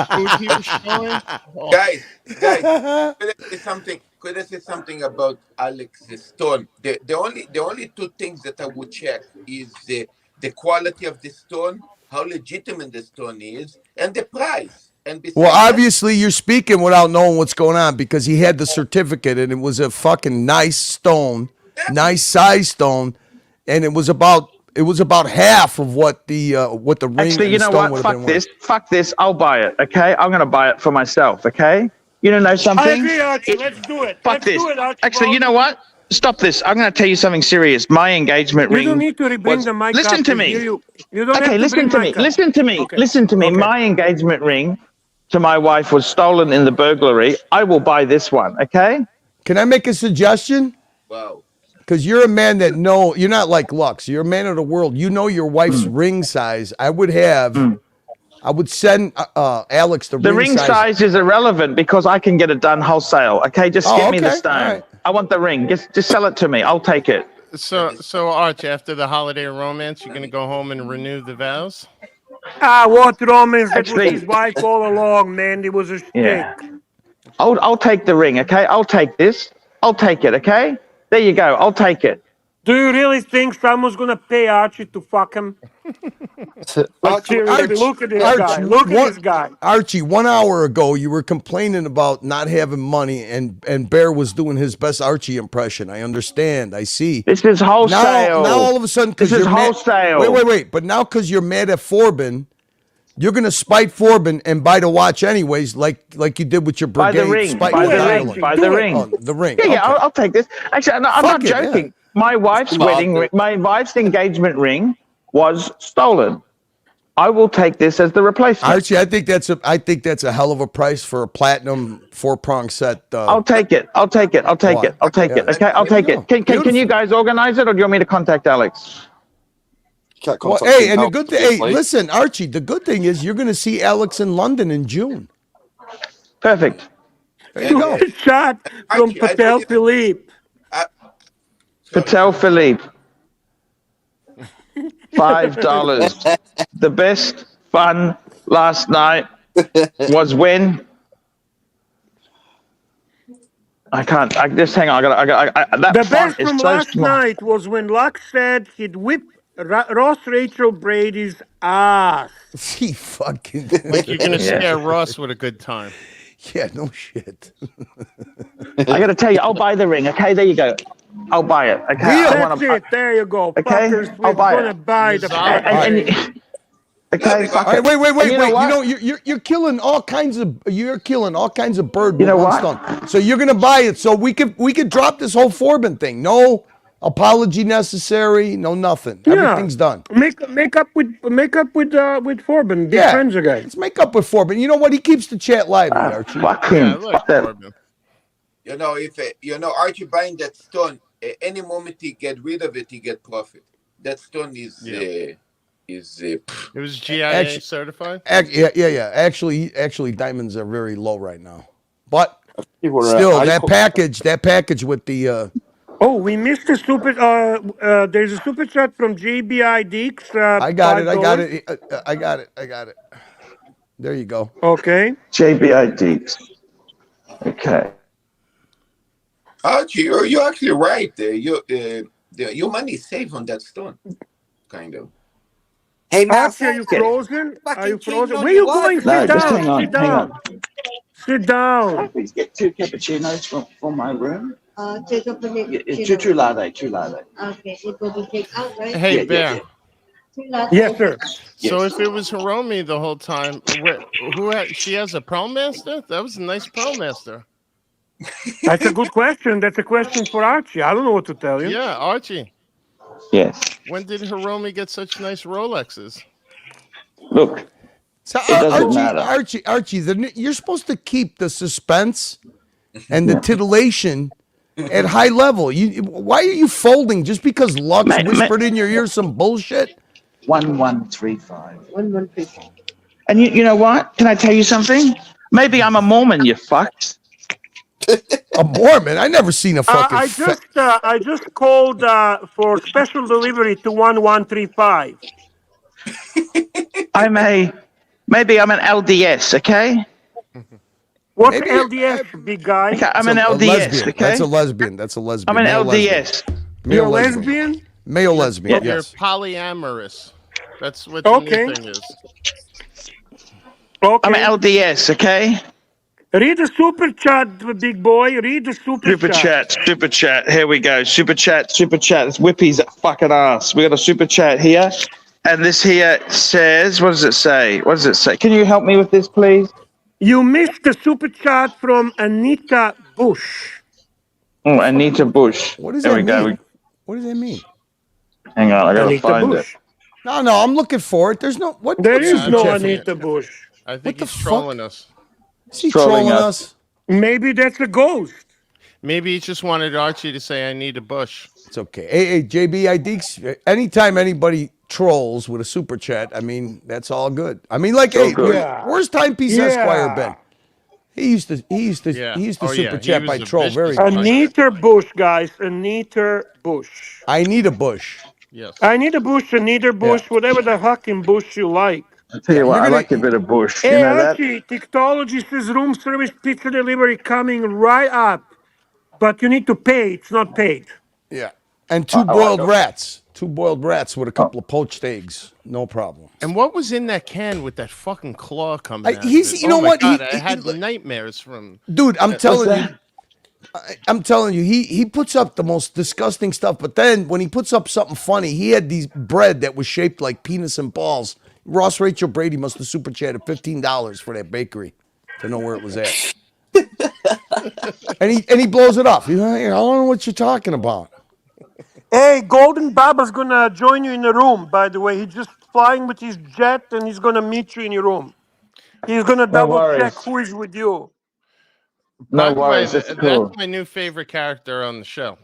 could I say something about Alex's stone? The only two things that I would check is the quality of the stone, how legitimate the stone is, and the price. Well, obviously you're speaking without knowing what's going on because he had the certificate and it was a fucking nice stone, nice size stone, and it was about half of what the ring. Actually, you know what? Fuck this. I'll buy it. Okay, I'm gonna buy it for myself. Okay, you know something? I agree, Archie. Let's do it. Fuck this. Actually, you know what? Stop this. I'm going to tell you something serious. My engagement ring. You don't need to bring the mic. Listen to me. You don't okay, have listen to me. Okay. Listen to me. My engagement ring to my wife was stolen in the burglary, I will buy this one, okay? Can I make a suggestion? Wow. Because you're a man that you're not like Lux. You're a man of the world. You know your wife's ring size. I would send Alex the ring size is irrelevant because I can get it done wholesale. Okay, just get me the stone. Right. I want the ring. Just sell it to me. I'll take it. So Arch, after the holiday romance, you're gonna go home and renew the vows? What romance? That was his wife all along, man. It was a shtick. I'll take the ring. Okay, I'll take this. I'll take it. Okay, there you go. I'll take it. Do you really think someone's gonna pay Archie to fuck him? Like, seriously, look at this guy. Look at this guy. Archie, 1 hour ago, you were complaining about not having money, and Bear was doing his best Archie impression. I understand. I see. This is wholesale. Now all of a sudden, this is wholesale. Wait. But now, because you're mad at Forbin, you're gonna spite Forbin and buy the watch anyways, like you did with your brigade. Buy the ring. Buy the ring. Oh, the ring. Yeah, I'll take this. Actually, I'm not joking. Yeah. My wife's my wife's engagement ring was stolen. I will take this as the replacement. Archie, I think that's a hell of a price for a platinum 4-prong set. I'll take it. Okay, I'll take it. Can you guys organize it, or do you want me to contact Alex? The good thing. Hey, listen, Archie. The good thing is you're going to see Alex in London in June. Perfect. There you go. Shot from Patel Philippe. Patel Philippe. $5. The best fun last night was when I just hang on. The best from last night was when Lux said he'd whip Ross Rachel Brady's ass. He fucking like you're gonna scare Ross with a good time. Yeah, no shit. I gotta tell you, I'll buy the ring. Okay, there you go. I'll buy it. Okay, that's it. There you go. Okay, fuckers, I'll buy it. Okay, fuck it. Wait. You're killing all kinds of bird. You know what? So you're gonna buy it. So we could drop this whole Forbin thing. No apology necessary. No nothing. Everything's done. Make up with Forbin. Be friends again. Let's make up with Forbin. You know what? He keeps the chat lively, Archie. Fuck him. Fuck that. You know, if Archie buying that stone, any moment he get rid of it, he get profit. That stone is it was GIA certified. Yeah. Actually, diamonds are very low right now, but still, that package with the. Oh, we missed a super. There's a super chat from JBI Deeks. I got it. There you go. Okay. JBI Deeks. Okay. Archie, you're actually right. Your money is safe on that stone, kind of. Hey, Archie, are you frozen? Are you frozen? Where are you going? Sit down. Sit down. Please get 2 cappuccinos from my room. Take a cappuccino. Two latte. Okay, it will be take out, right? Hey, Bear. Yes, sir. So if it was Hiromi the whole time, she has a Pearl Master? That was a nice Pearl Master. That's a good question. That's a question for Archie. I don't know what to tell you. Yeah, Archie. Yes. When did Hiromi get such nice Rolexes? Look. So Archie, you're supposed to keep the suspense and the titillation at high level. Why are you folding just because Lux whispered in your ear some bullshit? 1135. 1135. And you know what? Can I tell you something? Maybe I'm a Mormon, you fucks. A Mormon? I never seen a fucking. I just called for special delivery to 1135. Maybe I'm an LDS, okay? What's LDS, big guy? Okay, I'm an LDS, okay? That's a lesbian. I'm an LDS. You're a lesbian? Male lesbian, You're yes. polyamorous. That's what the new thing is. Okay. I'm an LDS, okay? Read the super chat, big boy. Read the super chat. Super chat. Here we go. Super chat. It's Whippy's fucking ass. We got a super chat here. And this here says, what does it say? Can you help me with this, please? You missed the super chat from Anita Bush. Oh, Anita Bush. What does that mean? What does that mean? Hang on, I gotta find it. No, I'm looking for it. There's no. There is no Anita Bush. I think he's trolling us. Is he trolling trolling us. us? Maybe that's a ghost. Maybe he just wanted Archie to say, "I need a bush." It's okay. Hey, JB, anytime anybody trolls with a super chat, I mean, that's all good. I mean, like, all hey, good. where's Timepiece Esquire been? Yeah. He used to Yeah. super He chat was by a troll vicious very. A bugger. neater bush, guys. A neater bush. I need a bush. Yes. I need a bush, a neater bush, whatever the fucking bush you like. I tell Yeah, you what, you're I gonna. like a bit of bush. You Hey, know that? Archie, Technology says room service pizza delivery coming right up. But you need to pay. It's not paid. Yeah, and two boiled rats. Two boiled rats with a couple of poached eggs. No problem. And what was in that can with that fucking claw coming out of He's. it? You know Oh my what? God, I had nightmares from. Dude, I'm telling you. that? I'm telling you, he puts up the most disgusting stuff. But then when he puts up something funny, he had these bread that was shaped like penis and balls. Ross Rachel Brady must have super chatted $15 for that bakery to know where it was at. and he blows it off. He's like, I don't know what you're talking about. Hey, Golden Baba's gonna join you in the room, by the way. He's just flying with his jet and he's gonna meet you in your room. He's gonna No double check worries. who is with you. No By the way, worries. It's that's cool. my new favorite character on the show.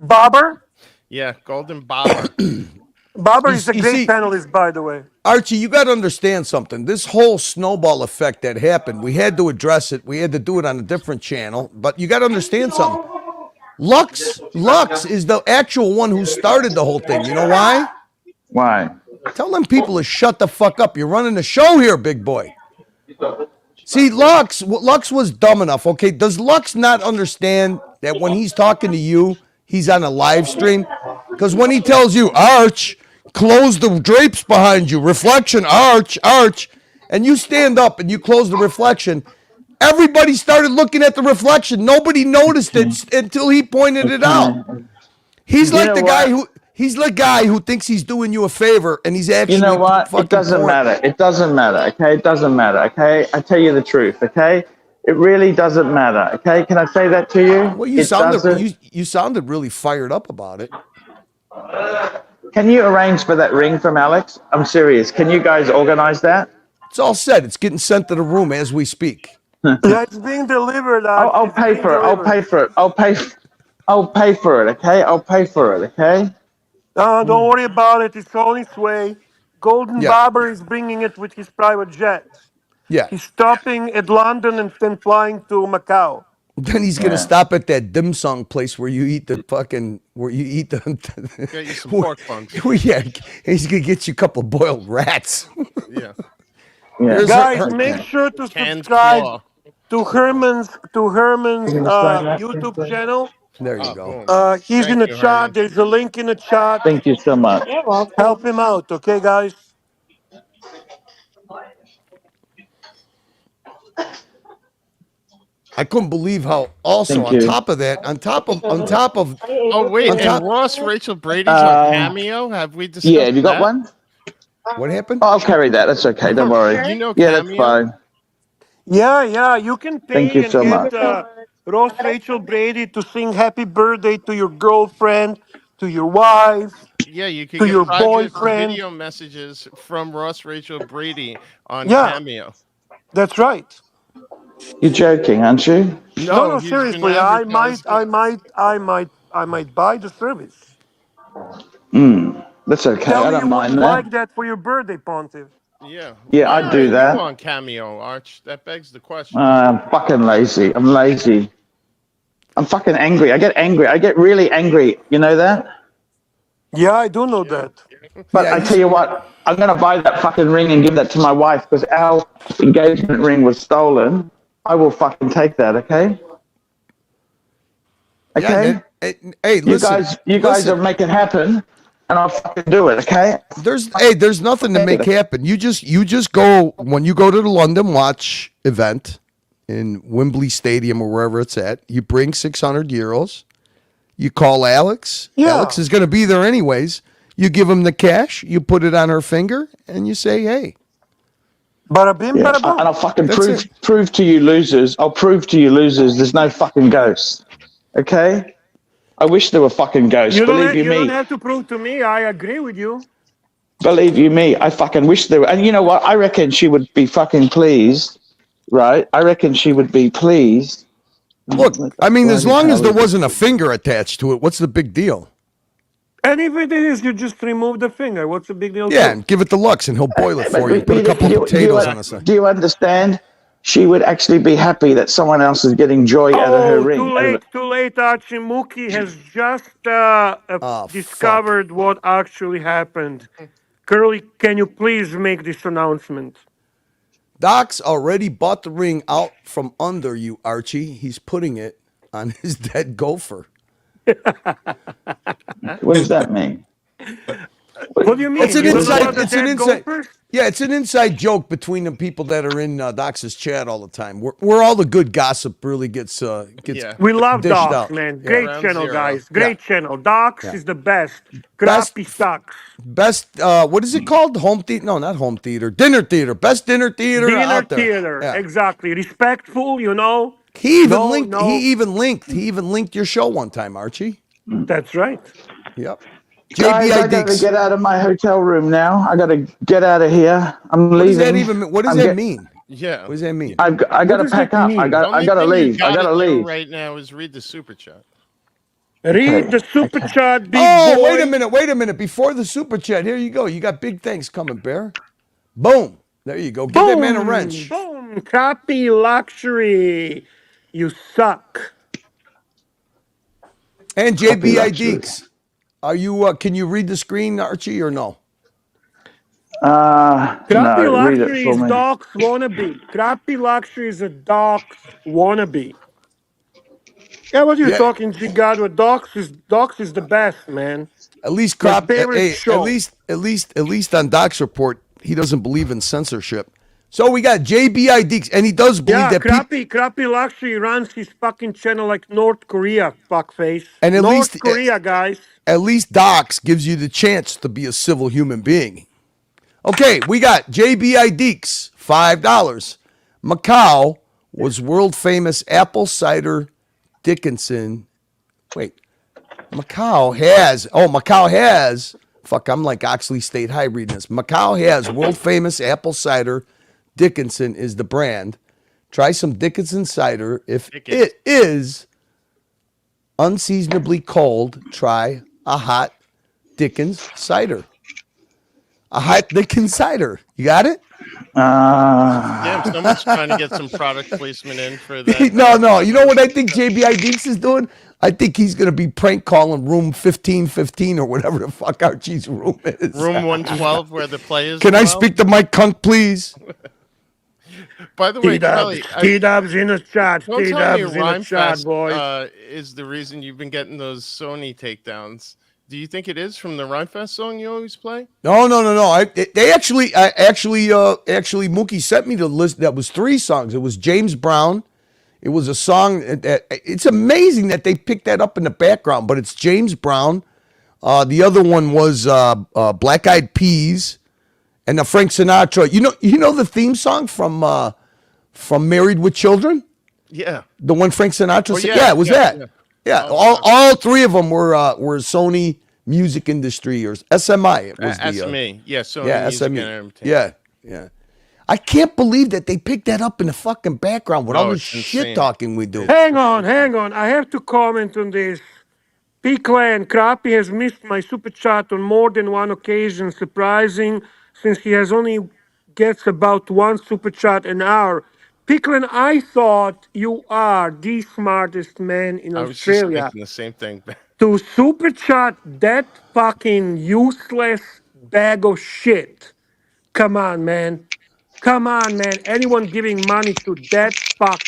Bobber? Yeah, Golden Bobber. Bobber is a You great see- panelist, by the way. Archie, you got to understand something. This whole snowball effect that happened, we had to address it. We had to do it on a different channel. But you got to understand something. Lux is the actual one who started the whole thing. You know why? Why? Tell them people to shut the fuck up. You're running the show here, big boy. See, Lux was dumb enough. Okay, does Lux not understand that when he's talking to you, he's on a live stream? Because when he tells you, Arch, close the drapes behind you, reflection, Arch, and you stand up and you close the reflection, everybody started looking at the reflection. Nobody noticed it until he pointed it out. He's like the guy who he's the guy who thinks he's doing you a favor and he's actually. You know what? It doesn't matter. It doesn't matter. Okay, it doesn't matter. Okay, I tell you the truth. Okay, it really doesn't matter. Okay, can I say that to you? Well, you sounded really fired up about it. Can you arrange for that ring from Alex? I'm serious. Can you guys organize that? It's all set. It's getting sent to the room as we speak. Yeah, it's being delivered. I'll pay for it. I'll pay for it. I'll pay for it. Okay, I'll pay for it. Okay. Don't worry about it. It's on its way. Golden Bobber is bringing it with his private jet. Yeah. He's stopping at London and then flying to Macau. Then he's gonna stop at that dim sum place where you eat the Get you some pork buns. Yeah, he's gonna get you a couple of boiled rats. Yeah. Guys, make sure to subscribe to Herman's YouTube channel. There you go. He's in the chat. There's a link in the chat. Thank you so much. Help him out, okay, guys? I couldn't believe how also on top of Oh wait, and Ross Rachel Brady's on Cameo. Have we discussed? Yeah, have you got one? What happened? Oh, I'll carry that. That's okay. Don't worry. You know Yeah, that's Cameo? fine. Yeah, you can pay Thank you and so get much. Ross Rachel Brady to sing happy birthday to your girlfriend, to your wife, Yeah, you can to get your private boyfriend. video messages from Ross Rachel Brady on Yeah. Cameo. That's right. You're joking, aren't you? No, he's seriously, been I might buy the service. That's okay. Tell I me you don't mind would that. like that for your birthday, Pontiff. Yeah. Yeah, Why I'd do aren't that. you on Cameo, Arch? That begs the question. I'm fucking lazy. I'm lazy. I'm fucking angry. I get angry. I get really angry. You know that? Yeah, I do know that. But I tell you what, I'm going to buy that fucking ring and give that to my wife because our engagement ring was stolen. I will fucking take that, okay? Okay? Hey, listen. You guys will make it happen and I'll fucking do it, okay? There's nothing to make happen. You just go when you go to the London Watch event in Wembley Stadium or wherever it's at. You bring €600. You call Alex. Yeah. Alex is going to be there anyways. You give him the cash. You put it on her finger, and you say, "Hey." Bada bim, Yeah, bada boom. and I'll fucking That's prove to you losers. I'll prove to you losers there's no fucking ghosts, okay? I wish there were fucking ghosts. You Believe you don't me. have to prove to me. I agree with you. Believe you me. I fucking wish there were. And you know what? I reckon she would be fucking pleased right? I reckon she would be pleased. Look, I mean, as long as there wasn't a finger. finger attached to it, what's the big deal? And if it is, you just remove the finger. What's the big deal? Yeah, too? and give it to Lux, and he'll boil it for you. Put a couple of potatoes on the side. Do you understand? She would actually be happy that someone else is getting joy out of her Oh, ring. too late, Archie. Mookie has just discovered fuck. what actually happened. Curly, can you please make this announcement? Doc's already bought the ring out from under you, Archie. He's putting it on his dead gopher. What does that mean? What do you mean? It's an You don't know inside. about the It's an dead inside. gophers? Yeah, it's an inside joke between the people that are in Doc's chat all the time. Where all the good gossip really gets We love dished Docs, out. man. Yeah. Great Ground channel, zero. guys. Great channel. Docs is the best. Crappy sucks. Best. What is it called? Home theater? No, not home theater. Dinner theater. Best dinner theater Dinner out there. theater. Yeah. Exactly. Respectful, you know. He even linked. He even linked your show one time, Archie. That's right. Yep. Guys, I gotta get out of my hotel room now. I gotta get out of here. I'm leaving. What does that even? What does that mean? Yeah. What does that mean? I gotta pack up. I gotta leave. I gotta leave. Right now is read the super chat. Read the super chat, big boy. Wait a minute. Before the super chat, here you go. You got big things coming, Bear. Boom. There you go. Give that man a wrench. Boom. Copy luxury. You suck. And JBI Deeks. Are you? Can you read the screen, Archie, or no? Crappy no, read it luxury for is me. Doc's wannabe. Crappy luxury is a Doc's wannabe. Yeah, what are you talking, G-God? With Doc's is the best, man. At least My crop. favorite show. At least on Doc's report, he doesn't believe in censorship. So we got JBI Deeks, and he does believe that Crappy luxury runs his fucking channel like North Korea, fuckface. And at North least Korea, guys. At least Docs gives you the chance to be a civil human being. Okay, we got JBI Deeks, $5. Macau was world famous apple cider Dickinson. Wait, Macau has. Fuck, I'm like Oxley State High reading this. Macau has world famous apple cider. Dickinson is the brand. Try some Dickinson cider. If it is unseasonably cold, try a hot Dickens cider. A hot Dickens cider. You got it? Yeah, someone's trying to get some product placement in for that. No. You know what I think JBI Deeks is doing? I think he's going to be prank calling room 1515 or whatever the fuck Archie's room is. Room 112 where the play is. Can I speak to Mike Kunk, please? By the way, Kelly, T-Dubs in the chat. Don't tell me T-Dubs in the chat, boys. is the reason you've been getting those Sony takedowns. Do you think it is from the Rhymefest song you always play? No. Actually, Mookie sent me the list. That was 3 songs. It was James Brown. It was a song that it's amazing that they picked that up in the background, but it's James Brown. The other one was Black Eyed Peas and the Frank Sinatra. You know the theme song from Married with Children? Yeah. The one Frank Sinatra said? Yeah, it was that. Yeah. All 3 of them were Sony Music Industry or SMI. It was SME. Yeah, Sony Music SME. Entertainment. Yeah. I can't believe that they picked that up in the fucking background with all the shit talking we do. Hang on. I have to comment on this. P-Clan, Crappy has missed my super chat on more than one occasion. Surprising, since he has only gets about 1 super chat an hour. P-Clan, I thought you are the smartest man in I was just Australia thinking the same thing. to super chat that fucking useless bag of shit. Come on, man. Anyone giving money to that fuck,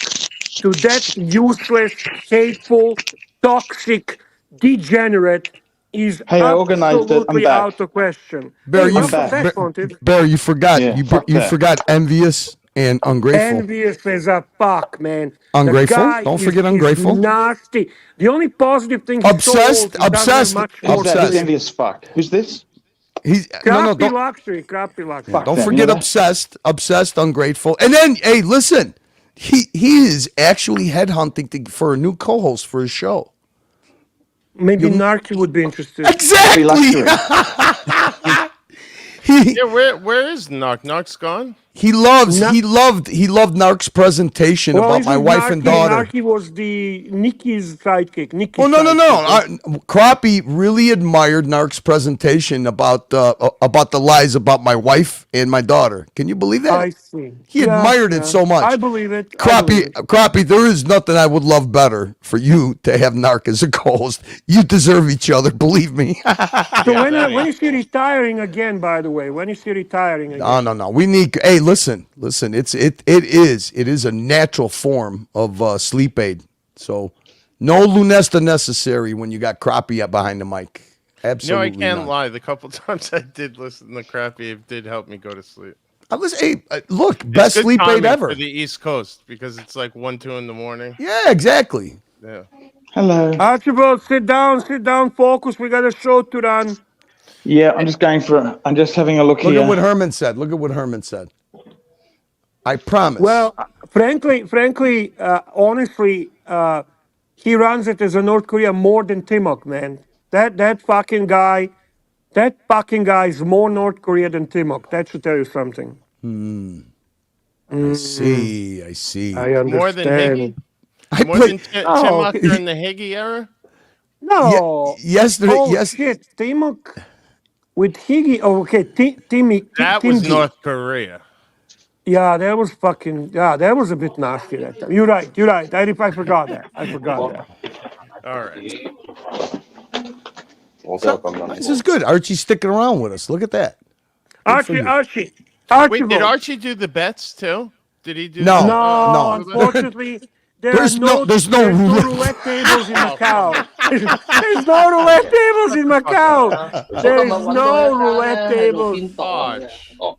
to that useless, hateful, toxic, degenerate is Hey, I organized it. I'm absolutely back. out of question. Bear, Hey, you, welcome back, Pontive. Bear, you forgot. Yeah, you fuck that. forgot envious and ungrateful. Envious as a fuck, man. Ungrateful? The guy Don't is- forget is ungrateful. nasty. The only positive thing he's Obsessed, so old, he doesn't have obsessed, much more Who's that? to Who's do. envious fuck? Who's this? He's Crappy don't luxury. Fuck don't them, forget you know? obsessed, ungrateful. And then, hey, listen, he is actually headhunting for a new co-host for his show. Maybe Narky would be interested. Exactly. Luxury. Yeah, where is Knock? Knock's gone? He loved Narc's presentation Well, about this my was wife and Narky. daughter. Narky was the Nikki's sidekick. Oh no! Crappie really admired Narc's presentation about the lies about my wife and my daughter. Can you believe that? I see. He admired it so much. I believe it. Crappie, there is nothing I would love better for you to have Narc as a co-host. You deserve each other, believe me. So when is he retiring again? By the way, when is he retiring again? No. We need. Hey, listen. It is a natural form of sleep aid. So no lunesta necessary when you got Crappie behind the mic. Absolutely. No, I can't not. lie. The couple times I did listen to Crappie, it did help me go to sleep. Look, best sleep aid ever for the East Coast because it's like 1, 2 in the morning. Yeah, exactly. Yeah. Hello. Archibald, sit down, focus. We got a show to run. Yeah, I'm just having a look here. Look at what Herman said. I promise. Well, frankly, honestly, he runs it as a North Korea more than Timok, man. That fucking guy is more North Korea than Timok. That should tell you something. I see. I understand. More than Higgy? More than Timok during the Higgy era? No. Yesterday, shit, Timok with Higgy. Oh, okay, Timmy. That was North Korea. Yeah, that was that was a bit nasty that time. You're right. I forgot that. All right. This is good. Archie's sticking around with us. Look at that. Archie. Wait, did Archie do the bets too? Did he do? No. Unfortunately, there's no roulette tables in Macau. There's no roulette tables in Macau. There's no roulette tables.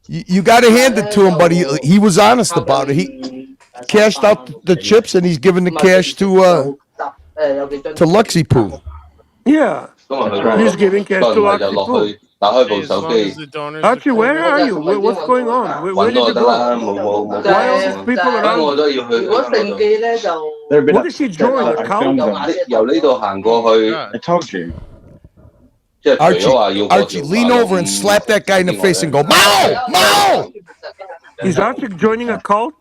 You got to hand it to him, but he was honest about it. He cashed out the chips and he's giving the cash to Luxy Poo. Yeah, he's giving cash to Luxy Poo. Archie, where are you? What's going on? Where did you go? Why are these people around? What did he join? A cult? I told you. Archie, lean over and slap that guy in the face and go, Mao! Mao! Is Archie joining a cult?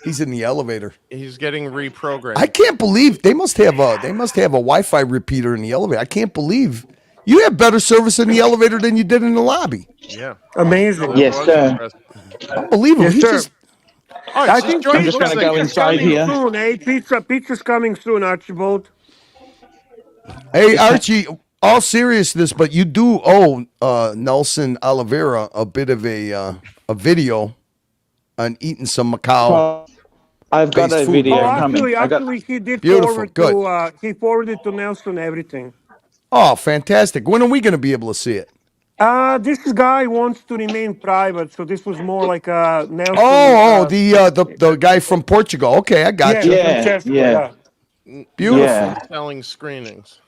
He's in the elevator. He's getting reprogrammed. I can't believe they must have a Wi-Fi repeater in the elevator. I can't believe you have better service in the elevator than you did in the lobby. Yeah, amazing. Yes, sir. Unbelievable. Yes, I think I'm just going to go inside here. Soon, eh? Pizza's coming soon, Archibald. Hey, Archie, all seriousness, but you do owe Nelson Oliveira a bit of a video on eating some Macau. I've got a video coming. Actually, he did he forwarded to Nelson everything. Oh, fantastic. When are we going to be able to see it? This guy wants to remain private, so this was more like a Nelson. The guy from Portugal. Okay, I got you. Yeah. Beautiful. Yeah. Selling screenings.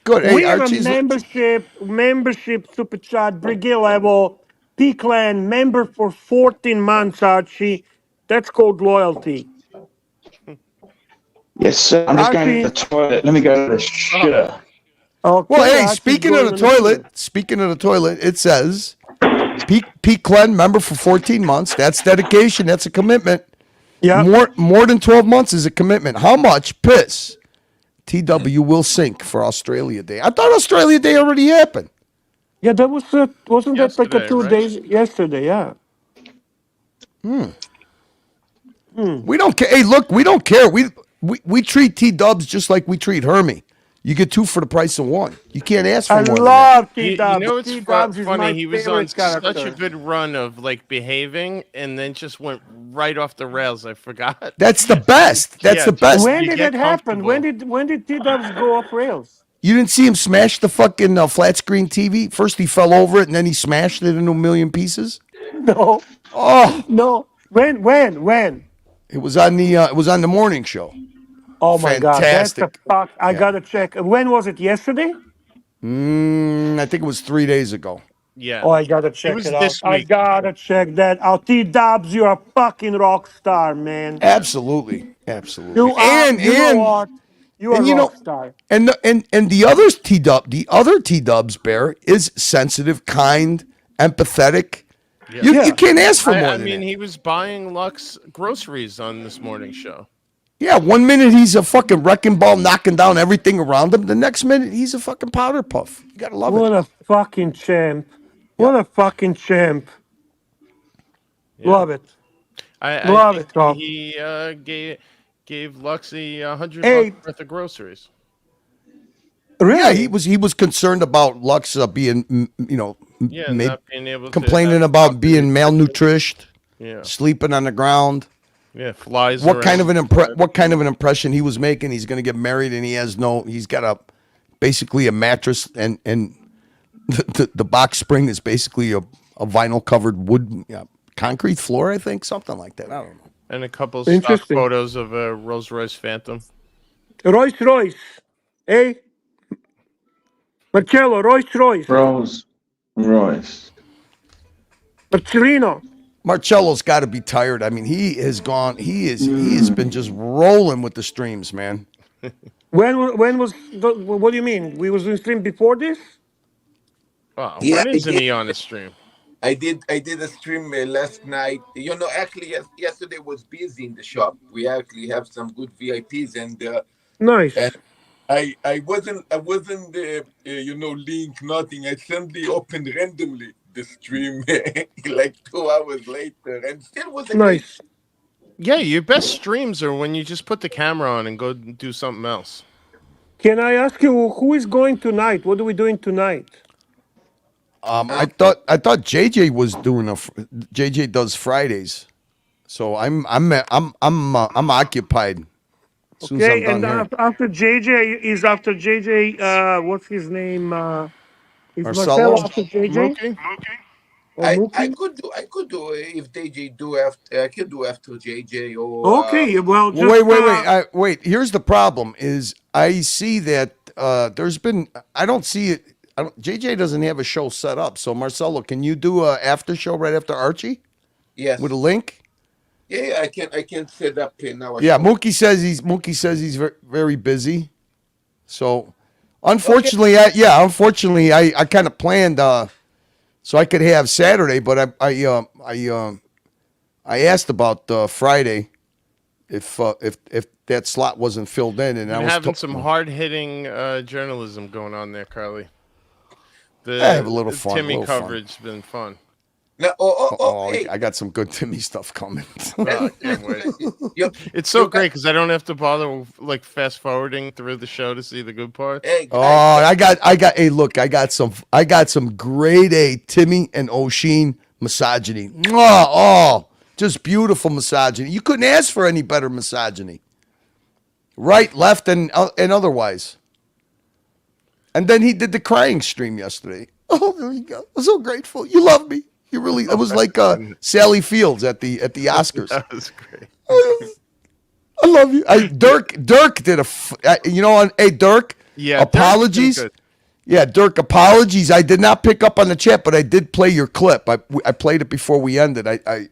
Good. Hey, We have Archie's a membership super chat, brigade level, P-Clan, member for 14 months, Archie. That's called loyalty. Yes, sir. I'm just going to the toilet. Let me go to the shitter. Okay, Well, hey, Archie's speaking of going the toilet, it says Pete Clen, member for 14 months. That's dedication. That's a commitment. Yeah. More than 12 months is a commitment. How much piss TW will sink for Australia Day? I thought Australia Day already happened. Yeah, that was wasn't that like a Yesterday, 2 right? days yesterday? Yeah. We don't care. Hey, look, we don't care. We treat T-Dubs just like we treat Hermie. You get two for the price of one. You can't ask for I more love You T-Dubs. know it's T-Dubs is my funny. He was on favorite character. such a good run of like behaving, and then just went right off the rails. I forgot. That's the best. That's the best. When You did get it happen? comfortable. When did T-Dubs go off rails? You didn't see him smash the fucking flat screen TV? First he fell over it, and then he smashed it into a million pieces. No. Oh, No. When? it was on the morning show. Oh my God, that's a Fantastic. fuck. I gotta check. When was it? Yesterday? I think it was 3 days ago. Yeah. Oh, I gotta check was it out. this I week. gotta check that out. T-Dubs, you're a fucking rock star, man. Absolutely. You are. You know what? You are a rock star. And the other T-Dubs, Bear, is sensitive, kind, empathetic, You can't ask for more I than mean, that. he was buying Lux groceries on this morning's show. Yeah, 1 minute he's a fucking wrecking ball knocking down everything around him. The next minute he's a fucking powder puff. You gotta love What it. a fucking champ. Yeah. What a fucking champ. Yeah. Love it. I Love think it, Tom. he gave Luxy $100 Hey, worth of groceries. really? Yeah, he was concerned about Lux being, Yeah, not being able to complaining have about proper being nutrition. malnourished, Yeah. sleeping on the ground. Yeah, flies What kind of around. what kind of an impression he was making? He's going to get married and he's got basically a mattress and the box spring is basically a vinyl covered wood concrete floor, I think, something like that. I don't know. And a couple of stock Interesting. photos of a Rolls Royce Phantom. Rolls Royce. Hey? Marcello, Rolls Royce. Rolls Royce. Marcellino. Marcello's got to be tired. I mean, he has been just rolling with the streams, man. When was what do you mean? We was in stream before this? Wow, Yeah, when isn't he on the stream? I did a stream last night. Actually, yesterday was busy in the shop. We actually have some good VIPs, and Nice. and I wasn't link nothing. I suddenly opened randomly the stream like 2 hours later, and still was a Nice. Yeah, your best streams are when you just put the camera on and go do something else. Can I ask you who is going tonight? What are we doing tonight? I thought JJ was doing JJ does Fridays, so I'm occupied. As soon as Okay, I'm and done here. after JJ, what's his name? Is Marcelo? Marcelo after JJ? Mookie? Or I Mookie? could do if JJ do after. I could do after JJ or Okay, well, just Wait. Here's the problem: is I see that there's been. I don't see it. JJ doesn't have a show set up. So Marcelo, can you do a after show right after Archie yes. with a link? Yeah, I can set up now. Yeah, Mookie says he's very, very busy. So, unfortunately, I kind of planned so I could have Saturday, but I asked about Friday if that slot wasn't filled in, and Been I was having some hard hitting journalism going on there, Carly. I have a little fun. Timmy little fun. coverage been fun. No, hey. I got some good Timmy stuff coming. I can't wait. It's so great because I don't have to bother with, like fast forwarding through the show to see the good parts. Hey, I got. Hey, look, I got some grade A Timmy and O'Sheen misogyny. Oh, just beautiful misogyny. You couldn't ask for any better misogyny. Right, left, and otherwise. And then he did the crying stream yesterday. Oh, there you go. I'm so grateful. You love me. You really. It was like Sally Fields at the Oscars. That was great. I love you. Dirk did hey Dirk. Yeah. Apologies. Good. Yeah, Dirk. Apologies. I did not pick up on the chat, but I did play your clip. I played it before we ended. I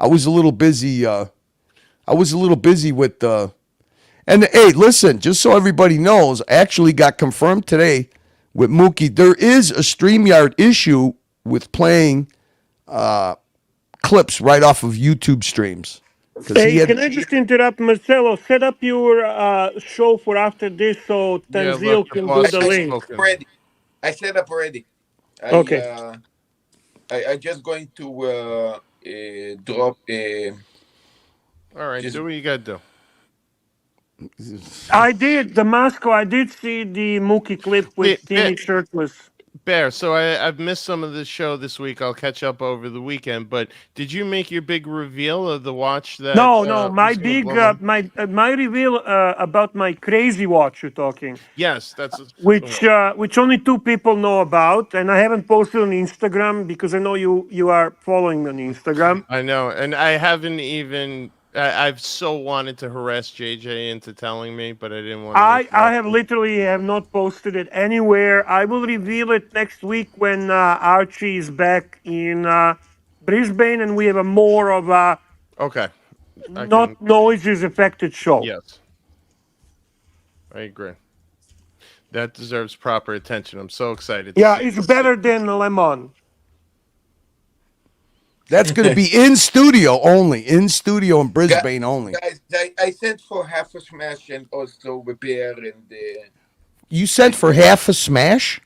was a little busy. I was a little busy with And hey, listen. Just so everybody knows, I actually got confirmed today with Mookie. There is a StreamYard issue with playing clips right off of YouTube streams. Hey, can I just interrupt, Marcelo? Set up your show for after this so Tanzil look, the can do boss the has link. spoken. Ready. I set up already. Okay. I just going to drop. All right, do what you got to do. I did, Damasco, I did see the Mookie clip with Timmy shirtless. Bear, so I've missed some of the show this week. I'll catch up over the weekend. But did you make your big reveal of the watch that? No, my big my reveal about my crazy watch you're talking. Yes, that's which only 2 people know about, and I haven't posted on Instagram because I know you are following me on Instagram. I know, and I haven't even. I've so wanted to harass JJ into telling me, but I didn't want to. I have literally not posted it anywhere. I will reveal it next week when Archie is back in Brisbane and we have a more of a noises affected show. Yes, I agree. That deserves proper attention. I'm so excited. Yeah, it's better than Lemon. That's going to be in studio only. In studio in Brisbane only. Guys, I sent for half a smash and also repair and You sent for half a smash?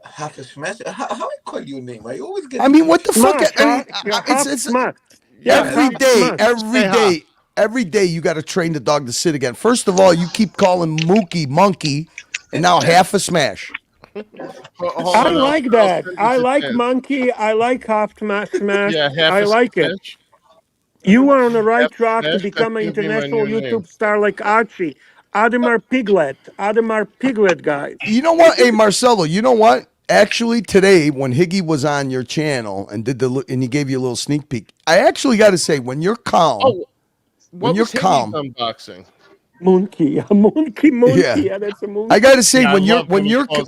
half a smash. How I call your name? I always get. I mean, what the fuck? Smash, I mean, yeah, half it's smash. Yeah, every half day, smash. every day you got to train the dog to sit again. First of all, you keep calling Mookie monkey, and now half a smash. Hold I on, like I'll that. send it I to like Ted. monkey. I like half smash. Yeah, half I a like it. smash. You are on the right Half a track to smash. That's become an gonna be my international new name. YouTube star like Archie. Adamar Piglet. Adamar Piglet, guys. You know what? Hey, Marcelo, you know what? Actually, today when Higgy was on your channel and he gave you a little sneak peek, I actually got to say, when you're calm, Oh, when what you're was Higgy's calm, unboxing? Monkey. A monkey. yeah, Yeah, that's a monkey. I got to say, Yeah, I when you're love when he calls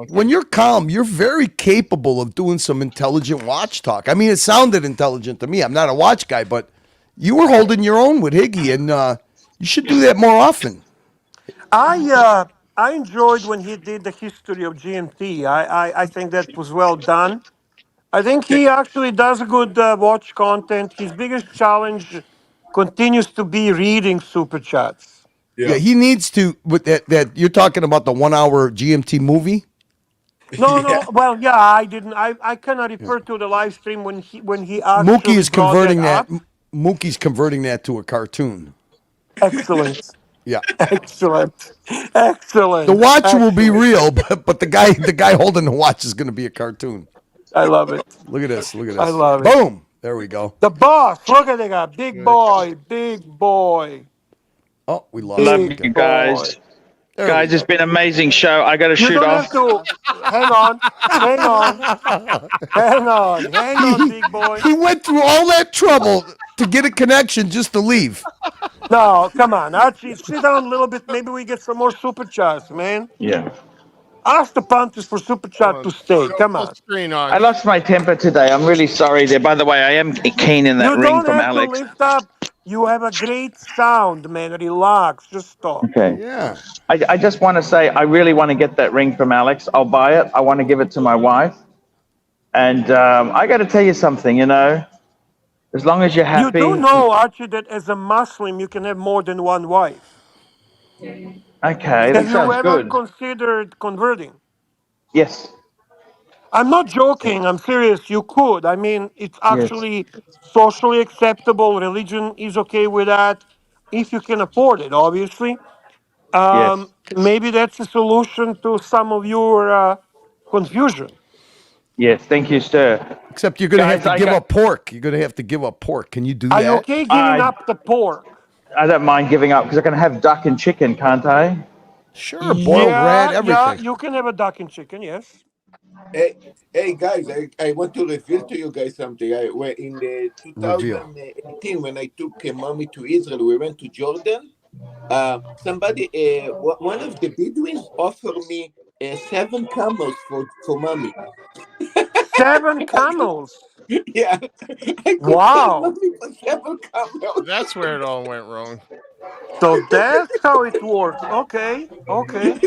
when you're calm, you're very capable of doing some intelligent watch talk. I mean, it sounded intelligent to me. I'm not a watch guy, but you were holding your own with Higgy, and you should do that more often. I enjoyed when he did the history of GMT. I think that was well done. I think he actually does good watch content. His biggest challenge continues to be reading super chats. Yeah, he needs to. With that you're talking about the 1 hour GMT movie. No, no. Well, yeah, I didn't. I cannot refer to the live stream when he Mookie actually is brought that converting that. up. Mookie's converting that to a cartoon. Excellent, Yeah. excellent, The excellent, watch will be excellent. real, but the guy holding the watch is going to be a cartoon. I love it. Look at this. Look at I this. love it. Boom. There we go. The boss. Look at the guy. Big boy. Big boy. Oh, we lost Love him Big you again. guys. There Guys, we it's been an amazing show. I got to You shoot don't off. have to. Hang on. Hang on. Hang on. Hang on, big boy. He went through all that trouble to get a connection just to leave. No, come on, Archie. Sit down a little bit. Maybe we get some more super chats, man. Yeah. Ask the punters for super chat to stay. Come Full on. screen, I Arch. lost my temper today. I'm really sorry there. By the way, I am keen in that You ring don't from have to Alex. lift up. You have a great sound, man. Relax. Just talk. Okay. Yeah. I just want to say I really want to get that ring from Alex. I'll buy it. I want to give it to my wife. And I got to tell you something, as long as you're You happy. do know, Archie, that as a Muslim, you can have more than one wife. Okay, Have that you sounds ever good. considered converting? Yes. I'm not joking. I'm serious. You could. I mean, it's Yes. actually socially acceptable. Religion is okay with that if you can afford it, obviously. Yes. Maybe that's a solution to some of your confusion. Yes. Thank you, sir. Except you're going to have Guys, to give up pork. You're going to have to give up pork. Can you do Are you that? okay giving up the pork? I don't mind giving up because I can have duck and chicken, can't I? Sure. Boiled rat, Yeah, everything. you can have a duck and chicken, yes. Hey guys, I want to reveal to you guys something. In the Reveal. 2018, when I took mommy to Israel, we went to Jordan. Somebody, one of the Bedouins offered me 7 camels for mommy. 7 camels. Yeah, I could sell Wow. mommy for 7 camels. That's where it all went wrong. So that's how it works. Okay, okay.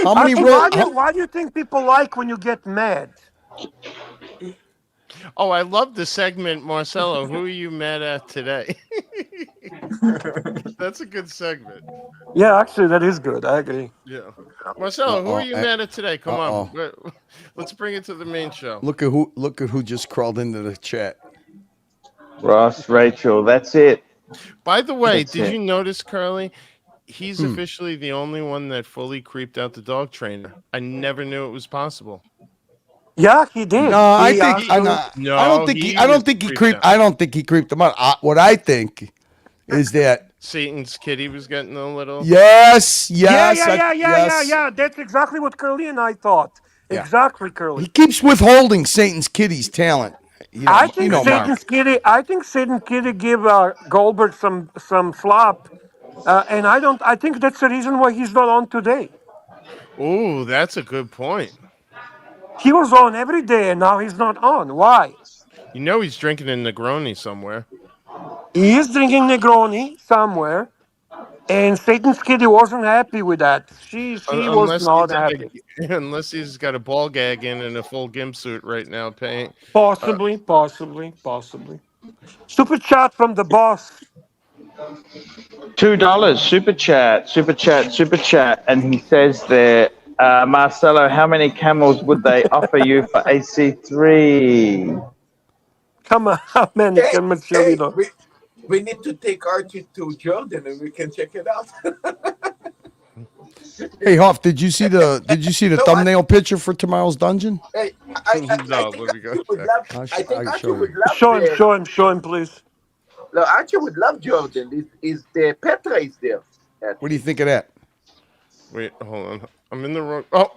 How many Archie, why do you think people like when you get mad? Oh, I love the segment, Marcelo. Who are you mad at today? That's a good segment. Yeah, actually, that is good. I agree. Yeah. Marcelo, who are you mad at today? Come on. Let's bring it to the main show. Look at who just crawled into the chat. Ross, Rachel, that's it. By the way, That's did it. you notice, Curly? He's officially the only one that fully creeped out the dog trainer. I never knew it was possible. Yeah, he did. No, I think No, I don't think he he. I don't was think he creeped creeped. out. I don't think he creeped them out. What I think is that Satan's kitty was getting a little. yes. Yeah. That's exactly what Curly and I thought. Yeah. Exactly, Curly. He keeps withholding Satan's kitty's talent. I think Mark. I think Satan Kitty give Goldberg some slap, and I think that's the reason why he's not on today. Oh, that's a good point. He was on every day, and now he's not on. Why? You know he's drinking a Negroni somewhere. He is drinking Negroni somewhere. And Satan's Kitty wasn't happy with that. She was Unless not he's got happy. unless he's got a ball gag in and a full gimp suit right now, paying. Possibly. Super chat from the boss. $2 super chat, and he says there, Marcelo, how many camels would they offer you for AC3? Come on, how many can Marcelino? We need to take Archie to Jordan and we can check it out. Hey Hoff, did you see the thumbnail picture for tomorrow's dungeon? Hey, I No, think let me Archie go would check. love. I think Archie would love. Show him, please. No, Archie would love Jordan. Is the Petra is there? What do you think of that? Wait, hold on. I'm in the wrong. Oh.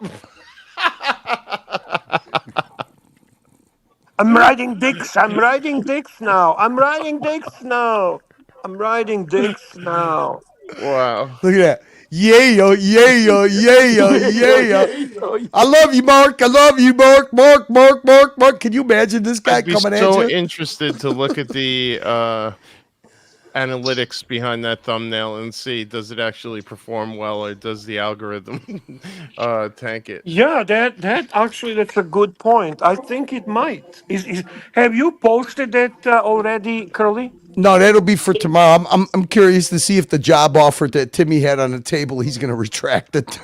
I'm riding dicks now. I'm riding dicks now. Wow. Look at that. Yeah. I love you, Mark. I love you, Mark. Can you imagine this guy I'd be coming so at you? interested to look at the analytics behind that thumbnail and see, does it actually perform well, or does the algorithm tank it? Yeah, that actually, that's a good point. I think it might. Have you posted that already, Curly? No, that'll be for tomorrow. I'm curious to see if the job offer that Timmy had on the table, he's going to retract it.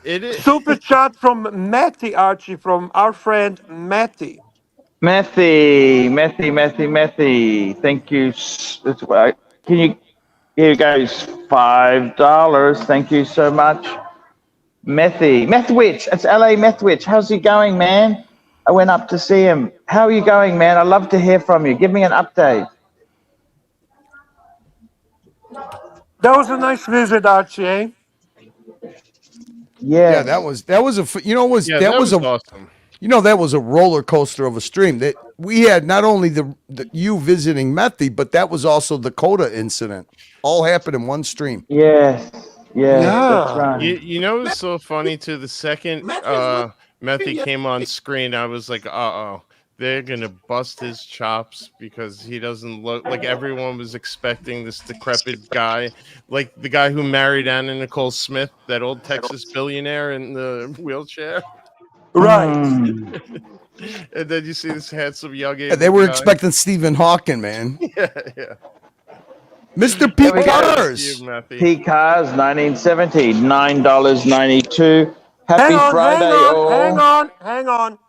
It is. Super chat from Matty, Archie, from our friend Matty. Methy. Thank you. Can you? Here goes $5. Thank you so much. Methwich. It's LA Methwich. How's he going, man? I went up to see him. How are you going, man? I'd love to hear from you. Give me an update. That was a nice visit, Archie, eh? Yeah, that was a awesome. You know, that was a roller coaster of a stream. That we had not only the you visiting Methy, but that was also the Coda incident. All happened in one stream. Yes, that's right. You know, it's so funny too. The second Methy came on screen, I was like, uh-oh, they're gonna bust his chops because he doesn't look like everyone was expecting this decrepit guy, like the guy who married Anna Nicole Smith, that old Texas billionaire in the wheelchair. Right. And then you see this handsome young Yeah, they were guy. expecting Stephen Hawking, man. Yeah. Mr. P. Cars. P. Cars, 1970, $9.92. Happy Friday, all. Hang on.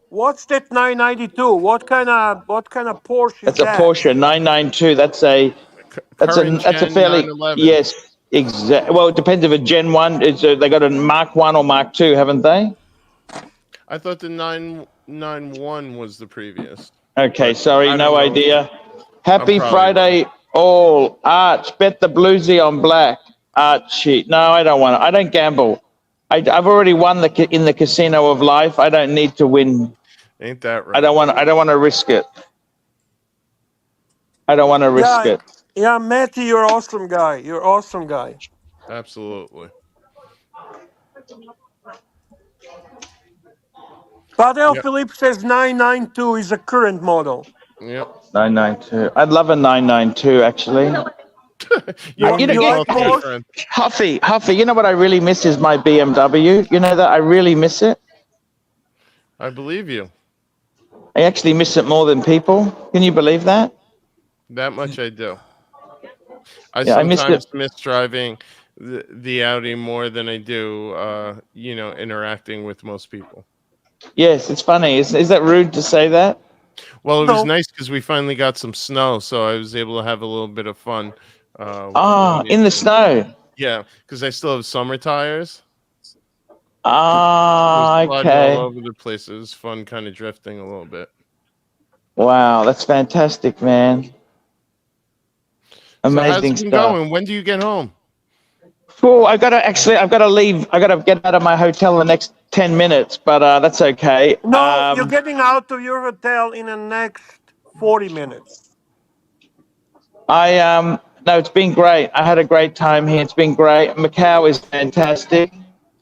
What's that 992? What kind of Porsche is That's a that? Porsche 992. That's a fairly 911. yes, exact. Well, it depends if a Gen 1. They got a Mark 1 or Mark 2, haven't they? I thought the 991 was the previous. Okay, sorry, no idea. Happy I'm Friday, all. Arch, bet the bluesy on black. Archie, no, I don't want to. I don't gamble. I've already won in the casino of life. I don't need to win. Ain't that right? I don't want to risk it. Yeah, Matty, you're awesome guy. Absolutely. Padel Philippe says 992 is a current model. Yep. 992. I'd love a 992 actually. Huffy, you know what I really miss is my BMW. You know that I really miss it. I believe you. I actually miss it more than people. Can you believe that? That much I do. I missed sometimes it. miss driving the Audi more than I do, interacting with most people. Yes, it's funny. Is that rude to say that? Well, it was nice because we finally got some snow, so I was able to have a little bit of fun. In the snow. Yeah, because I still have summer tires. Okay. All over the place. It was fun, kind of drifting a little bit. Wow, that's fantastic, man. Amazing so how's it been stuff. going? When do you get home? Well, I've got to leave. I got to get out of my hotel in the next 10 minutes, but that's okay. No, you're getting out of your hotel in the next 40 minutes. No, it's been great. I had a great time here. It's been great. Macau is fantastic.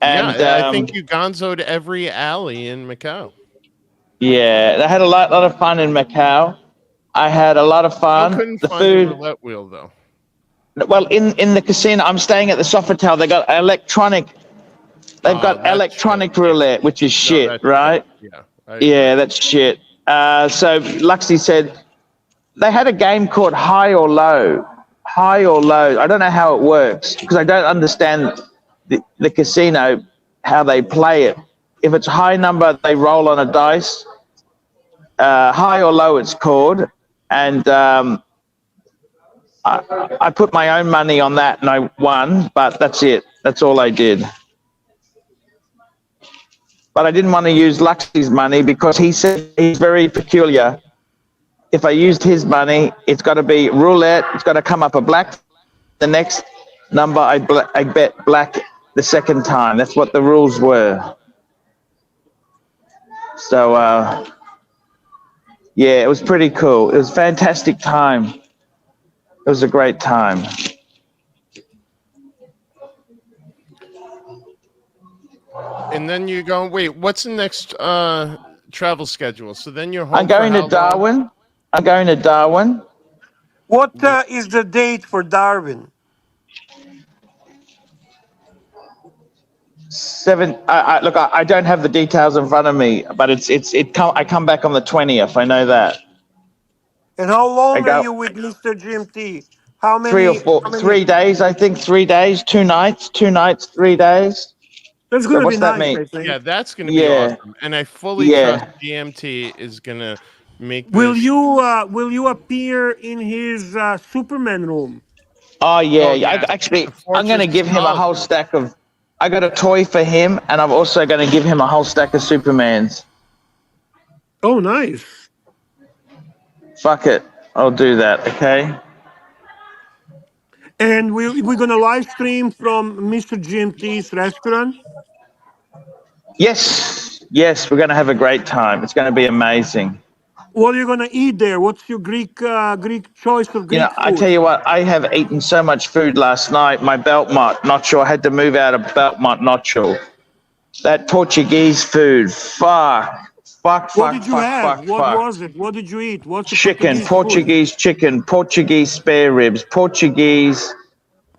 And I think you gonzoed every alley in Macau. Yeah, I had a lot of fun in Macau. I had a lot of I fun. couldn't The find the food. roulette wheel though. Well, in the casino, I'm staying at the Sofitel. They got electronic. They've got That's shit. electronic roulette, which is No, shit, that's right? shit. Yeah, I Yeah, agree. that's shit. So Luxy said they had a game called High or Low. High or Low. I don't know how it works because I don't understand the casino, how they play it. If it's high number, they roll on a dice. High or Low, it's called. And I put my own money on that and I won, but that's it. That's all I did. But I didn't want to use Luxy's money because he said he's very peculiar. If I used his money, it's got to be roulette. It's got to come up a black. The next number, I bet black the second time. That's what the rules were. So, yeah, it was pretty cool. It was a fantastic time. It was a great time. And then you go, wait, what's the next travel schedule? So then you're home. I'm going to Darwin. I'm going to Darwin. What is the date for Darwin? Look, I don't have the details in front of me, but I come back on the 20th. I know that. And how long are you with Mr. GMT? How many? 3 or 4, 3 days, I think. 3 days, 2 nights, 3 days. That's going to what's be that nice, mean? I think. Yeah, that's going to be awesome. And I fully trust GMT is going to make this. Will you appear in his Superman room? Oh, yeah. I'm going to give him a whole stack of... I got a toy for him, and I'm also going to give him a whole stack of Supermans. Oh, nice. Fuck it. I'll do that, okay? And we're going to live stream from Mr. GMT's restaurant? Yes, we're going to have a great time. It's going to be amazing. What are you going to eat there? What's your Greek choice of Greek food? I tell you what, I have eaten so much food last night. My Belmont nacho, I had to move out of Belmont nacho. That Portuguese food, fuck. What did you have? What was it? What did you eat? What's the chicken, Portuguese chicken, Portuguese spare ribs, Portuguese.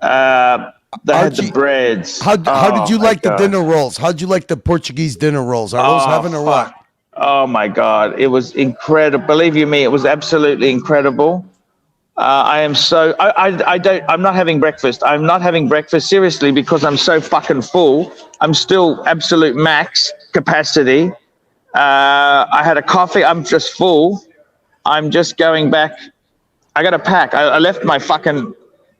They had the breads. How did you like the dinner rolls? How'd you like the Portuguese dinner rolls? Are those heaven or what? Oh my God, it was incredible. Believe you me, it was absolutely incredible. I'm not having breakfast. I'm not having breakfast seriously because I'm so fucking full. I'm still absolute max capacity. I had a coffee. I'm just full. I'm just going back. I got to pack. I left my fucking...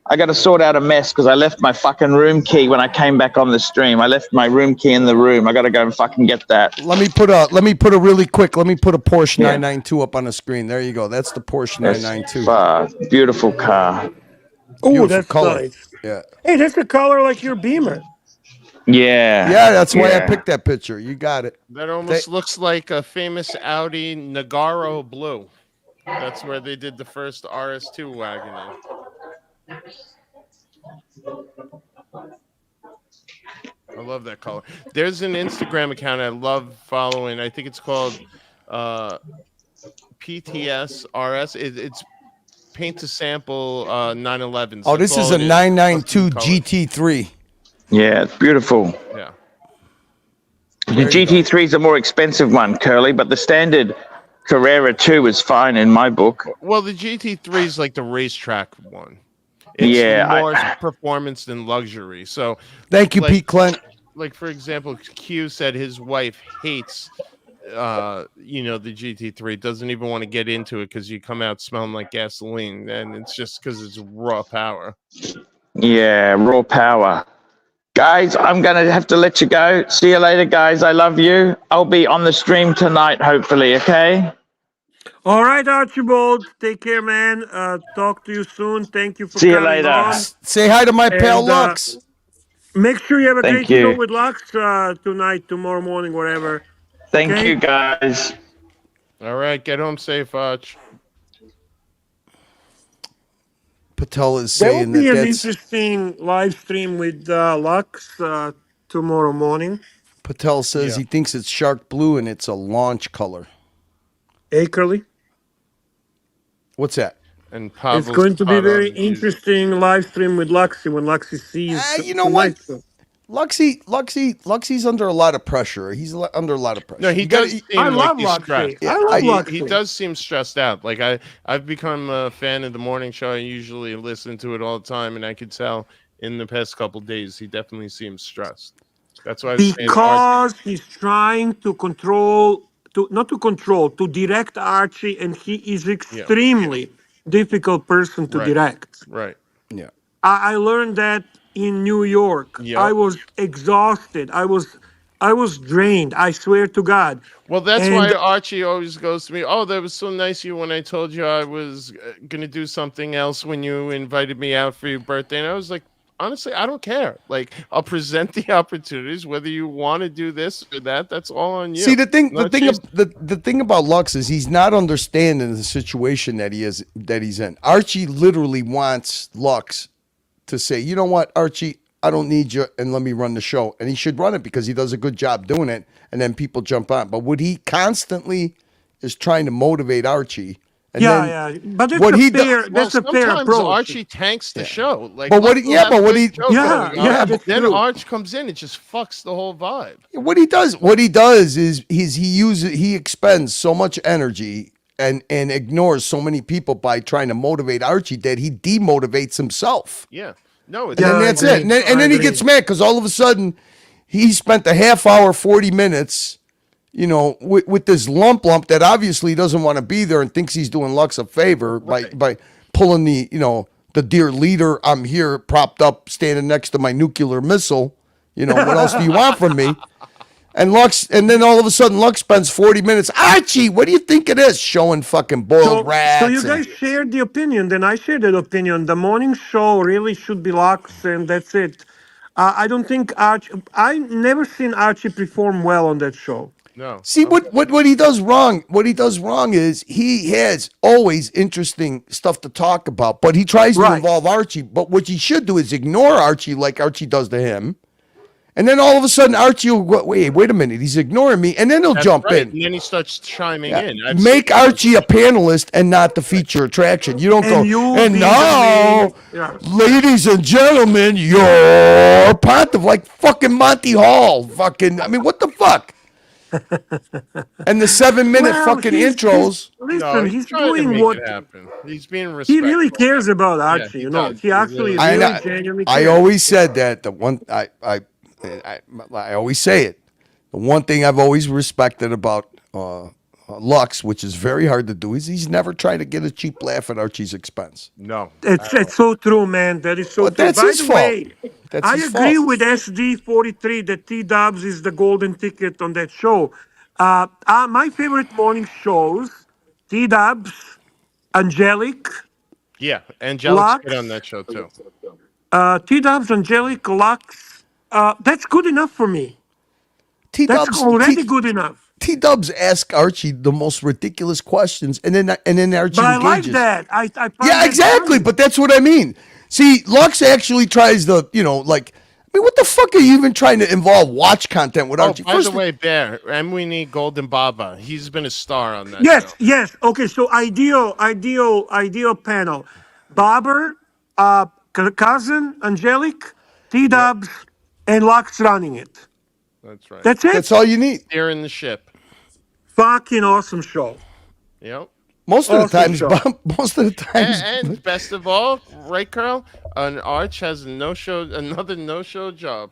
I got to sort out a mess because I left my fucking room key when I came back on the stream. I left my room key in the room. I got to go and fucking get that. Let me put a Porsche 992 up on the screen. There you go. That's the Porsche 992. Beautiful car. Oh, that's color. Nice. Yeah. Hey, that's a color like your Beamer. Yeah. Yeah, that's why I picked that picture. You got it. That almost looks like a famous Audi Nagaro Blue. That's where they did the first RS2 wagon in. I love that color. There's an Instagram account I love following. I think it's called PTS RS. It's paint to sample 911s. Oh, this is a 992 GT3. Yeah, it's beautiful. Yeah. The GT3 is a more expensive one, Curly, but the standard Carrera 2 is fine in my book. Well, the GT3 is like the racetrack one. It's more performance than luxury. So thank you, Pete Clint. Like, for example, Q said his wife hates the GT3, doesn't even want to get into it because you come out smelling like gasoline, and it's just because it's raw power. Yeah, raw power. Guys, I'm going to have to let you go. See you later, guys. I love you. I'll be on the stream tonight, hopefully, okay? All right, Archibald. Take care, man. Talk to you soon. Thank you for See you coming later. on. Say hi to my pal Lux. Make sure you have a Thank great you. show with Lux tonight, tomorrow morning, whatever. Thank you, guys. All right, get home safe, Arch. Patel is There saying will be an that's interesting live stream with Lux tomorrow morning. Patel says he thinks it's shark blue and it's a launch color. Hey, Curly. What's that? And It's Pavel's going to be spot on very as usual. interesting live stream with Luxy when Luxy sees You know what? tonight's show. Luxy's under a lot of pressure. He's under a lot of pressure. No, he You got does to. I seem like love he's stressed. Luxy. Yeah, I love He Luxy. does seem stressed out. Like I've become a fan of the morning show. I usually listen to it all the time, and I could tell in the past couple days he definitely seems stressed. That's why I was saying Because he's trying to control, to not to control, to direct Archie, and he is extremely difficult person to Right. direct. Right. Yeah. I learned that in New York. Yep. I was exhausted. I was drained. I swear to God. Well, that's And why Archie always goes to me, "Oh, that was so nice of you when I told you I was going to do something else when you invited me out for your birthday." And I was like, honestly, I don't care. Like, I'll present the opportunities, whether you want to do this or that. That's all on you. See, the thing about Lux is he's not understanding the situation that he's in. Archie literally wants Lux to say, you know what, Archie, I don't need you, and let me run the show. And he should run it because he does a good job doing it, and then people jump on. But what he constantly is trying to motivate Archie. And yeah, but that's what a fair, that's a fair sometimes approach. Archie tanks the show. Like, But what Lux he- will yeah, have but a what good he- show Yeah, going on, that's then true. Arch comes in, it just fucks the whole vibe. what he does is he expends so much energy and ignores so many people by trying to motivate Archie that he demotivates himself. Yeah. No, And then I that's agree. it. And then I he agree. gets mad because all of a sudden he spent a half hour, 40 minutes, with this lump that obviously doesn't want to be there and thinks he's doing Lux a favor by pulling the dear leader, I'm here propped up standing next to my nuclear missile. What else do you want from me? And then all of a sudden Lux spends 40 minutes. Archie, what do you think of this? Showing fucking boiled rats. So you guys shared the opinion. Then I shared that opinion. The morning show really should be Lux, and that's it. I don't think Archie. I never seen Archie perform well on that show. No. See what he does wrong. What he does wrong is he has always interesting stuff to talk about, but he tries to Right. involve Archie. But what he should do is ignore Archie like Archie does to him. And then all of a sudden Archie will go, wait a minute, he's ignoring me, and then he'll That's jump right. in. And then he starts chiming Yeah. in. I've Make seen- Archie a panelist and not the feature attraction. You don't go, And you and be the now, main- yeah. ladies and gentlemen, your pontiff, like fucking Monty Hall. Fucking, I mean, what the fuck? And the 7-minute Well, fucking he's- intros. No, Listen, he's trying to doing make what it happen. He's being he respectful. really cares about Archie. he You know, does. he He actually really really, I genuinely I cares. always said that the one I always say it. The one thing I've always respected about Lux, which is very hard to do, is he's never tried to get a cheap laugh at Archie's expense. No. It's so true, man. That is so Well, true. that's By his the fault. way, That's I his agree fault. with SD43 that T Dubs is the golden ticket on that show. My favorite morning shows: T Dubs, Angelic, Yeah, Angelic's Lux. good on that show too. T Dubs, Angelic, Lux. That's good enough for me. That's already good enough. T Dubs ask Archie the most ridiculous questions, and then Archie But I like engages. that. I find Yeah, that exactly. funny. But that's what I mean. See, Lux actually tries to, like, I mean, what the fuck are you even trying to involve watch content with Oh, Archie? by the way, Bear, and we need Golden Baba. He's been a star on that Yes, show. yes. Okay, so ideal panel. Barber, cousin, Angelic, T Dubs, and Lux running it. That's right. That's it. That's all you need. Steering the ship. Fucking awesome show. Yep. Most of the Awesome times, show. most of the times, And best of all, right, Carl? An Arch has another no-show job.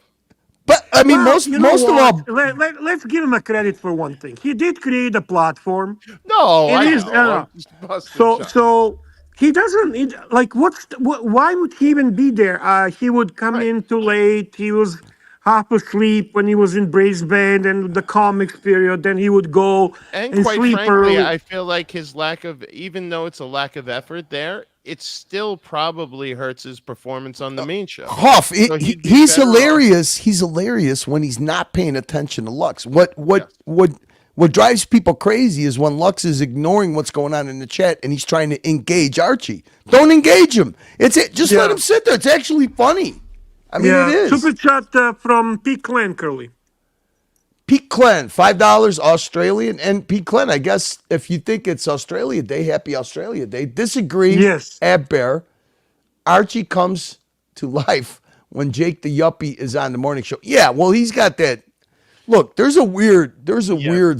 but I mean, Well, most you know of all, what? Let's give him a credit for one thing. He did create a platform. No, It I is, know. uh, I'm just busting So chops. so he doesn't like why would he even be there? He would come Right. in too late. He was half asleep when he was in Brisbane and the comics period. Then he would go And and quite sleep frankly, early. I feel like his lack of, even though it's a lack of effort there, it still probably hurts his performance on the main show. Huff, So he'd be he's better off- hilarious. He's hilarious when he's not paying attention to Lux. What drives people crazy is when Lux is ignoring what's going on in the chat and he's trying to engage Archie. Don't engage him. Just let Yeah. him sit there. It's actually funny. I mean, it is. Super chat from P Clan Curly. Pete Clen, $5 Australian. And Pete Clen, I guess if you think it's Australia Day, happy Australia Day. Disagree Yes. at Bear. Archie comes to life when Jake the Yuppie is on the morning show. Yeah, well, he's got that. Look, there's a weird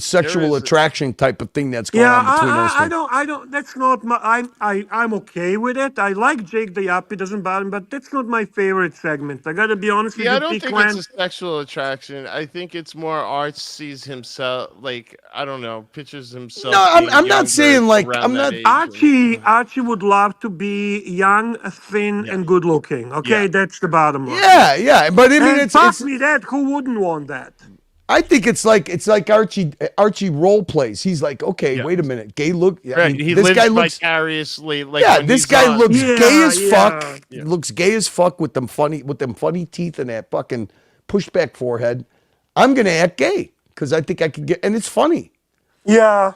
sexual attraction type of thing that's going Yeah, on between those two. I don't. That's not my. I'm okay with it. I like Jake the Yappy, doesn't bother me, but that's not my favorite segment. I gotta be honest with Yeah, you, I don't think Clan. it's a sexual attraction. I think it's more Arch sees himself like I don't know, pictures himself. No, being I'm not younger saying like around I'm that not. age. Archie would love to be young, thin, Yeah. and good looking. Okay, Yeah. that's the bottom line. Yeah, but I mean, And fuck me, that who wouldn't want that? I think it's like Archie role plays. He's like, okay, wait a minute, gay look. I Right. mean, He this lives guy looks vicariously. Like yeah, when this he's guy on. looks gay as fuck. Yeah. Looks gay as fuck with them funny teeth and that fucking pushback forehead. I'm gonna act gay because I think I could get, and it's funny. Yeah,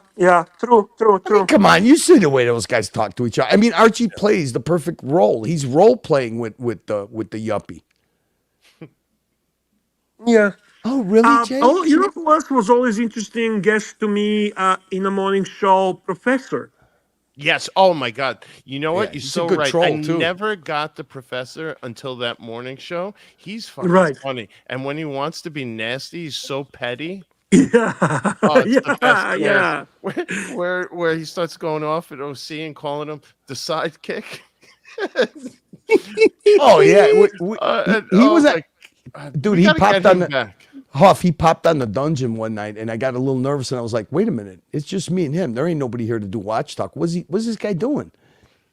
true. I mean, come on, you see the way those guys talk to each other. I mean, Archie plays the perfect role. He's role playing with the yuppie. Yeah. Oh, really, Jay? Oh, you know who else was always interesting guest to me in a morning show? Professor. Yes. Oh my God. You know what? Yeah, You're he's a so good right. troll, I too. never got the professor until that morning show. He's fucking Right. funny. And when he wants to be nasty, he's so petty. Yeah. Oh, it's the best. Yeah. Where he starts going off at OC and calling him the sidekick. Oh yeah, he was like, dude. we He gotta popped get on him the back. Huff. He popped on the dungeon one night, and I got a little nervous, and I was like, "Wait a minute, it's just me and him. There ain't nobody here to do watch talk. What's this guy doing?"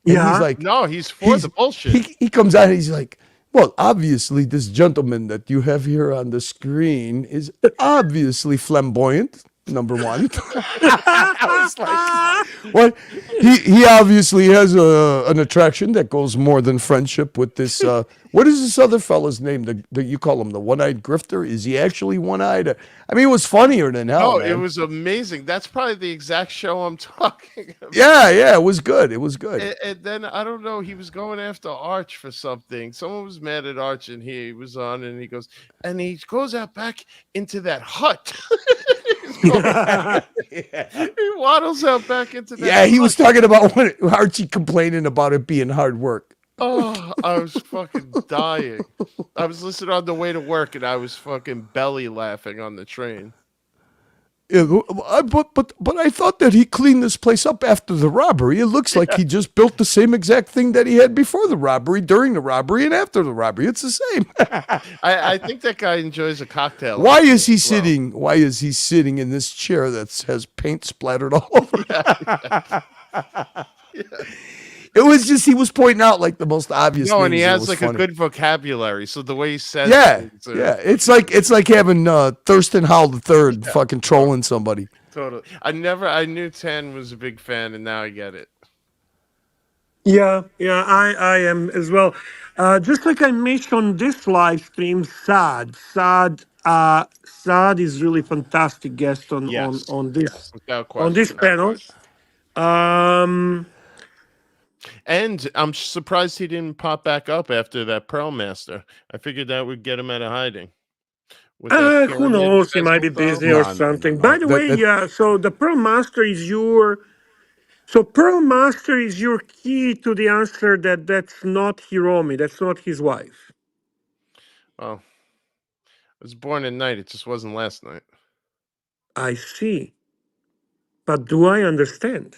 And Yeah. he's like, No, he's for the bullshit. He comes out and he's like, "Well, obviously, this gentleman that you have here on the screen is obviously flamboyant. Number one." I was like, "What? He obviously has an attraction that goes more than friendship with this. What is this other fella's name? The you call him the one-eyed grifter? Is he actually one-eyed? I mean, it was funnier than hell. Oh, man. it was amazing. That's probably the exact show I'm talking about. Yeah, it was good. It was good. And then I don't know, he was going after Arch for something. Someone was mad at Arch, and he was on, and he goes out back into that hut. He waddles out back into that. Yeah, he hut. was talking about when Archie complaining about it being hard work. Oh, I was fucking dying. I was listening on the way to work, and I was fucking belly laughing on the train. Yeah, but I thought that he cleaned this place up after the robbery. It looks like he just built the same exact thing that he had before the robbery, during the robbery, and after the robbery. It's the same. I think that guy enjoys a cocktail. Why is he sitting? Why is he sitting in this chair that has paint splattered all over? It was just he was pointing out like the most obvious. No, and he things. has like funny. a good vocabulary. So the way he says, Yeah, things yeah. It's like having Thurston Howell III fucking trolling somebody. Totally. I knew Tan was a big fan, and now I get it. Yeah, I am as well. Just like I mentioned on this live stream, Saad is really fantastic guest on this without on this question. panel. And I'm surprised he didn't pop back up after that Pearl Master. I figured that would get him out of hiding. Who knows? He might be busy or something. By the way, so the Pearl Master is your key to the answer that that's not Hiromi, that's not his wife. Oh, I was born at night. It just wasn't last night. I see. But do I understand?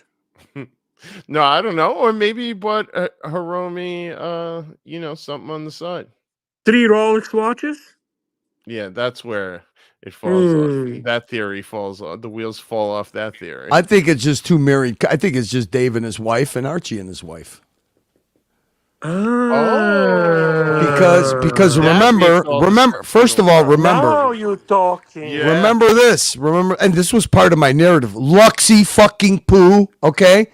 No, I don't know. Or maybe he bought Hiromi, something on the side. 3 Rolex watches? Yeah, that's where it falls off. That theory falls off. The wheels fall off that theory. I think it's just two married. I think it's just Dave and his wife and Archie and his wife. Because remember. First of all, remember. Now you're talking. Yeah. Remember this. And this was part of my narrative. Luxy fucking poo. Okay.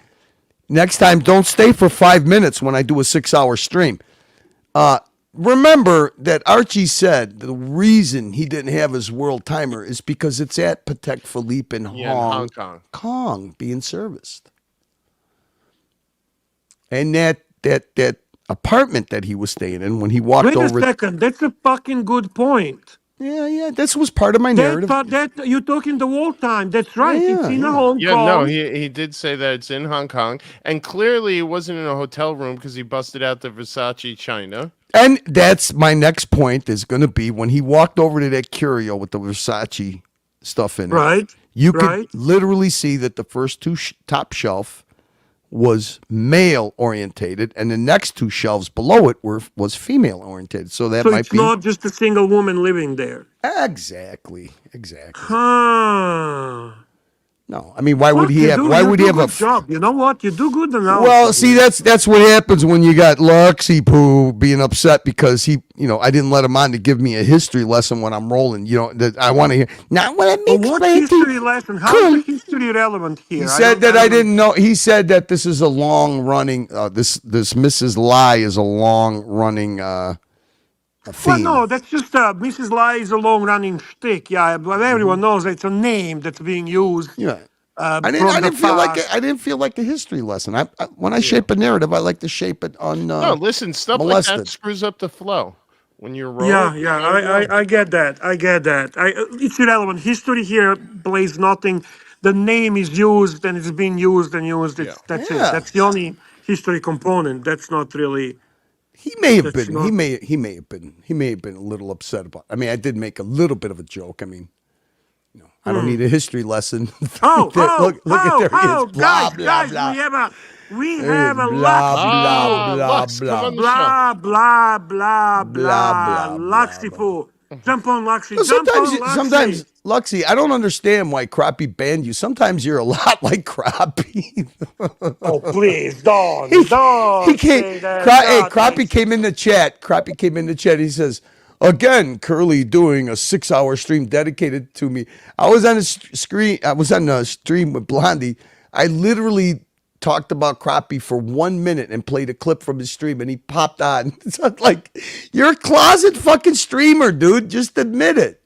Next time, don't stay for 5 minutes when I do a 6-hour stream. Remember that Archie said the reason he didn't have his world timer is because it's at Patek Philippe in Hong Kong being serviced. And that apartment that he was staying in when he walked over. Wait a second. That's a fucking good point. Yeah. This was part of my narrative. That you're talking the whole time. That's right. It's in Hong Yeah, Kong. no, he did say that it's in Hong Kong, and clearly it wasn't in a hotel room because he busted out the Versace china. And that's my next point is going to be when he walked over to that curio with the Versace stuff in it. Right. You could literally see that the first two top shelf was male orientated, and the next two shelves below it was female orientated. So that might it's be not just a single woman living there. exactly. Huh. No, I mean, why would he have? Why would he have a job? You know what? You do good analysis. Well, see, that's what happens when you got Luxy Poo being upset because he, I didn't let him on to give me a history lesson when I'm rolling. That I want to hear. Not what I mean. What history lesson? How is the history relevant here? He said that I didn't know. He said that this is a long running. This Mrs. Lie is a long running. Well, no, that's just Mrs. Lie is a long-running shtick. Yeah, but everyone knows it's a name that's being used. Yeah, I didn't feel like I didn't feel like a history lesson. When I shape a narrative, I like to shape it on. No, listen, stuff molested. like that screws up the flow when you're rolling. I get that. It's irrelevant. History here plays nothing. The name is used and it's being used and used. That's it. That's the only history component. That's not really. He may have been. He may have been a little upset about. I mean, I did make a little bit of a joke. I mean, I don't need a history lesson. Look at there he is. Blah, guys, blah. we have a blah, Luxy Poo. Jump on Luxy. Sometimes, Luxy, I don't understand why Crappie banned you. Sometimes you're a lot like Crappie. Oh, please, don't say that. Crappie came in the chat. He says, again, Curly doing a 6-hour stream dedicated to me. I was on a stream with Blondie. I literally talked about Crappie for 1 minute and played a clip from his stream, and he popped on. It's like, you're a closet fucking streamer, dude. Just admit it.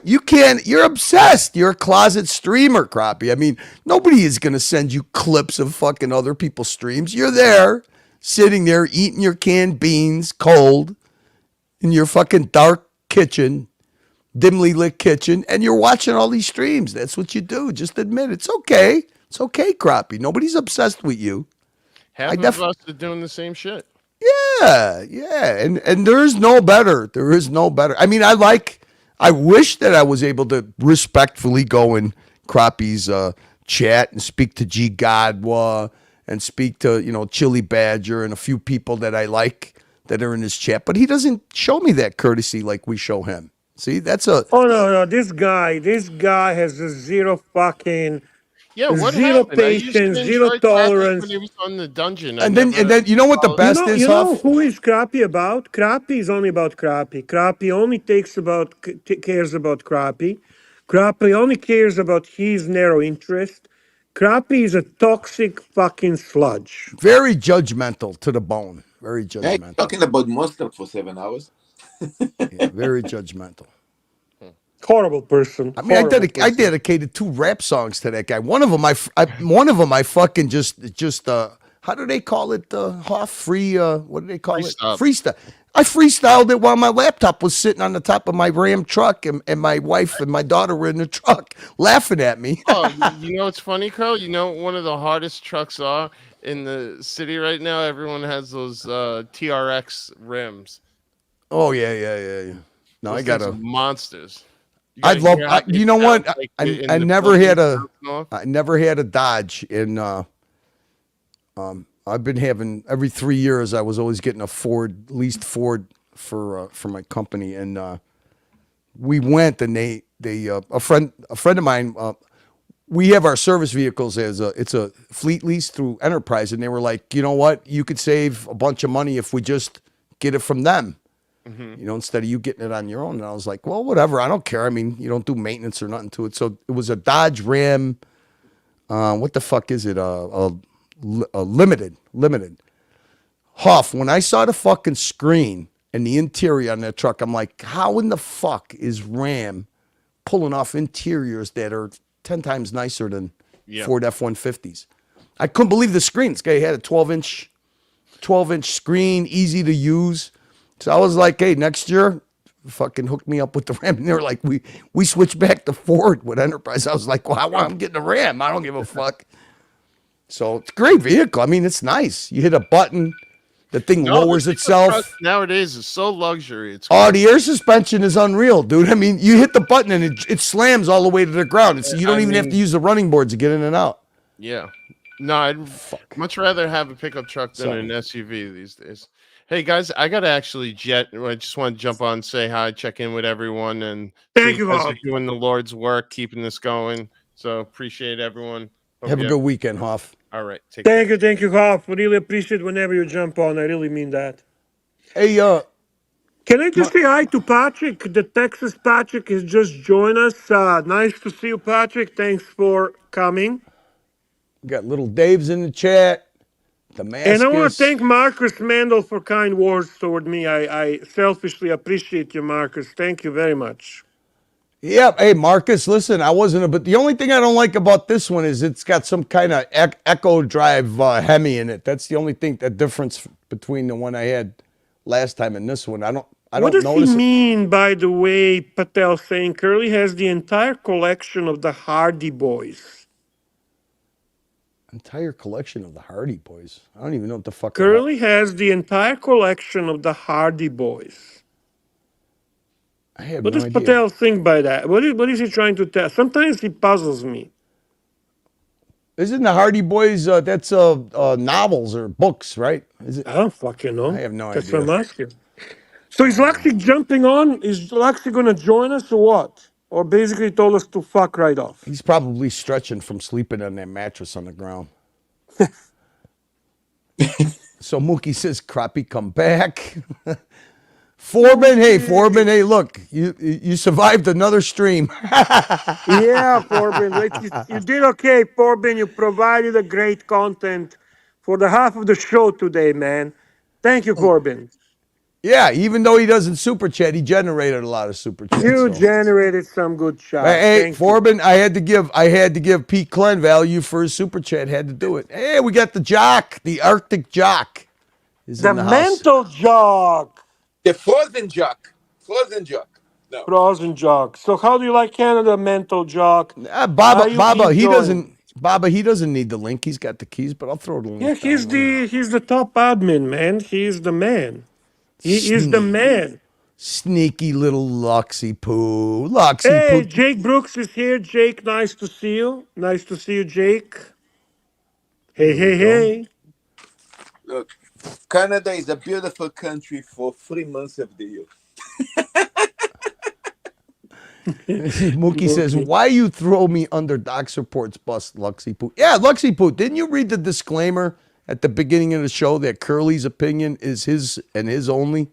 You're obsessed. You're a closet streamer, Crappie. I mean, nobody is going to send you clips of fucking other people's streams. You're there, sitting there, eating your canned beans cold in your fucking dark kitchen, dimly lit kitchen, and you're watching all these streams. That's what you do. Just admit it. It's okay. It's okay, Crappie. Nobody's obsessed with you. Half of us are doing the same shit. Yeah. And there is no better. I mean, I wish that I was able to respectfully go in Crappie's chat and speak to G Godwa and speak to, Chili Badger and a few people that I like that are in his chat. But he doesn't show me that courtesy like we show him. See, that's a... Oh, no, this guy has a zero fucking... Yeah, what zero happened? patience, zero tolerance. When he was on the dungeon. And then you know what the best is, You know Huff? who is Crappie about? Crappie is only about Crappie. Crappie only cares about Crappie. Crappie only cares about his narrow interest. Crappie is a toxic fucking sludge. Very judgmental to the bone. Very judgmental. Yeah, talking about Monster for 7 hours. Very judgmental. Horrible person. I mean, I dedicated 2 rap songs to that guy. One of them, I fucking just how do they call it? Free. What do they call it? Freestyle. I freestyled it while my laptop was sitting on the top of my Ram truck, and my wife and my daughter were in the truck laughing at me. You know what's funny, Carl? You know one of the hardest trucks are in the city right now. Everyone has those TRX rims. Oh yeah. No, those I got monsters. You know what? I never had a Dodge in. I've been having every 3 years. I was always getting a Ford, leased Ford for my company, and we went and they a friend of mine. We have our service vehicles it's a fleet lease through Enterprise, and they were like, you know what? You could save a bunch of money if we just get it from them. Instead of you getting it on your own. And I was like, well, whatever. I don't care. I mean, you don't do maintenance or nothing to it. So it was a Dodge Ram. What the fuck is it? A limited. Huff, when I saw the fucking screen and the interior on that truck, I'm like, how in the fuck is Ram pulling off interiors that are 10 times nicer than Ford F-150s? I couldn't believe the screen. This guy had a 12-inch screen, easy to use. So I was like, hey, next year, fucking hooked me up with the Ram. And they were like, we switched back to Ford with Enterprise. I was like, well, I'm getting a Ram. I don't give a fuck. So it's a great vehicle. I mean, it's nice. You hit a button, the thing lowers itself. Nowadays is so luxury. It's Oh, the air suspension is unreal, dude. I mean, you hit the button and it slams all the way to the ground. You don't even have to use the running boards to get in and out. Yeah. No, I'd much rather have a pickup truck than an SUV these days. Hey guys, I gotta actually jet. I just want to jump on, say hi, check in with everyone, and thank you guys all are doing the Lord's work, keeping this going. So appreciate everyone. Have a good weekend, Hoff. All right, thank you, Hoff. Really appreciate whenever you jump on. I really mean that. Hey, can I just say hi to Patrick? The Texas Patrick has just joined us. Nice to see you, Patrick. Thanks for coming. We got little Dave's in the chat. Damascus. And I want to thank Marcus Mandel for kind words toward me. I selfishly appreciate you, Marcus. Thank you very much. Yeah. Hey, Marcus, listen, I wasn't, but the only thing I don't like about this one is it's got some kind of Echo Drive Hemi in it. That's the only thing, that difference between the one I had last time and this one. I don't what does he mean, by the way, Patel saying Curly has the entire collection of the Hardy Boys? Entire collection of the Hardy Boys. I don't even know what the fuck. Curly has the entire collection of the Hardy Boys. I have what no does idea. Patel think by that? What is he trying to tell? Sometimes he puzzles me. Isn't the Hardy Boys? That's novels or books, right? Is it? I don't fucking know. I have no That's idea. what I'm asking. So is Luxy jumping on? Is Luxy going to join us or what? Or basically told us to fuck right off? He's probably stretching from sleeping on that mattress on the ground. So Mookie says, Crappie, come back. Foreman, hey, look, you survived another stream. Yeah, Forbin, you did okay, Forbin. You provided a great content for the half of the show today, man. Thank you, Forbin. Yeah, even though he doesn't super chat, he generated a lot of super chats. You generated some good shots. Hey, Forbin, I had to give Pete Glenn value for his super chat. Had to do it. Hey, we got the jock, the Arctic jock. The mental jock. The frozen jock. No. Frozen jock. So how do you like Canada, mental jock? Baba, he doesn't. Baba, he doesn't need the link. He's got the keys, but I'll throw the link. Yeah, he's the top admin, man. He's the man. He is the man. Sneaky little Luxy Poo. Hey, Jake Brooks is here. Jake, nice to see you. Nice to see you, Jake. Hey. Look, Canada is a beautiful country for 3 months of the year. Mookie says, why you throw me under Doc's Reports bus, Luxy Poo? Yeah, Luxy Poo, didn't you read the disclaimer at the beginning of the show that Curly's opinion is his and his only?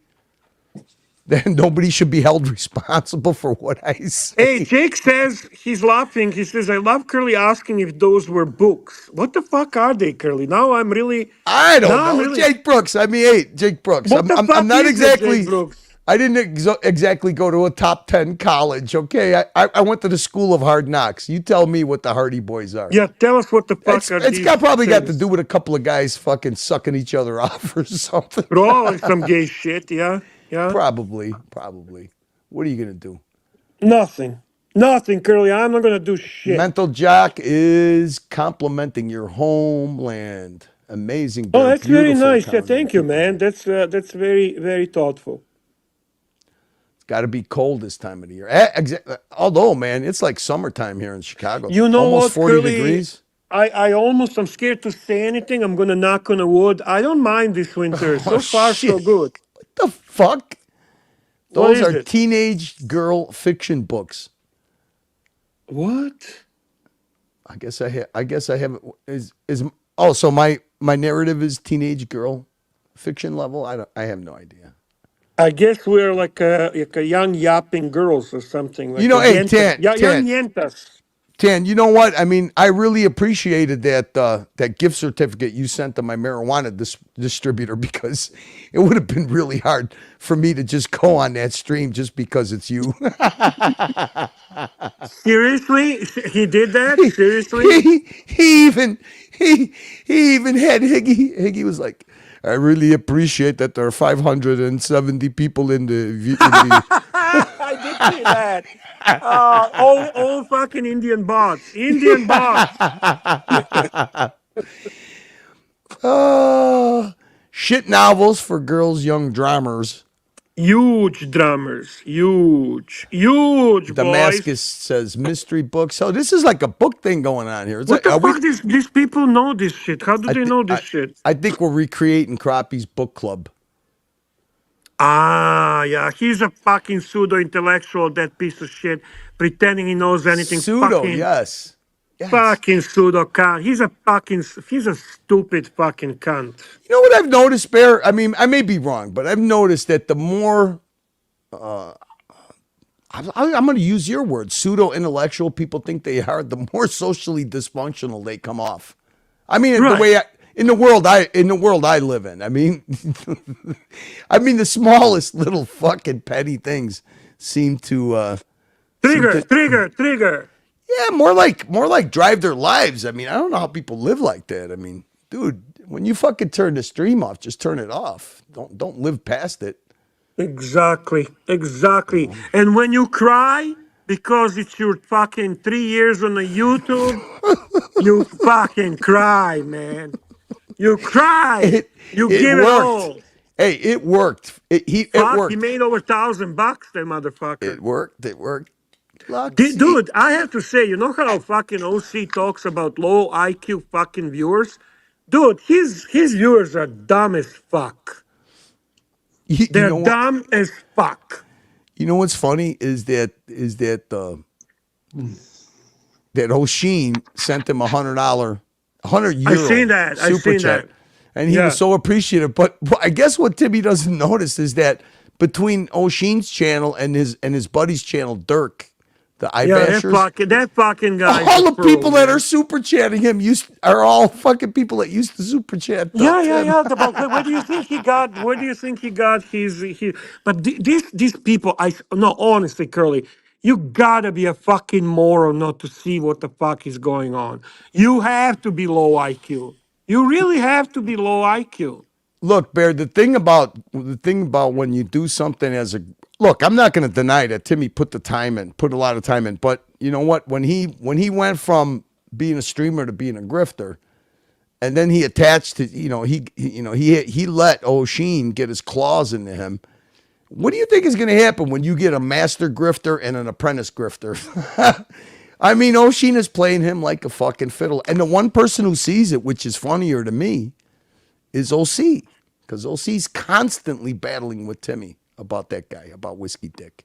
Then nobody should be held responsible for what I say. Hey, Jake says, he's laughing. He says, I love Curly asking if those were books. What the fuck are they, Curly? Now I'm really... I don't know. Jake Brooks. Jake Brooks. What the fuck I'm not exactly... Jake Brooks? I didn't exactly go to a top 10 college, okay? I went to the School of Hard Knocks. You tell me what the Hardy Boys are. Yeah, tell us what the fuck are these. It's probably got to do with a couple of guys fucking sucking each other off or something. Probably some gay shit, yeah. Probably. What are you going to do? Nothing, Curly. I'm not going to do shit. Mental Jock is complimenting your homeland. Amazing. Oh, that's very nice. Yeah, thank you, man. That's very, very thoughtful. Got to be cold this time of the year. Although, man, it's like summertime here in Chicago. You know almost what, 40 Curly, degrees. I'm scared to say anything. I'm going to knock on the wood. I don't mind this winter. So far, so good. What the fuck? Those are teenage girl fiction books. What? I guess I have so my narrative is teenage girl fiction level. I have no idea. I guess we're like a young yapping girls or something. Like hey, Tan, young yentas. Tan, you know what? I mean, I really appreciated that gift certificate you sent to my marijuana distributor, because it would have been really hard for me to just go on that stream just because it's you. Seriously? He did that? Seriously? He even had Higgy was like, I really appreciate that there are 570 people in the I did see that. All fucking Indian bots. Indian bots. Shit novels for girls, young drummers. Huge drummers. Huge boys. Damascus says mystery books. So this is like a book thing going on here. What the Are we? fuck? These people know this shit. How do I, they th- know this shit? I think we're recreating Crappie's book club. Ah, yeah. He's a fucking pseudo intellectual, that piece of shit, pretending he knows anything. Pseudo, yes. Fucking pseudo cunt. He's a stupid fucking cunt. You know what I've noticed, Bear? I mean, I may be wrong, but I've noticed that the more, I'm going to use your word, pseudo intellectual people think they are, the more socially dysfunctional they come off. I mean, Right. the way in the world I live in. I mean, the smallest little fucking petty things seem to Trigger. Yeah, more like drive their lives. I mean, I don't know how people live like that. I mean, dude, when you fucking turn the stream off, just turn it off. Don't live past it. Exactly. And when you cry because it's your fucking 3 years on the YouTube, you fucking cry, man. You cry. You It give it worked. all. Hey, it worked. It worked. He made over $1,000, that motherfucker. It worked. Dude, I have to say, you know how fucking OC talks about low IQ fucking viewers? Dude, his viewers are dumb as fuck. They're dumb as fuck. You know what's funny is that that O'Sheen sent him $100 €100 I seen that. super chat, and he was so appreciative. But I guess what Timmy doesn't notice is that between O'Sheen's channel and his buddy's channel, Dirk, the iBashers, that fucking guy. all the people that are super chatting him are all fucking people that used to super chat. Yeah. Where do you think he got? But these people, no, honestly, Curly, you gotta be a fucking moron not to see what the fuck is going on. You have to be low IQ. You really have to be low IQ. Look, Bear, the thing about when you do something look, I'm not going to deny that Timmy put a lot of time in, but you know what? When he went from being a streamer to being a grifter, and then he attached to, he let O'Sheen get his claws into him. What do you think is going to happen when you get a master grifter and an apprentice grifter? I mean, O'Sheen is playing him like a fucking fiddle. And the one person who sees it, which is funnier to me, is OC, because OC's constantly battling with Timmy about that guy, about Whiskey Dick.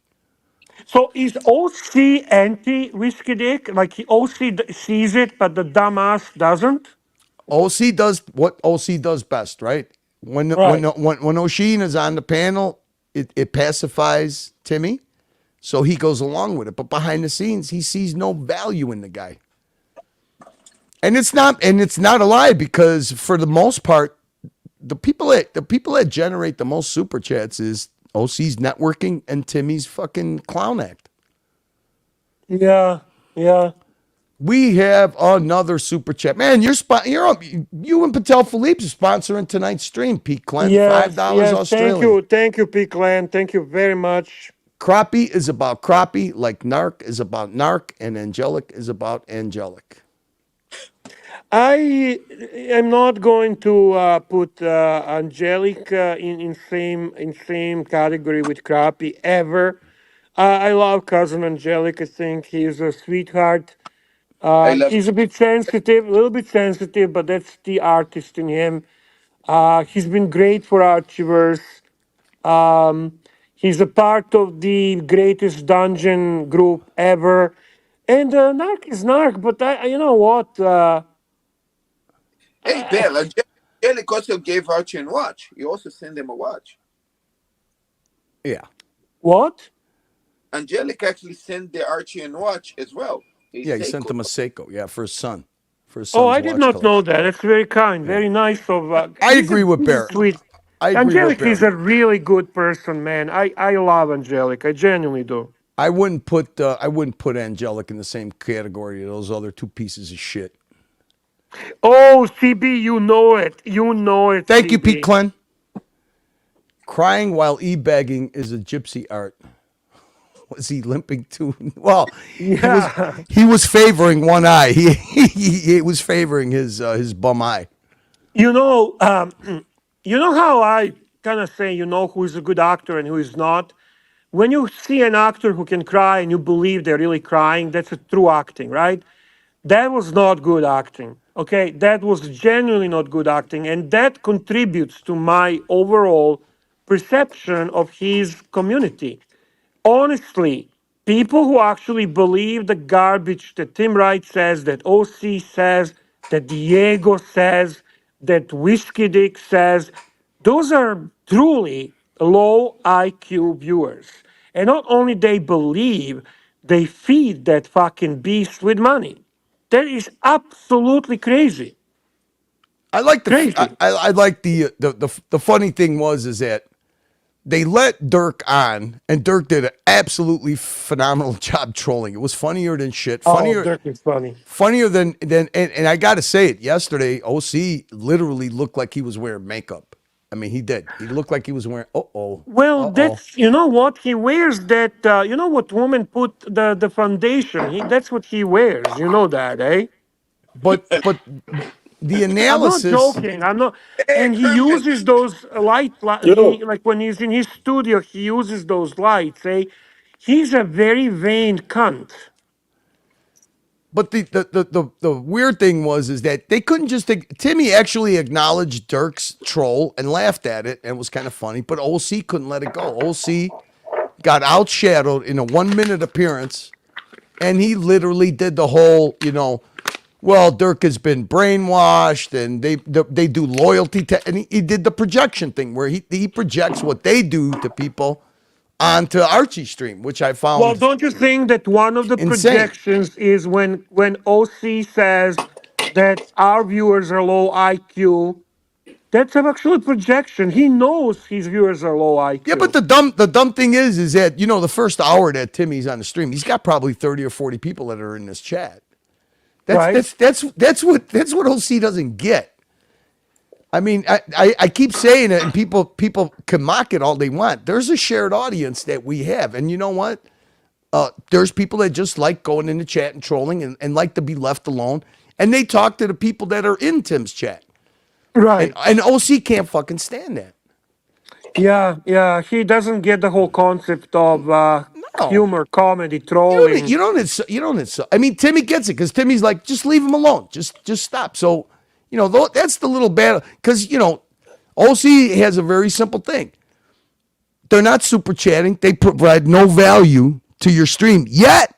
So is OC anti Whiskey Dick? Like sees it, but the dumbass doesn't? OC does what OC does best, right? When O'Sheen is on the panel, it pacifies Timmy, so he goes along with it. But behind the scenes, he sees no value in the guy. And it's not a lie, because for the most part, the people that generate the most super chats is OC's networking and Timmy's fucking clown act. Yeah. We have another super chat, man. You and Patel Philippe are sponsoring tonight's stream. Pete Clem, $5 Australian. Thank you, Pete Clem. Thank you very much. Crappie is about crappie, like Narc is about Narc, and Angelic is about Angelic. I am not going to put Angelic in same category with Crappie ever. I love cousin Angelic. I think he's a sweetheart. I love. He's a little bit sensitive, but that's the artist in him. He's been great for Archieverse. He's a part of the greatest dungeon group ever. And Narc is Narc, but you know what? Hey, Bill, Angelic also gave Archie a watch. He also sent him a watch. Yeah. What? Angelic actually sent the Archie a watch as well. He sent him a Seiko, for his son. Oh, I did not know that. That's very kind, very nice of. I agree with Bear. Sweet. Angelic is a really good person, man. I love Angelic. I genuinely do. I wouldn't put Angelic in the same category as those other two pieces of shit. Oh, CB, you know it. You know it. Thank you, CB. Pete Clen. Crying while e-bagging is a gypsy art. Was he limping too? Well, Yeah. he was favoring one eye. He was favoring his bum eye. You know, you know how I kind of say, who is a good actor and who is not? When you see an actor who can cry and you believe they're really crying, that's a true acting, right? That was not good acting. Okay, that was genuinely not good acting, and that contributes to my overall perception of his community. Honestly, people who actually believe the garbage that Tim Wright says, that OC says, that Diego says, that Whiskey Dick says, those are truly low IQ viewers. And not only they believe, they feed that fucking beast with money. That is absolutely crazy. I like Crazy. I like the funny thing is that they let Dirk on, and Dirk did an absolutely phenomenal job trolling. It was funnier than shit. Oh, Dirk is funny. Funnier than and I got to say it. Yesterday, OC literally looked like he was wearing makeup. I mean, he did. He looked like he was wearing. Well, that's you know what he wears. That you know what woman put the foundation. That's what he wears. You know that, eh? But the I'm not analysis. joking. I'm not. Hey, And he Herman. uses those he like when he's in his studio, he uses those lights. Eh? He's a very vain cunt. But the weird thing is that they couldn't just Timmy actually acknowledged Dirk's troll and laughed at it and was kind of funny, but OC couldn't let it go. OC got outshadowed in a 1 minute appearance, and he literally did the whole, well, Dirk has been brainwashed, and they do loyalty and he did the projection thing where he projects what they do to people onto Archie stream, which I Well, found don't you think that one of the insane. projections is when OC says that our viewers are low IQ? That's actually a projection. He knows his viewers are low Yeah, but IQ. the dumb thing is that the first hour that Timmy's on the stream, he's got probably 30 or 40 people that are in this chat. That's Right? what OC doesn't get. I mean, I keep saying it, and people can mock it all they want. There's a shared audience that we have, and you know what? There's people that just like going in the chat and trolling and like to be left alone, and they talk to the people that are in Tim's chat. Right. And OC can't fucking stand that. Yeah. He doesn't get the whole concept of No. humor, comedy, trolling. You don't. I mean, Timmy gets it because Timmy's like, just leave him alone. Just stop. So, that's the little bad because OC has a very simple thing. They're not super chatting. They provide no value to your stream. Yet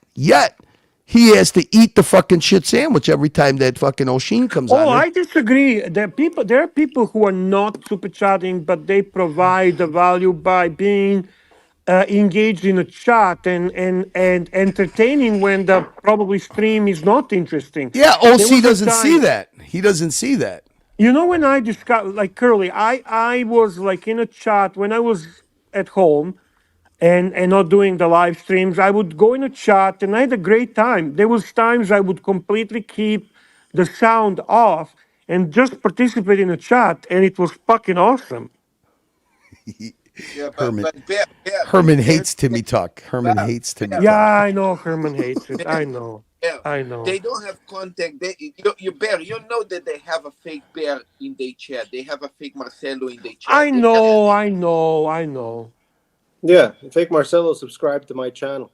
he has to eat the fucking shit sandwich every time that fucking O'Sheen comes on Oh, there. I disagree. There are people who are not super chatting, but they provide the value by being engaged in a chat and entertaining when the probably stream is not interesting. Yeah, There OC was a doesn't see time, that. He doesn't see that. when I discovered, like Curly, I was like in a chat when I was at home and not doing the live streams. I would go in a chat and I had a great time. There was times I would completely keep the sound off and just participate in a chat, and it was fucking awesome. Yeah, Herman but Bear, Herman Bear, hates Timmy Talk. Herman Bear, hates Timmy Bear, Yeah, Talk. I know Herman hates it. Bear, I know. Bear. I know. They don't have contact. You Bear, you know that they have a fake Bear in their chat. They have a fake Marcelo in their chat. I know. I know. I know. Yeah, fake Marcelo subscribed to my channel.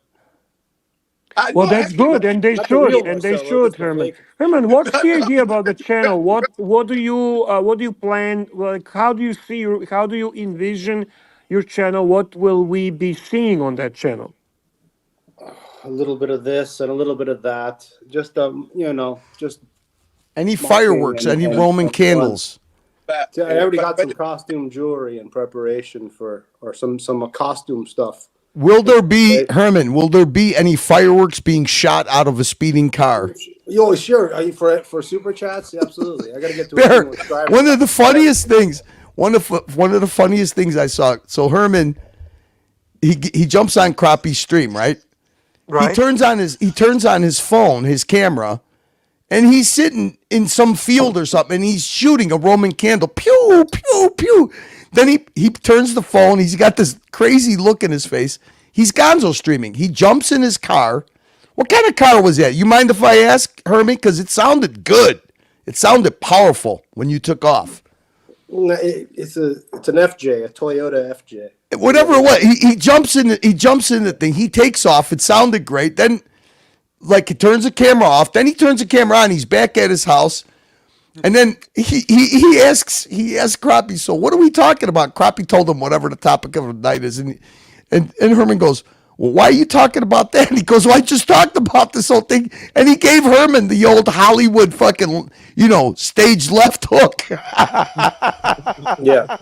Well, that's good, and they Not the real should, and they Marcelo, should, just the Herman. fake. Herman, what's the idea about the channel? What do you plan? Like, how do you see how do you envision your channel? What will we be seeing on that channel? A little bit of this and a little bit of that. Just just any fireworks, any Roman candles. I already got some costume jewelry in preparation or some costume stuff. Will there be, Herman, will there be any fireworks being shot out of a speeding car? Oh, sure. Are you for super chats? Yeah, absolutely. I got to get to Bear, it. one of the funniest things, one of the funniest things I saw. So Herman, he jumps on Crappie's stream, right? Right. He turns on his phone, his camera, and he's sitting in some field or something, and he's shooting a Roman candle. Pew, pew, pew. Then he turns the phone. He's got this crazy look in his face. He's gonzo streaming. He jumps in his car. What kind of car was that? You mind if I ask, Hermie? Because it sounded good. It sounded powerful when you took off. It's an FJ, a Toyota FJ. Whatever it was, he jumps in. He jumps in the thing. He takes off. It sounded great. Then, like, he turns the camera off. Then he turns the camera on. He's back at his house. And then he asks Crappie, so what are we talking about? Crappie told him whatever the topic of the night is. And Herman goes, well, why are you talking about that? And he goes, well, I just talked about this whole thing. And he gave Herman the old Hollywood fucking, stage left hook. Yeah.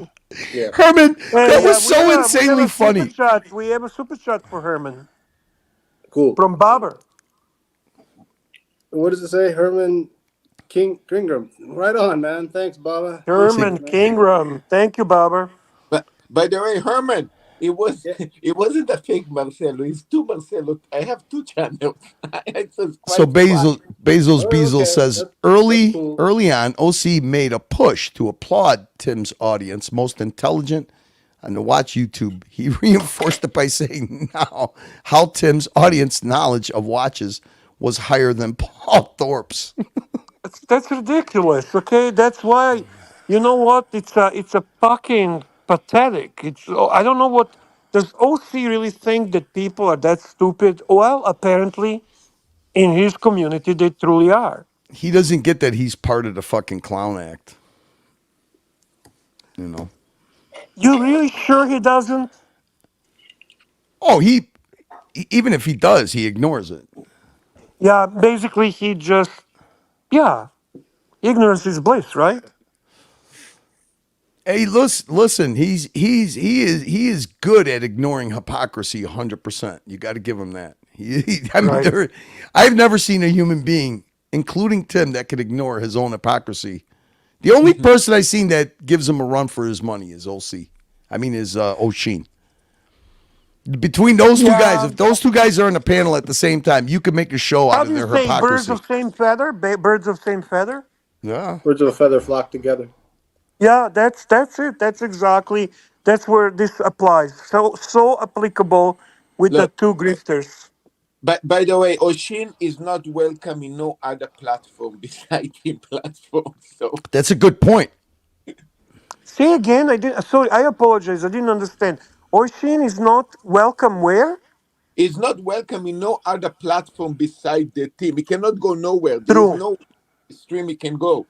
Herman, that was so insanely funny. We have a super chat for Herman. Cool. From Bobber. What does it say? Herman Kingram. Right on, man. Thanks, Baba. Herman Kingram. Thank you, Bobber. But by the way, Herman, it wasn't a fake Marcelo. It's two Marcelo. I have two channels. So Bezel says early on, OC made a push to applaud Tim's audience, most intelligent, and to watch YouTube. He reinforced it by saying now how Tim's audience knowledge of watches was higher than Paul Thorpe's. That's ridiculous. Okay, that's why. You know what? It's a fucking pathetic. I don't know what does OC really think that people are that stupid? Well, apparently, in his community, they truly are. He doesn't get that he's part of the fucking clown act. You really sure he doesn't? Oh, even if he does, he ignores it. Yeah, basically, he just ignorance is bliss, right? Hey, listen. He is good at ignoring hypocrisy 100%. You got to give him that. I've never seen a human being, including Tim, that could ignore his own hypocrisy. The only person I've seen that gives him a run for his money is O'Sheen. Between those two guys, if those two guys are in a panel at the same time, you could make a show out of their hypocrisy. Birds of same feather? Birds of same feather? Yeah. Birds of a feather flock together. Yeah, that's it. That's where this applies. So applicable with the two grifters. But by the way, O'Sheen is not welcome in no other platform besides him platform. So that's a good point. Say again. I apologize. I didn't understand. O'Sheen is not welcome where? He's not welcome in no other platform beside the team. He cannot go nowhere. There is no stream he can go.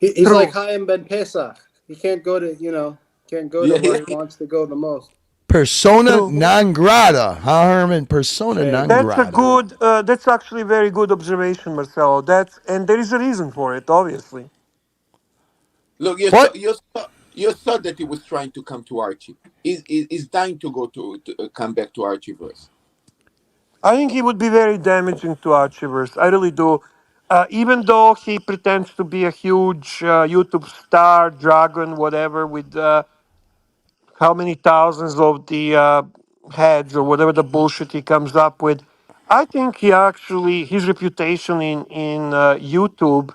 He's like Chaim Ben Pesach. He can't go to, where he wants to go the most. Persona non grata, huh, Herman? Persona non grata. That's actually a very good observation, Marcelo. And there is a reason for it, obviously. Look, you saw that he was trying to come to Archie. He's dying to go to come back to Archieverse. I think he would be very damaging to Archieverse. I really do. Even though he pretends to be a huge YouTube star, dragon, whatever, with how many thousands of the heads or whatever the bullshit he comes up with, I think his reputation in YouTube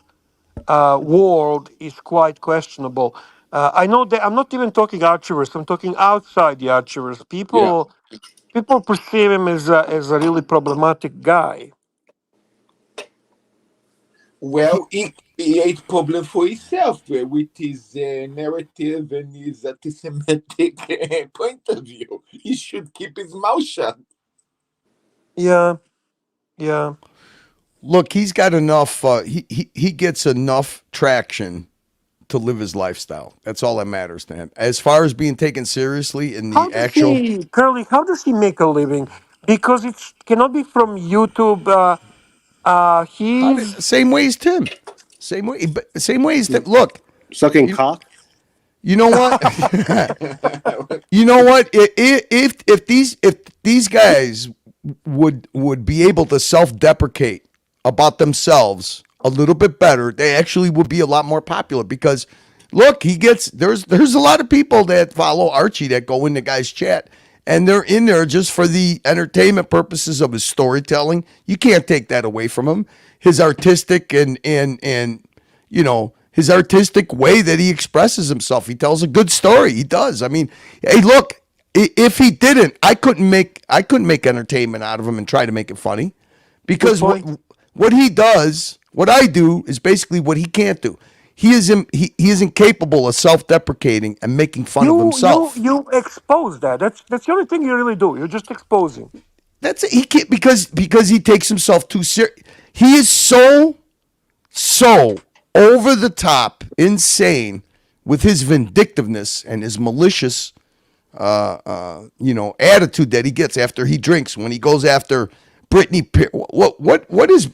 world is quite questionable. I know that I'm not even talking Archieverse. I'm talking outside the Archieverse. People perceive him as a really problematic guy. Well, he creates problem for himself with his narrative and his anti-Semitic point of view. He should keep his mouth shut. Yeah. Look, he's got enough. He gets enough traction to live his lifestyle. That's all that matters to him. As far as being taken seriously in the Curly, how does he make a living? Because it cannot be from YouTube. He's same way as Tim. Same way as Tim. Look, sucking cock. You know what? If these guys would be able to self-deprecate about themselves a little bit better, they actually would be a lot more popular. Because look, there's a lot of people that follow Archie that go in the guy's chat, and they're in there just for the entertainment purposes of his storytelling. You can't take that away from him. His artistic and his artistic way that he expresses himself. He tells a good story. He does. I mean, hey, look, if he didn't, I couldn't make entertainment out of him and try to make it funny, because what he does, what I do, is basically what he can't do. He is incapable of self-deprecating and making fun of himself. You expose that. That's the only thing you really do. You're just exposing. That's it. He can't, because he takes himself too serious. He is so over the top, insane with his vindictiveness and his malicious, attitude that he gets after he drinks. When he goes after Britney, what is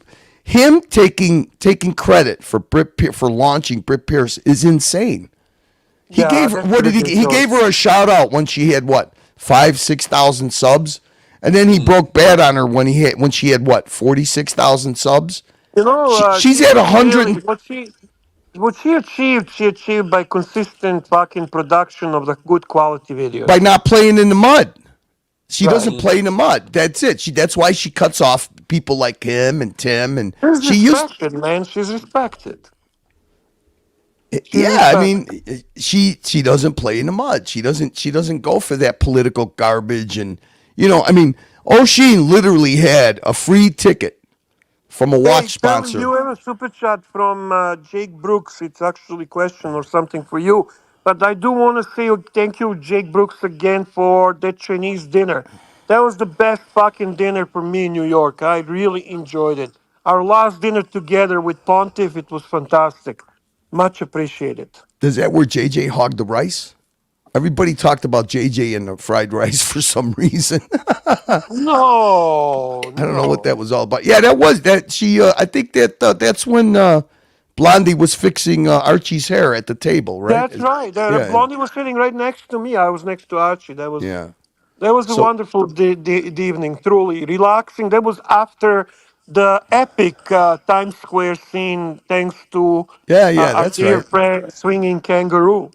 him taking credit for for launching Brit Pierce is insane. He gave her, what did he? He gave her a shout out when she had what 5,000-6,000 subs, and then he broke bad on her when she had what 46,000 subs. She's at 100. What she achieved by consistent fucking production of the good quality videos. By not playing in the mud. She doesn't play in the mud. That's it. That's why she cuts off people like him and Tim. And she's respected, man. She's respected. I mean, she doesn't play in the mud. She doesn't go for that political garbage. And I mean, O'Sheen literally had a free ticket from a watch sponsor. You have a super chat from Jake Brooks. It's actually a question or something for you. But I do want to say thank you, Jake Brooks, again for that Chinese dinner. That was the best fucking dinner for me in New York. I really enjoyed it. Our last dinner together with Pontiff, it was fantastic. Much appreciated. Is that where JJ hogged the rice? Everybody talked about JJ and the fried rice for some reason. No, I don't know what that was all about. Yeah, that was that. She, I think that's when Blondie was fixing Archie's hair at the table, right? That's right. Blondie was sitting right next to me. I was next to Archie. That was a wonderful evening. Truly relaxing. That was after the epic Times Square scene, thanks to our dear friend Swinging Kangaroo.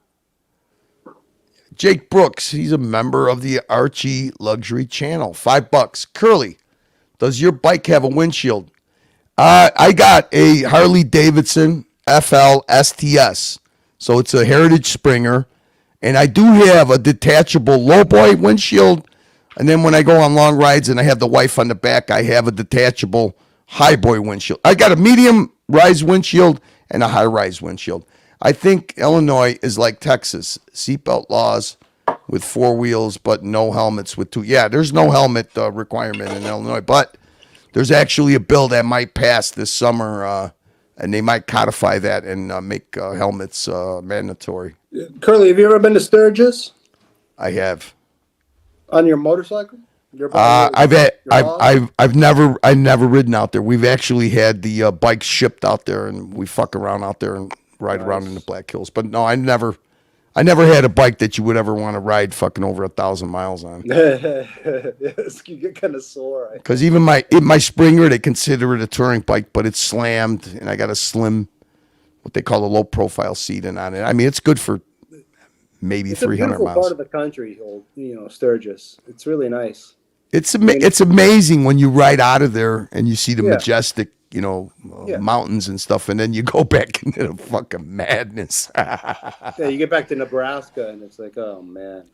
Jake Brooks, he's a member of the ArchieLuxury channel. $5. Curly, does your bike have a windshield? I got a Harley Davidson FL STS. So it's a Heritage Springer. And I do have a detachable lowboy windshield. And then when I go on long rides and I have the wife on the back, I have a detachable highboy windshield. I got a medium rise windshield and a high rise windshield. I think Illinois is like Texas. Seatbelt laws with 4 wheels, but no helmets with 2. Yeah, there's no helmet requirement in Illinois, but there's actually a bill that might pass this summer, and they might codify that and make helmets mandatory. Curly, have you ever been to Sturgis? I have. On your motorcycle? I've never ridden out there. We've actually had the bikes shipped out there, and we fuck around out there and ride around in the Black Hills. But no, I never had a bike that you would ever want to ride fucking over 1,000 miles on. Yes, you get kind of sore. Because even my Springer, they consider it a touring bike, but it's slammed, and I got a slim, what they call a low profile seat on it. I mean, it's good for maybe 300 miles. It's a beautiful part of the country, Sturgis. It's really nice. It's amazing when you ride out of there and you see the majestic, mountains and stuff, and then you go back into the fucking madness. You get back to Nebraska, and it's like, oh man.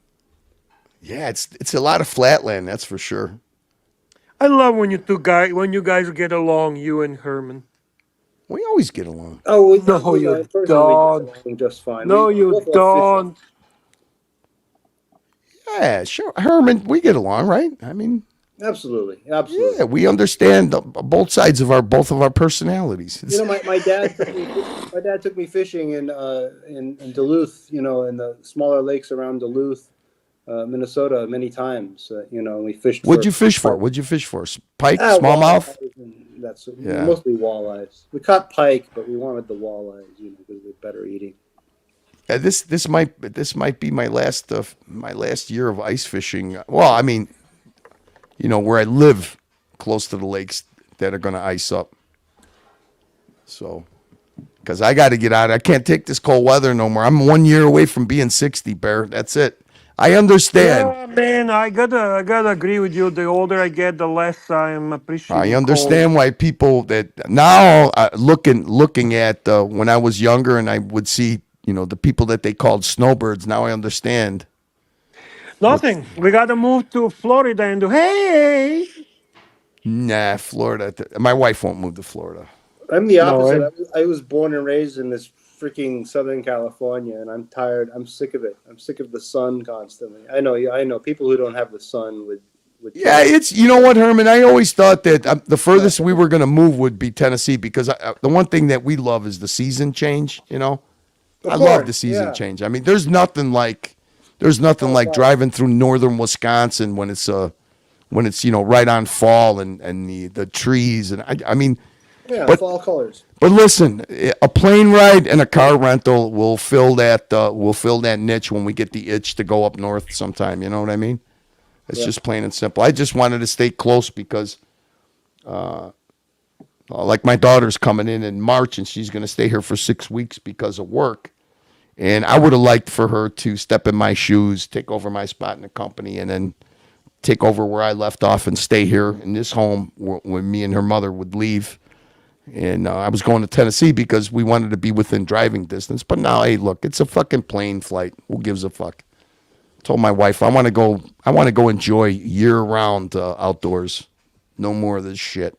Yeah, it's a lot of flatland, that's for sure. I love when you guys get along, you and Herman. We always get along. Oh, no, you don't. Just fine. No, you don't. Yeah, sure, Herman, we get along, right? I mean, absolutely. Yeah, we understand both sides of both of our personalities. My dad took me fishing in Duluth, in the smaller lakes around Duluth, Minnesota, many times. We fished. What'd you fish for? Pike, smallmouth. That's mostly walleyes. We caught pike, but we wanted the walleyes, because they're better eating. This might be my last year of ice fishing. Well, I mean, where I live, close to the lakes that are going to ice up. So, because I got to get out. I can't take this cold weather no more. I'm 1 year away from being 60, Bear. That's it. I understand. Yeah, man, I gotta agree with you. The older I get, the less I'm appreciating. I understand why people that now looking at when I was younger and I would see the people that they called snowbirds. Now I understand. Nothing. We gotta move to Florida and do hey. Nah, Florida. My wife won't move to Florida. I'm the No opposite. way. I was born and raised in this freaking Southern California, and I'm tired. I'm sick of it. I'm sick of the sun constantly. I know. I know people who don't have the sun would. Yeah, it's, you know what, Herman? I always thought that the furthest we were going to move would be Tennessee because the one thing that we love is the season change. You know, Of I love the course, season yeah. change. I mean, there's nothing like driving through northern Wisconsin when it's right on fall and the trees and I mean, Yeah, but fall colors. but listen, a plane ride and a car rental will fill that niche when we get the itch to go up north sometime. You know what I mean? It's just plain and simple. I just wanted to stay close because, like my daughter's coming in March and she's going to stay here for 6 weeks because of work. And I would have liked for her to step in my shoes, take over my spot in the company, and then take over where I left off and stay here in this home when me and her mother would leave. And I was going to Tennessee because we wanted to be within driving distance. But now, hey, look, it's a fucking plane flight. Who gives a fuck? Told my wife I want to go enjoy year-round outdoors. No more of this shit.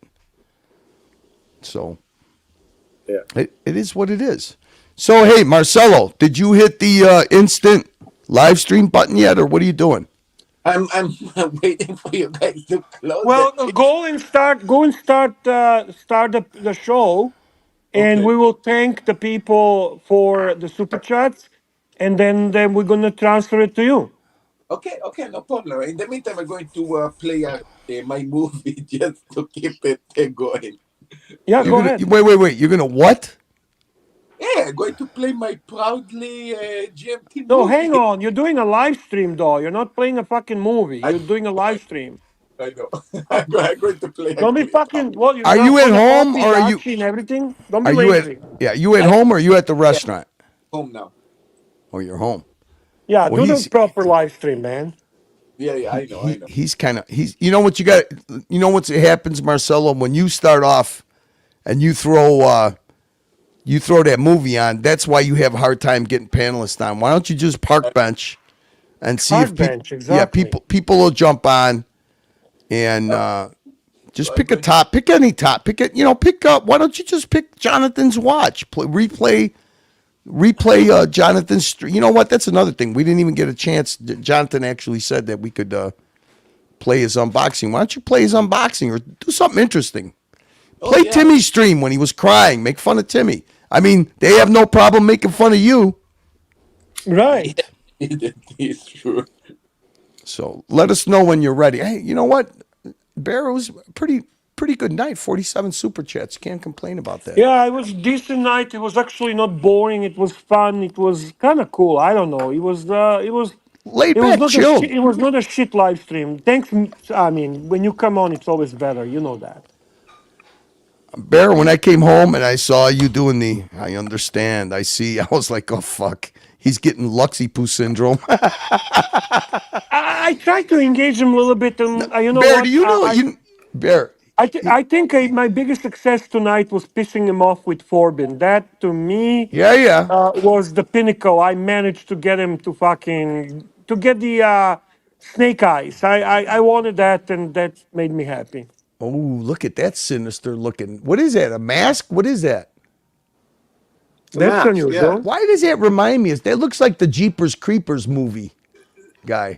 So Yeah. it is what it is. So hey, Marcelo, did you hit the instant live stream button yet, or what are you doing? I'm waiting for you guys to close Well, it. go and start the show, and Okay. we will thank the people for the super chats, and then we're gonna transfer it to you. Okay, no problem. In the meantime, I'm going to play my movie just to keep it going. Yeah, You're go gonna ahead. wait. You're gonna what? Yeah, I'm going to play my proudly GMT No, movie. hang on. You're doing a live stream, though. You're not playing a fucking movie. I, You're doing a live stream. I know. I'm going to play Don't be actually. fucking. Well, you're Are not you at gonna home copy or Archie and everything. Don't be are you at lazy. you at I home or are you at the yeah, restaurant? home now. Oh, you're home. Yeah, Well, do the proper live stream, man. Yeah, I know. he's kind of you know what you got, you know what happens, Marcelo, when you start off and you throw that movie on. That's why you have a hard time getting panelists on. Why don't you just park bench and see if Park people, bench, yeah, exactly. people will jump on and just pick a top, pick any top, pick up. Why don't you just pick Jonathan's watch, replay Jonathan's. You know what? That's another thing. We didn't even get a chance. Jonathan actually said that we could play his unboxing. Why don't you play his unboxing or do something interesting? Play Timmy's stream when he was crying. Make fun of Timmy. I mean, they have no problem making fun of you. Right. It's true. So let us know when you're ready. Hey, you know what? Bear, it was a pretty good night. 47 super chats. Can't complain about that. Yeah, it was decent night. It was actually not boring. It was fun. It was kind of cool. I don't know. Laid It was back, not a chilled. shit. It was not a shit live stream. Thanks. I mean, when you come on, it's always better. You know that. Bear, when I came home and I saw you doing I understand, I see, I was like, oh, fuck. He's getting Luxy-Poo syndrome. I tried to engage him a little bit, and you know Bear, do what? you know, Bear, I think my biggest success tonight was pissing him off with Forbin. That to me yeah. was the pinnacle. I managed to get him to get the snake eyes. I wanted that, and that made me happy. Oh, look at that sinister looking. What is that? A mask? What is that? It's a That's mask. Yeah. unusual. Why does that remind me? That looks like the Jeepers Creepers movie guy.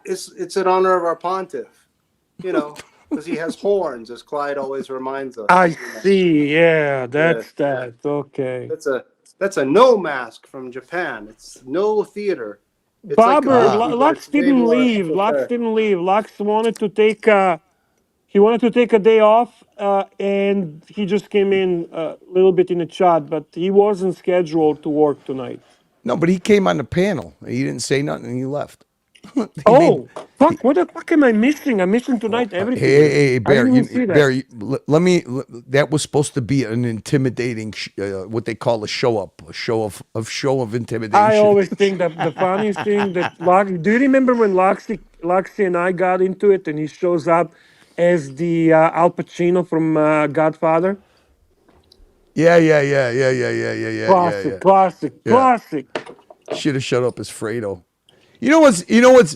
It's in honor of our pontiff. You know, because he has horns, as Clyde always reminds us. I You know. see. Yeah, Yeah. that's that. Okay. That's a no mask from Japan. It's no theater. It's Bobber, like a movie, but Lux it's way didn't more leave. Lux esoteric. didn't leave. Lux wanted to take a day off, and he just came in a little bit in the chat, but he wasn't scheduled to work tonight. No, but he came on the panel. He didn't say nothing and he left. Fuck! What the fuck am I missing? I'm missing tonight everything. Hey, I Bear, didn't even see that. let me. That was supposed to be an intimidating, what they call a show up, a show of intimidation. I always think that the funniest thing that do you remember when Luxy and I got into it, and he shows up as the Al Pacino from Godfather? Yeah. Classic. Should have shut up as Fredo.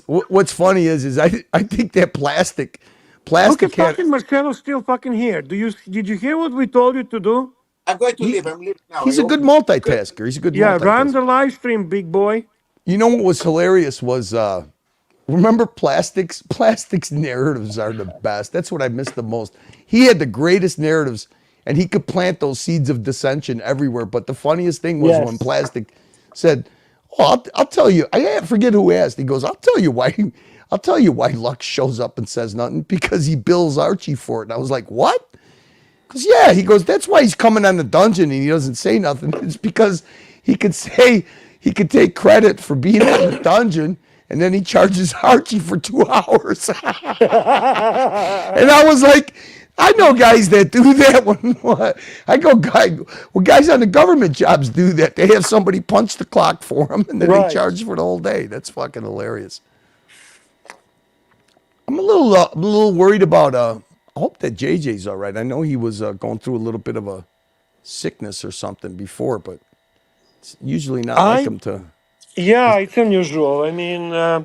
what's funny is I think that Look at plastic had fucking Marcelo still fucking here. Did you hear what we told you to do? I'm going to he leave. I'm leaving now. I he's a hope good you. multitasker. He's a good Yeah, run multitasker. the live stream, big boy. You know what was hilarious was remember plastics? Plastics narratives are the best. That's what I miss the most. He had the greatest narratives and he could plant those seeds of dissension everywhere. But the funniest thing was when Yes. Plastic said, "Oh, I'll tell you." I forget who asked. He goes, "I'll tell you why. I'll tell you why Lux shows up and says nothing because he bills Archie for it." And I was like, "What?" Because yeah, he goes, "That's why he's coming on the dungeon and he doesn't say nothing. It's because he could take credit for being on the dungeon." And then he charges Archie for 2 hours. And I was like, I know guys that do that. I go, guys on the government jobs do that. They have somebody punch the clock for them, and then they Right. charge for the whole day. That's fucking hilarious. I'm a little worried about. I hope that JJ's all right. I know he was going through a little bit of a sickness or something before, but it's usually not like I him to. Yeah, it's unusual. I mean, Yeah.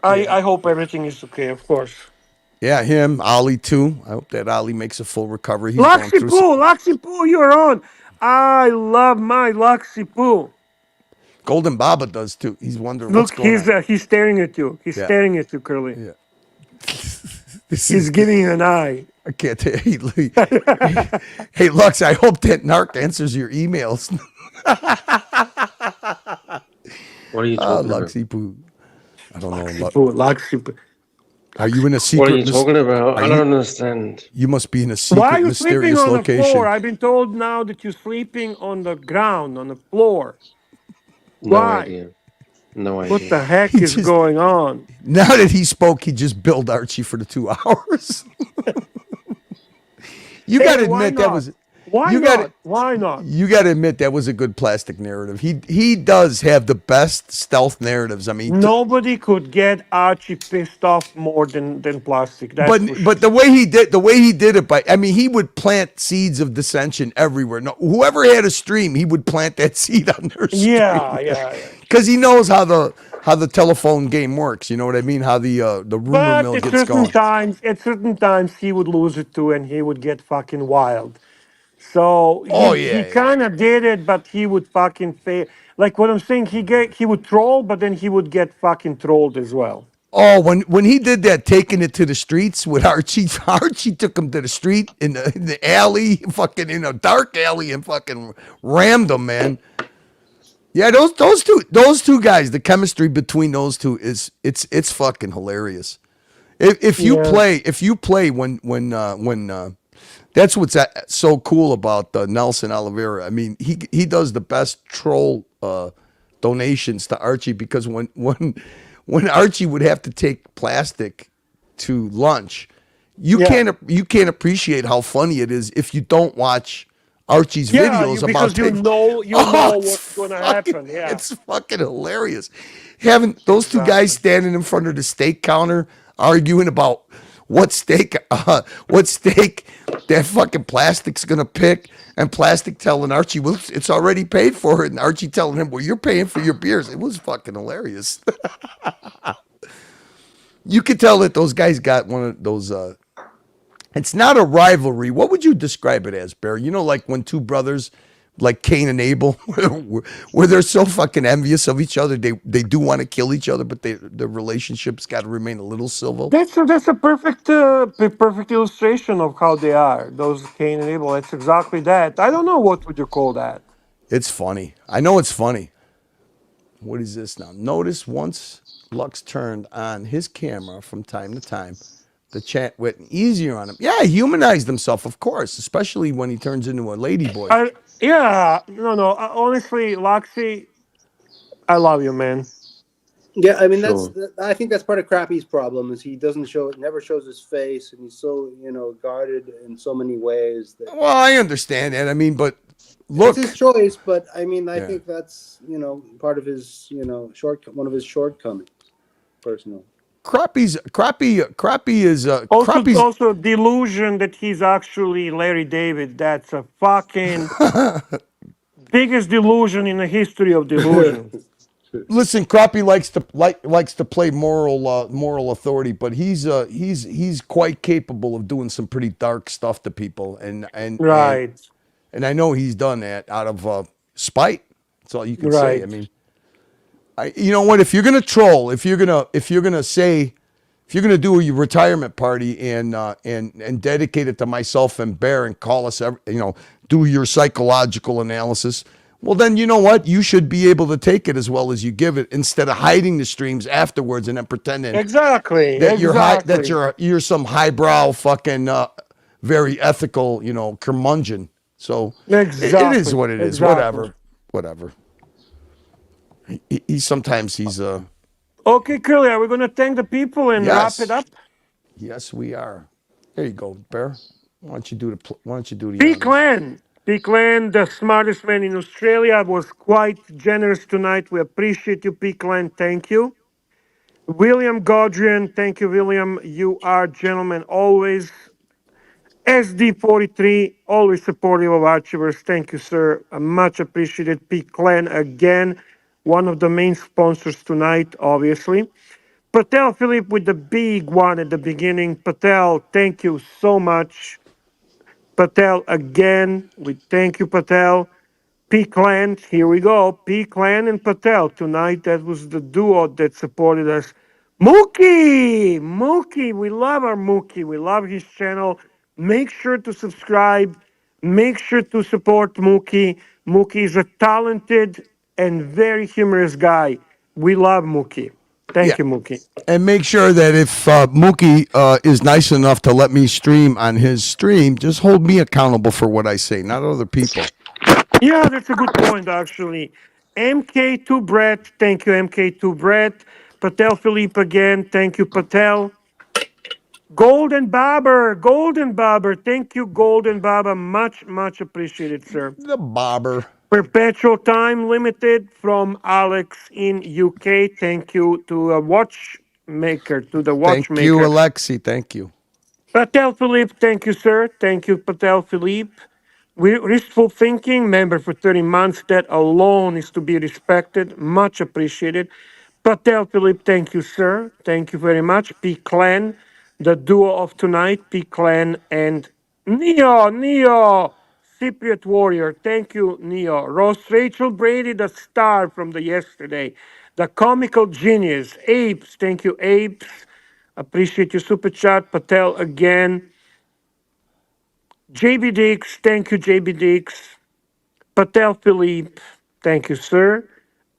I hope everything is okay, of course. Yeah, him, Ollie too. I hope that Ollie makes a full recovery. He's going through some. Luxy Poo, you're on. I love my Luxy Poo. Golden Baba does too. He's wondering what's Look, going on. he's staring at you. He's Yeah. staring at you, Curly. Yeah. This He's is. giving you an eye. I can't tell you. Hey, Lux, I hope that narc answers your emails. What are you talking about? Luxy Poo. I don't know. Luxy Poo. Are you in a secret? What are you talking about? I don't understand. You must be in a Why secret, are you sleeping mysterious on the location. floor? I've been told now that you're sleeping on the ground, on the floor. No Why? idea. No idea. What the heck is going on? Now that he spoke, he just billed Archie for the 2 hours. You got to admit that was. Why not? Why not? You got to admit that was a good plastic narrative. He does have the best stealth narratives. I mean, Nobody could get Archie pissed off more than Plastic. That's for sure. but the way he did it I mean, he would plant seeds of dissension everywhere. No, whoever had a stream, he would plant that seed on their stream. Yeah. Because he knows how the telephone game works. You know what I mean? How the rumor mill gets going. At certain times, he would lose it too, and he would get fucking wild. So he kind of did it, but he would fucking fail. Like what I'm saying, he would troll, but then he would get fucking trolled as well. Oh, when he did that, taking it to the streets with Archie, Archie took him to the street in the alley, fucking in a dark alley, and fucking rammed him, man. Yeah, those two guys, the chemistry between those two is it's fucking hilarious. If you play when that's what's so cool about Nelson Oliveira. I mean, he does the best troll donations to Archie because when Archie would have to take Plastic to lunch, you can't appreciate how funny it is if you don't watch Archie's videos because you know what's going to happen. Yeah, it's fucking hilarious. Having those two guys standing in front of the steak counter arguing about what steak that fucking Plastic's gonna pick, and Plastic telling Archie, well, it's already paid for it, and Archie telling him, well, you're paying for your beers. It was fucking hilarious. You could tell that those guys got one of those. It's not a rivalry. What would you describe it as, Barry? You know, like when two brothers, like Cain and Abel, where they're so fucking envious of each other, they do want to kill each other, but the relationship's got to remain a little civil. That's a perfect illustration of how they are. Those Cain and Abel. That's exactly that. I don't know what would you call that. It's funny. I know it's funny. What is this now? Notice once Lux turned on his camera from time to time, the chat went easier on him. Yeah, he humanized himself, of course, especially when he turns into a ladyboy. Honestly, Luxy, I love you, man. Yeah, I mean Sure. I think that's part of Crappy's problem is he never shows his face, and he's so guarded in so many ways. Well, I understand that. I mean, but look, it's his choice. But I mean, I think that's part of his one of his shortcomings, personally. Crappy is also delusion that he's actually Larry David. That's a fucking biggest delusion in the history of delusion. Listen, Crappie likes to play moral authority, but he's quite capable of doing some pretty dark stuff to people, Right. and I know he's done that out of spite. That's all you can say. I Right. mean, you know what? If you're gonna troll, if you're gonna do a retirement party and dedicate it to myself and Bear and call us, do your psychological analysis. Well, then you know what? You should be able to take it as well as you give it, instead of hiding the streams afterwards and then pretending Exactly. that Exactly. you're some highbrow fucking very ethical, curmudgeon. So it is Exactly. what it is. Exactly. Whatever. He sometimes he's Okay, Curly, are we going to thank the people and wrap it yes. up? Yes, we are. There you go, Bear. Why don't you do the P honors? Clan. P Clan, the smartest man in Australia, was quite generous tonight. We appreciate you, P Clan. Thank you. William Godrian, thank you, William. You are gentlemen always. SD43, always supportive of Archivers. Thank you, sir. Much appreciated. P Clan again, one of the main sponsors tonight, obviously. Patel Philip with the big one at the beginning. Patel, thank you so much. Patel again. We thank you, Patel. P Clan, here we go. P Clan and Patel tonight. That was the duo that supported us. Mookie, we love our Mookie. We love his channel. Make sure to subscribe. Make sure to support Mookie. Mookie is a talented and very humorous guy. We love Mookie. Yeah. Thank you, Mookie. And make sure that if Mookie is nice enough to let me stream on his stream, just hold me accountable for what I say, not other people. Yeah, that's a good point, actually. MK2 Brett, thank you, MK2 Brett. Patel Philippe again, thank you, Patel. Golden Barber, thank you, Golden Barber. Much appreciated, sir. The Barber. Perpetual Time Limited from Alex in UK. Thank you to a watchmaker, to the Thank you, watchmaker. Alexi. Thank you. Patel Philippe, thank you, sir. Thank you, Patel Philippe. Wistful thinking, member for 30 months. That alone is to be respected. Much appreciated. Patel Philippe, thank you, sir. Thank you very much. P Clan, the duo of tonight, P Clan and Neo, Cypriot Warrior. Thank you, Neo. Rachel Brady, the star from the yesterday. The comical genius. Apes, thank you, Apes. Appreciate your super chat. Patel again. JB Dix, thank you, JB Dix. Patel Philippe, thank you, sir.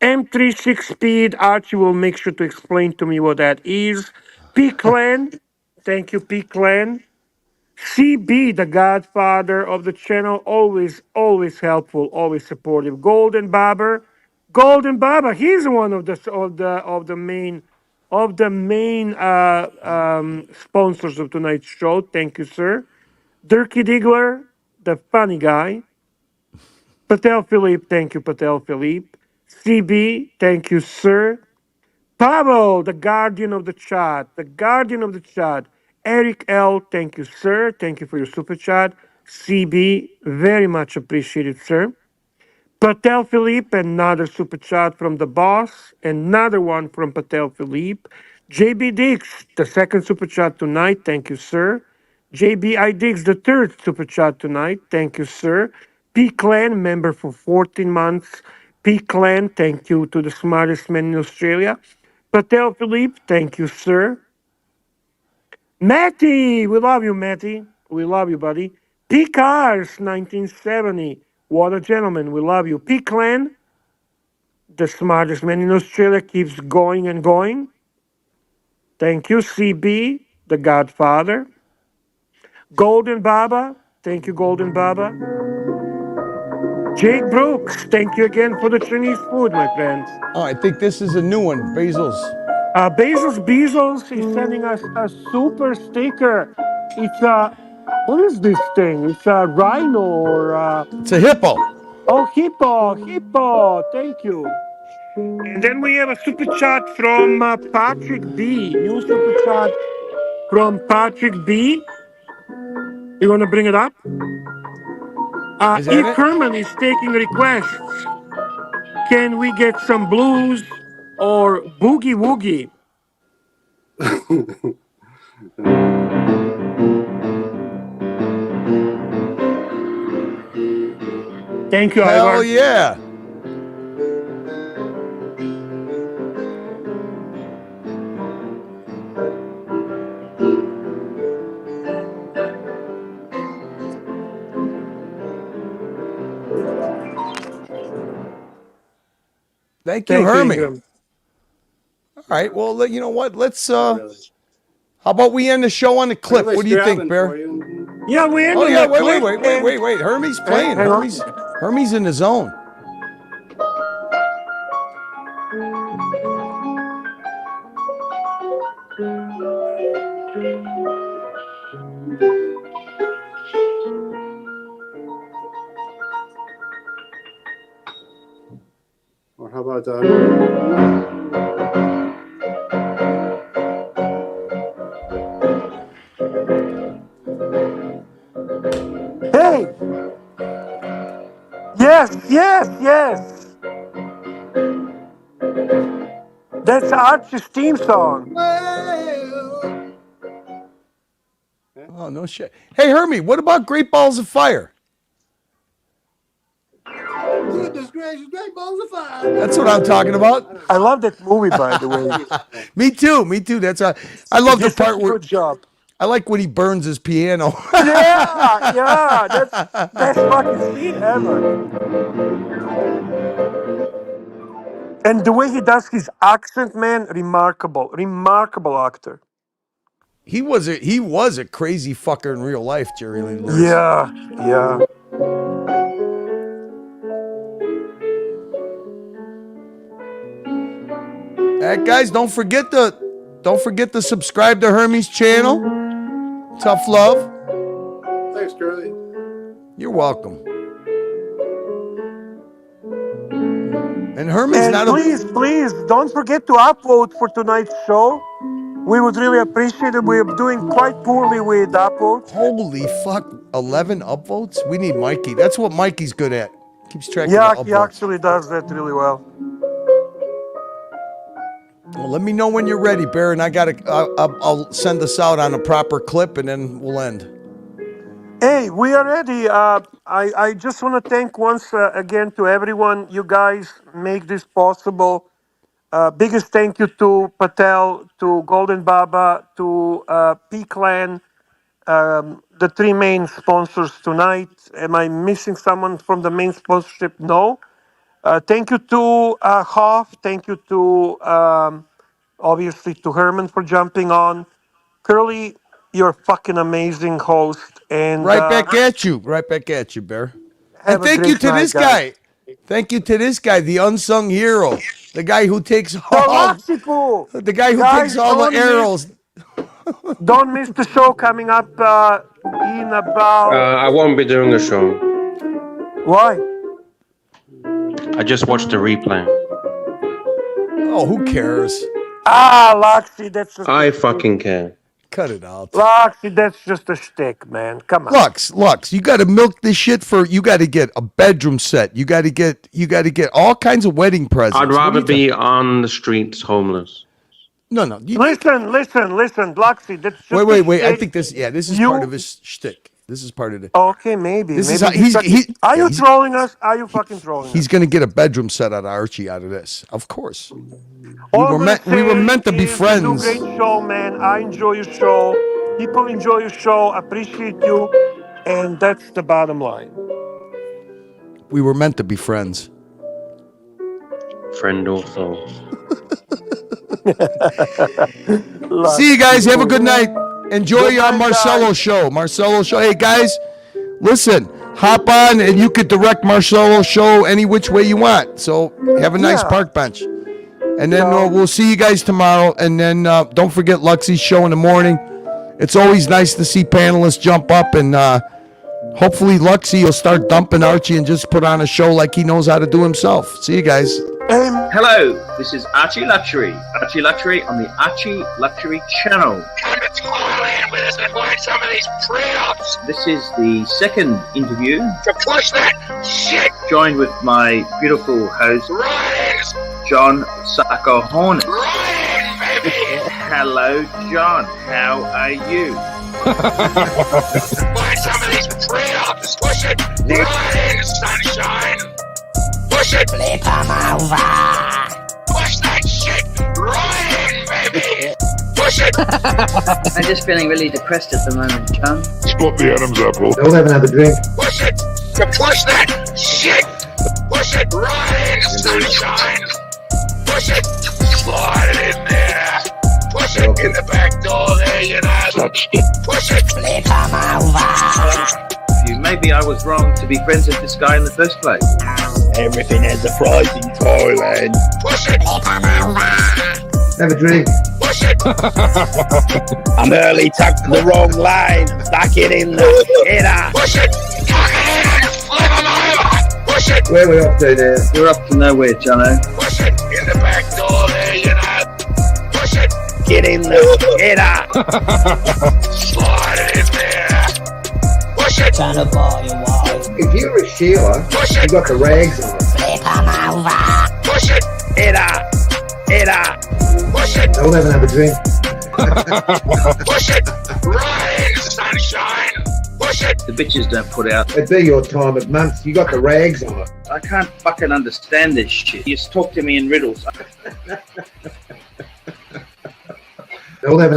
M36 Speed, Archie will make sure to explain to me what that is. P Clan, thank you, P Clan. CB, the godfather of the channel, always helpful, always supportive. Golden Barber, he's one of the main sponsors of tonight's show. Thank you, sir. Dirky Diggler, the funny guy. Patel Philippe, thank you, Patel Philippe. CB, thank you, sir. Pavel, the guardian of the chat. Eric L, thank you, sir. Thank you for your super chat. CB, very much appreciated, sir. Patel Philippe, another super chat from the boss. Another one from Patel Philippe. JB Dix, the second super chat tonight. Thank you, sir. JBI Diggs, the third super chat tonight. Thank you, sir. P Clan, member for 14 months. P Clan, thank you to the smartest man in Australia. Patel Philippe, thank you, sir. Matty, we love you, Matty. We love you, buddy. P Cars, 1970. What a gentleman. We love you. P Clan, the smartest man in Australia, keeps going and going. Thank you, CB, the Godfather. Golden Baba, thank you, Golden Baba. Jake Brooks, thank you again for the Chinese food, my friend. Oh, I think this is a new one, Basil's. Bezos is sending us a super sticker. It's what is this thing? It's a rhino or It's a hippo. Oh, hippo. Thank you. And then we have a super chat from Patrick B. New super chat from Patrick B. You want to bring it up? Is that If it? Herman is taking requests, can we get some blues or Boogie Woogie? Thank you, Hell Ivar. yeah. Thank you, Thank you, Hermie. Ingram. All right. Well, you know what? Let's. How about we end the show on the clip? What do you think, Bear? Yeah, we end Oh on yeah. a clip. Wait. Hermie's playing. Hang on. Hermie's in the zone. Or how about Hey! Yes! That's Archie's theme song. Oh no shit. Hey Hermie, what about Great Balls of Fire? Goodness gracious, Great Balls of Fire. That's what I'm talking about. I love that movie, by the way. Me too. That's I love the part where good job. I like when he burns his piano. Yeah, that's best fucking scene ever. And the way he does his accent, man, remarkable actor. He was a crazy fucker in real life, Jerry Lee Lewis. Yeah. All right, guys, don't forget to subscribe to Hermie's channel. Tough love. Thanks, Curly. You're welcome. And Hermie's not please don't forget to upvote for tonight's show. We would really appreciate it. We're doing quite poorly with upvotes. Holy fuck, 11 upvotes? We need Mikey. That's what Mikey's good at. Keeps track of the upvotes. He actually does that really well. Well, let me know when you're ready, Bear, and I'll send us out on a proper clip, and then we'll end. Hey, we are ready. I just want to thank once again to everyone. You guys make this possible. Biggest thank you to Patel, to Golden Baba, to P-Clan, the three main sponsors tonight. Am I missing someone from the main sponsorship? No. Thank you to Hoff. Thank you to, obviously, to Herman for jumping on. Curly, you're a fucking amazing host. And Right back at you, Bear. And thank you to this guy. Thank you to this guy, the unsung hero, the guy who takes all the arrows. Don't miss the show coming up in about. I won't be doing the show. Why? I just watched the replay. Oh, who cares? Luxy, that's just I fucking care. Cut it out. Luxy, that's just a shtick, man. Come on. Lux, you got to milk this shit you got to get a bedroom set. You got to get all kinds of wedding presents. I'd rather be on the streets homeless. No. Listen, Luxy, that's just Wait. I think this is part of his shtick. This is part of it. Okay, maybe. This maybe is how Are you trolling us? Are you fucking trolling us? He's going to get a bedroom set out of Archie out of this. Of course. We were meant to be friends. You do great show, man. I enjoy your show. People enjoy your show. Appreciate you. And that's the bottom line. We were meant to be friends. Friend or foe. See you guys. Have a good night. Enjoy your Marcelo show. Hey, guys, listen. Hop on and you could direct Marcelo's show any which way you want. So have a nice park bench. And then we'll see you guys tomorrow. And then don't forget Luxy's show in the morning. It's always nice to see panelists jump up. And hopefully Luxy will start dumping Archie and just put on a show like he knows how to do himself. See you guys. Hello, this is ArchieLuxury. ArchieLuxury on the ArchieLuxury channel. This is the second interview. To push that shit. Joined with my beautiful host. Rise John Sacco Hornet. Hello, John. How are you? Find some of these pre-ops. Push it. Right in, sunshine. Push it. Flip 'em over. Push that shit. Right in, baby. Push it. I'm just feeling really depressed at the moment, John. Spot the Adam's apple. Don't have another drink. Push it. You push that shit. Push it. Right in, sunshine. Push it. Slide it in there. Push it in the back door there, you know. Push it. Flip 'em over. Maybe I was wrong to be friends with this guy in the first place. Everything has a price in Thailand. Push it. Flip 'em over. Have a drink. Push it. I'm early, tucked the wrong lane. Stuck it in the header. Push it. Tuck it in. Flip 'em over. Push it. Where are we off to now? We're up to nowhere, Jono. Push it in the back door there, you know. Push it. Get in the header. Slide it in there. Push it. Trying to buy your wife. If you were a Sheila, you got the rags on it. Flip 'em over. Push it. Header. Header. Push it. Don't have another drink. Push it. Right in, sunshine. Push it. The bitches don't put out. It'd be your time of month. You got the rags on it. I can't fucking understand this shit. You just talk to me in riddles. Don't have